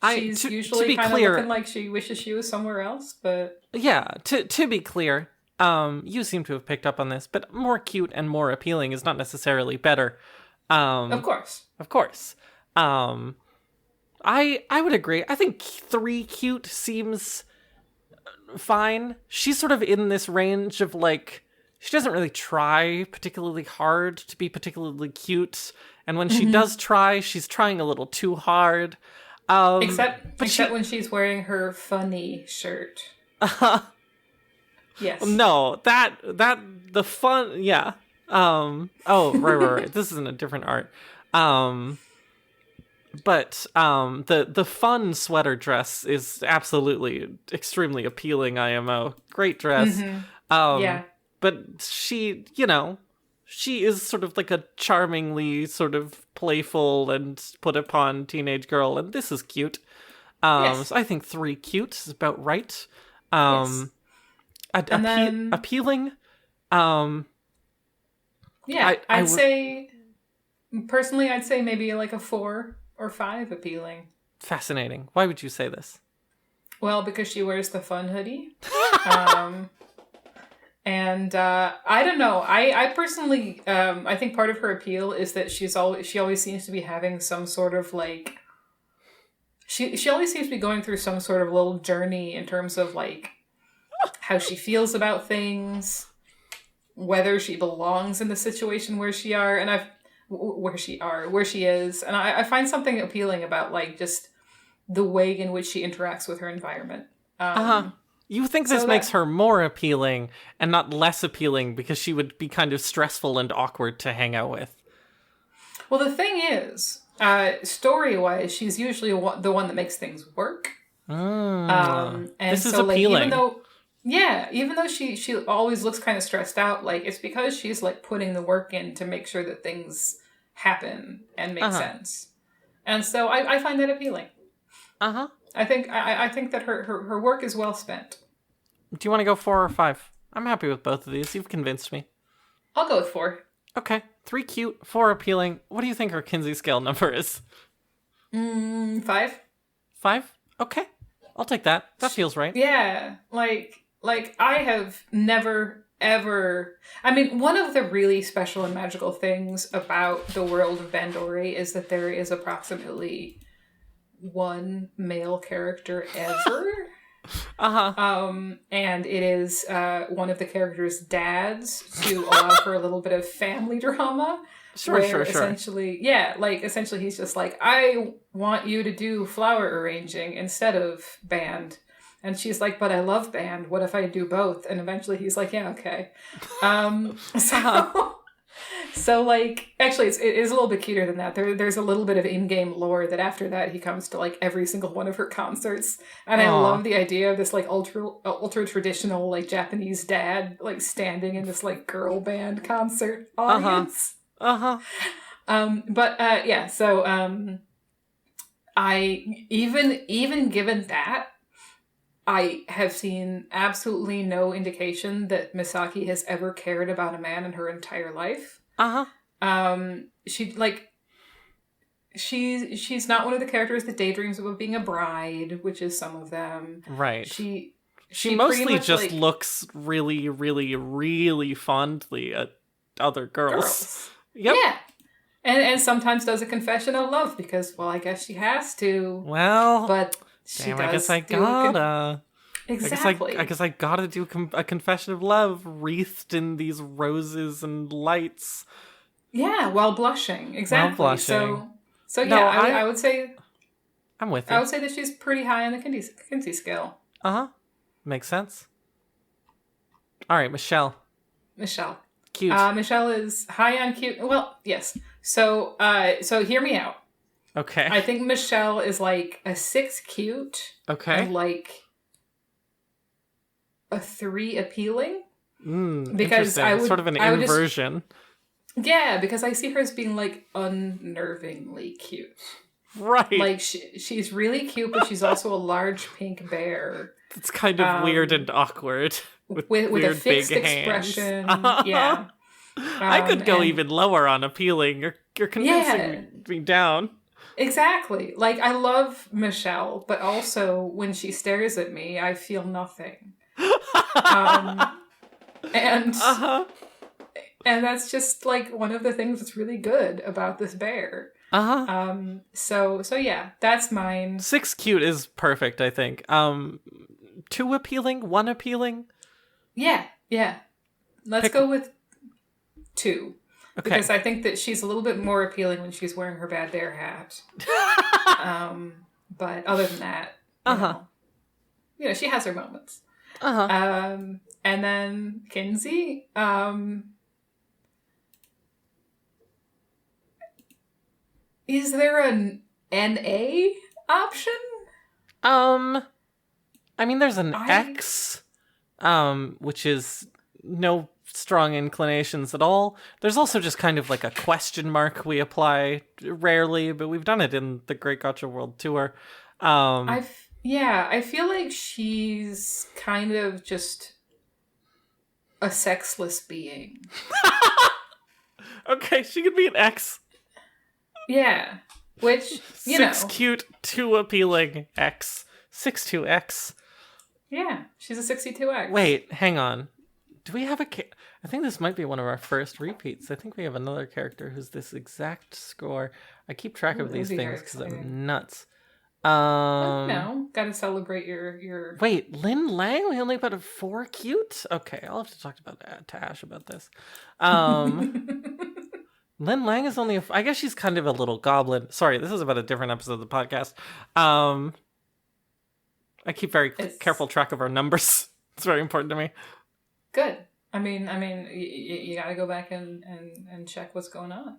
usually kind of looking like she wishes she was somewhere else, but yeah. To be clear, you seem to have picked up on this, but more cute and more appealing is not necessarily better. Of course. I would agree. I think 3 cute seems fine. She's sort of in this range of like, she doesn't really try particularly hard to be particularly cute, and when she does try, she's trying a little too hard. Except when she's wearing her funny shirt. Yes. No, the fun, yeah. Right. This isn't a different art. But the fun sweater dress is absolutely extremely appealing, IMO. Great dress. Yeah. But she, you know, she is sort of like a charmingly sort of playful and put upon teenage girl, and this is cute. So I think 3 cute is about right. Appealing. I'd say personally, I'd say maybe like a 4 or 5 appealing. Fascinating. Why would you say this? Well, because she wears the fun hoodie. And I don't know. I personally, I think part of her appeal is that she always seems to be having some sort of like, she always seems to be going through some sort of little journey in terms of like how she feels about things, whether she belongs in the situation where she is. And I find something appealing about like just the way in which she interacts with her environment. You think this makes her more appealing and not less appealing because she would be kind of stressful and awkward to hang out with? Well, the thing is, story-wise, she's usually the one that makes things work. And this is appealing. Yeah, even though she always looks kind of stressed out, like, it's because she's, like, putting the work in to make sure that things happen and make sense. And so I find that appealing. Uh-huh. I think that her work is well spent. Do you want to go 4 or 5? I'm happy with both of these. You've convinced me. I'll go with 4. Okay. 3 cute, 4 appealing. What do you think our Kinsey scale number is? 5. 5? Okay. I'll take that. That feels right. Yeah. Like I have never, ever... I mean, one of the really special and magical things about the world of Bandori is that there is approximately one male character ever. And it is one of the characters' dads to allow for a little bit of family drama. Sure. Essentially, essentially he's just like, I want you to do flower arranging instead of band. And she's like, but I love band. What if I do both? And eventually he's like, yeah, okay. So like, actually, it is a little bit cuter than that. There's a little bit of in-game lore that after that he comes to like every single one of her concerts, and I love the idea of this like ultra traditional like Japanese dad like standing in this like girl band concert audience. So I even given that, I have seen absolutely no indication that Misaki has ever cared about a man in her entire life. She's not one of the characters that daydreams about being a bride, which is some of them. Right. She mostly just looks really, really, really fondly at other girls. Yep. Yeah. And sometimes does a confession of love because, well, I guess she has to. Well, but she does. I guess I gotta. Exactly. I guess I gotta do a confession of love wreathed in these roses and lights. Yeah, while blushing. Exactly. While blushing. So yeah, I would say... I'm with you. I would say that she's pretty high on the Kinsey scale. Makes sense. All right, Michelle. Cute. Michelle is high on cute. Well, yes. So hear me out. Okay. I think Michelle is like a 6 cute. Okay. And like a 3 appealing. Because I would... Sort of an inversion. Yeah, because I see her as being like unnervingly cute. Right. Like she's really cute, but she's also a large pink bear. It's kind of weird and awkward. With a fixed big expression. Hands. Yeah. I could go even lower on appealing. You're convincing me down. Exactly. Like, I love Michelle, but also when she stares at me, I feel nothing. And that's just like one of the things that's really good about this bear. So yeah, that's mine. 6 cute is perfect, I think. 2 appealing, 1 appealing. Yeah. Let's go with 2. Okay. Because I think that she's a little bit more appealing when she's wearing her bad bear hat. But other than that, you know, she has her moments. And then Kinsey, is there an NA option? I mean, there's an X, which is no strong inclinations at all. There's also just kind of like a question mark we apply rarely, but we've done it in the Great Gacha World Tour. I feel like she's kind of just a sexless being. Okay, she could be an X. Yeah, which, you 6 cute, 2 appealing, X. 6'2"X. Yeah, she's a 62X. Wait, hang on. Do we have I think this might be one of our first repeats. I think we have another character who's this exact score. I keep track of these things because I'm nuts. No, gotta celebrate your... Wait, Lin Lang? We only put a 4 cute? Okay, I'll have to talk to Ash about this. Lin Lang is only I guess she's kind of a little goblin. Sorry, this is about a different episode of the podcast. I keep very careful track of our numbers. It's very important to me. Good. I mean, you gotta go back and check what's going on.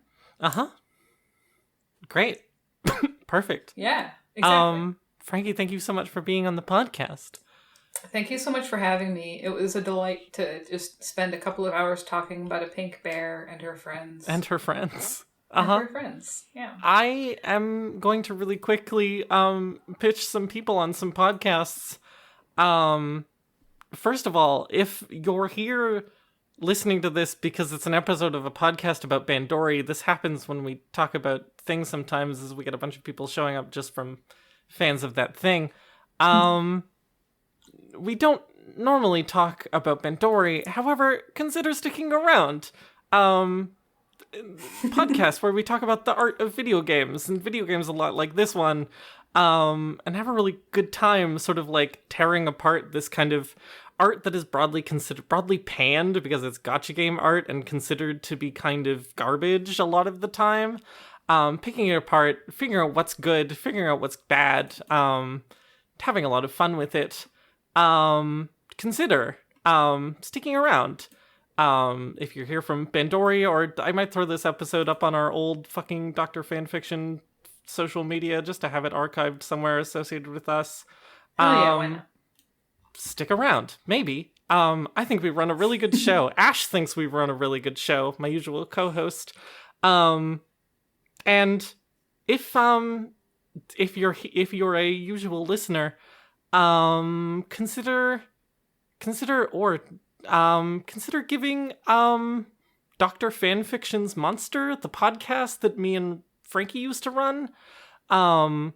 Great. Perfect. Yeah, exactly. Frankie, thank you so much for being on the podcast. Thank you so much for having me. It was a delight to just spend a couple of hours talking about a pink bear and her friends. And her friends. And her friends, yeah. I am going to really quickly pitch some people on some podcasts. First of all, if you're here listening to this because it's an episode of a podcast about Bandori, this happens when we talk about things sometimes, is we get a bunch of people showing up just from fans of that thing. We don't normally talk about Bandori, however, consider sticking around. Podcast where we talk about the art of video games, and video games a lot like this one, and have a really good time sort of like tearing apart this kind of art that is broadly panned because it's gacha game art and considered to be kind of garbage a lot of the time. Picking it apart, figuring out what's good, figuring out what's bad, having a lot of fun with it. Consider sticking around. If you're here from Bandori, or I might throw this episode up on our old fucking Dr. Fanfiction social media just to have it archived somewhere associated with us. Why not? Stick around, maybe. I think we run a really good show. Ash thinks we run a really good show, my usual co-host. And if you're a usual listener, consider giving Dr. Fanfiction's Monster, the podcast that me and Frankie used to run, a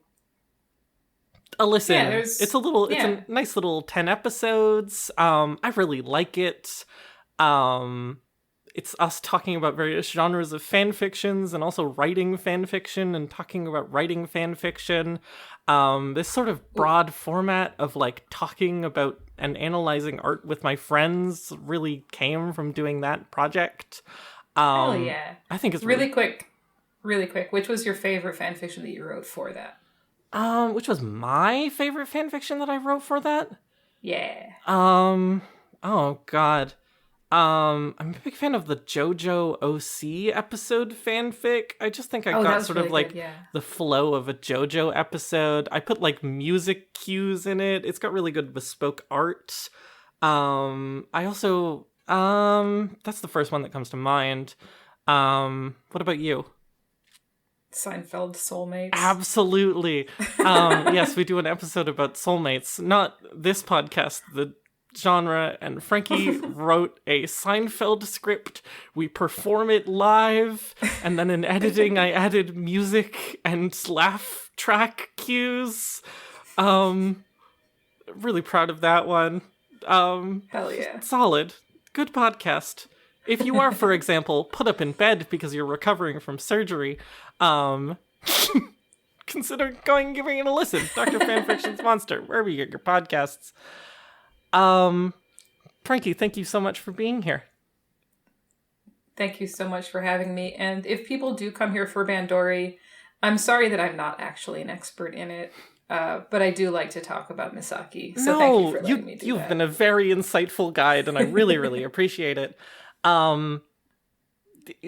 listen. Yeah, it's a nice little 10 episodes. I really like it. It's us talking about various genres of fan fictions and also writing fan fiction and talking about writing fan fiction. This sort of broad format of like talking about and analyzing art with my friends really came from doing that project. Hell yeah. I think it's really quick. Which was your favorite fan fiction that you wrote for that? Which was my favorite fan fiction that I wrote for that? Yeah. Oh god. I'm a big fan of the JoJo OC episode fanfic. I just think I got sort of like the flow of a JoJo episode. I put like music cues in it. It's got really good bespoke art. I also, that's the first one that comes to mind. What about you? Seinfeld Soulmates. Absolutely. Yes, we do an episode about soulmates. Not this podcast, the genre, and Frankie wrote a Seinfeld script. We perform it live, and then in editing I added music and laugh track cues. Really proud of that one. Hell yeah. Solid. Good podcast. If you are, for example, put up in bed because you're recovering from surgery, consider giving it a listen. Dr. Fanfiction's Monster, wherever you get your podcasts. Frankie, thank you so much for being here. Thank you so much for having me. And if people do come here for Bandori, I'm sorry that I'm not actually an expert in it, but I do like to talk about Misaki. So thank you for letting me do that. You've been a very insightful guide, and I really, really appreciate it.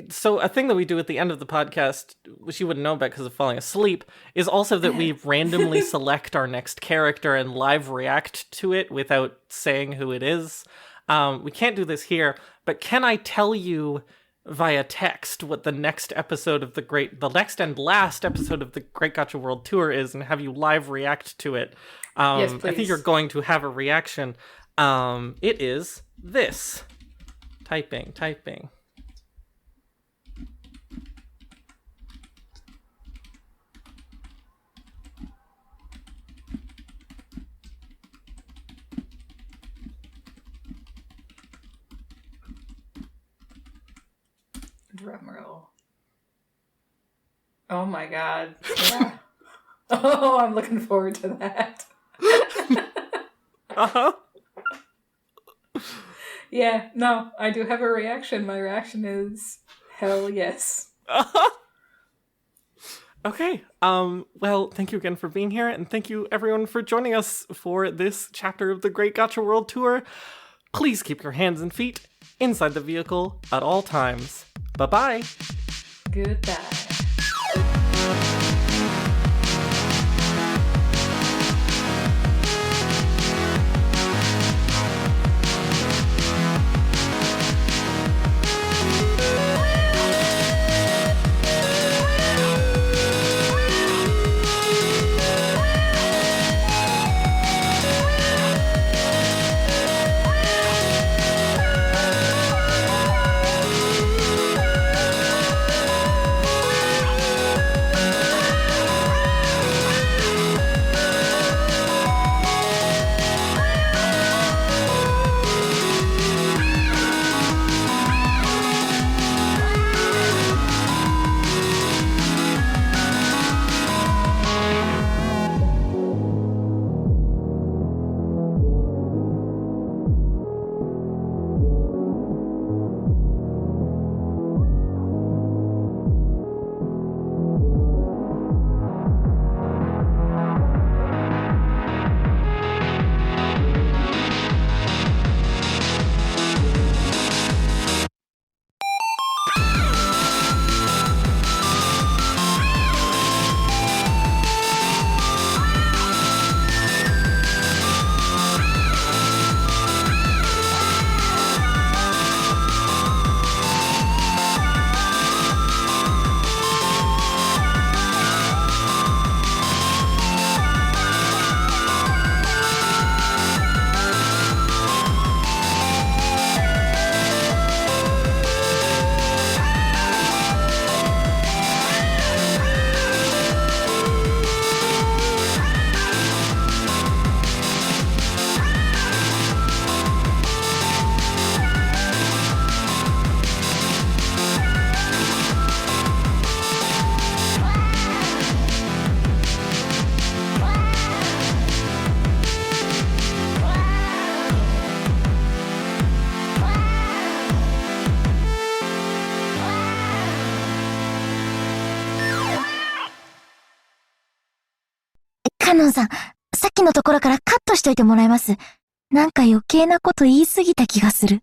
So a thing that we do at the end of the podcast, which you wouldn't know about because of falling asleep, is also that we randomly select our next character and live react to it without saying who it is. We can't do this here, but can I tell you via text what the next episode of the next and last episode of the Great Gacha World Tour is, and have you live react to it? Yes, please. I think you're going to have a reaction. It is this. Typing. Drum roll. Oh my god. Yeah. Oh, I'm looking forward to that. Uh-huh. Yeah, no, I do have a reaction. My reaction is hell yes. Uh-huh. Okay. Well, thank you again for being here, and thank you everyone for joining us for this chapter of the Great Gacha World Tour. Please keep your hands and feet inside the vehicle at all times. Bye-bye. Goodbye. ャノンさん、さっきのところからカットしといてもらえます？なんか余計なこと言いすぎた気がする。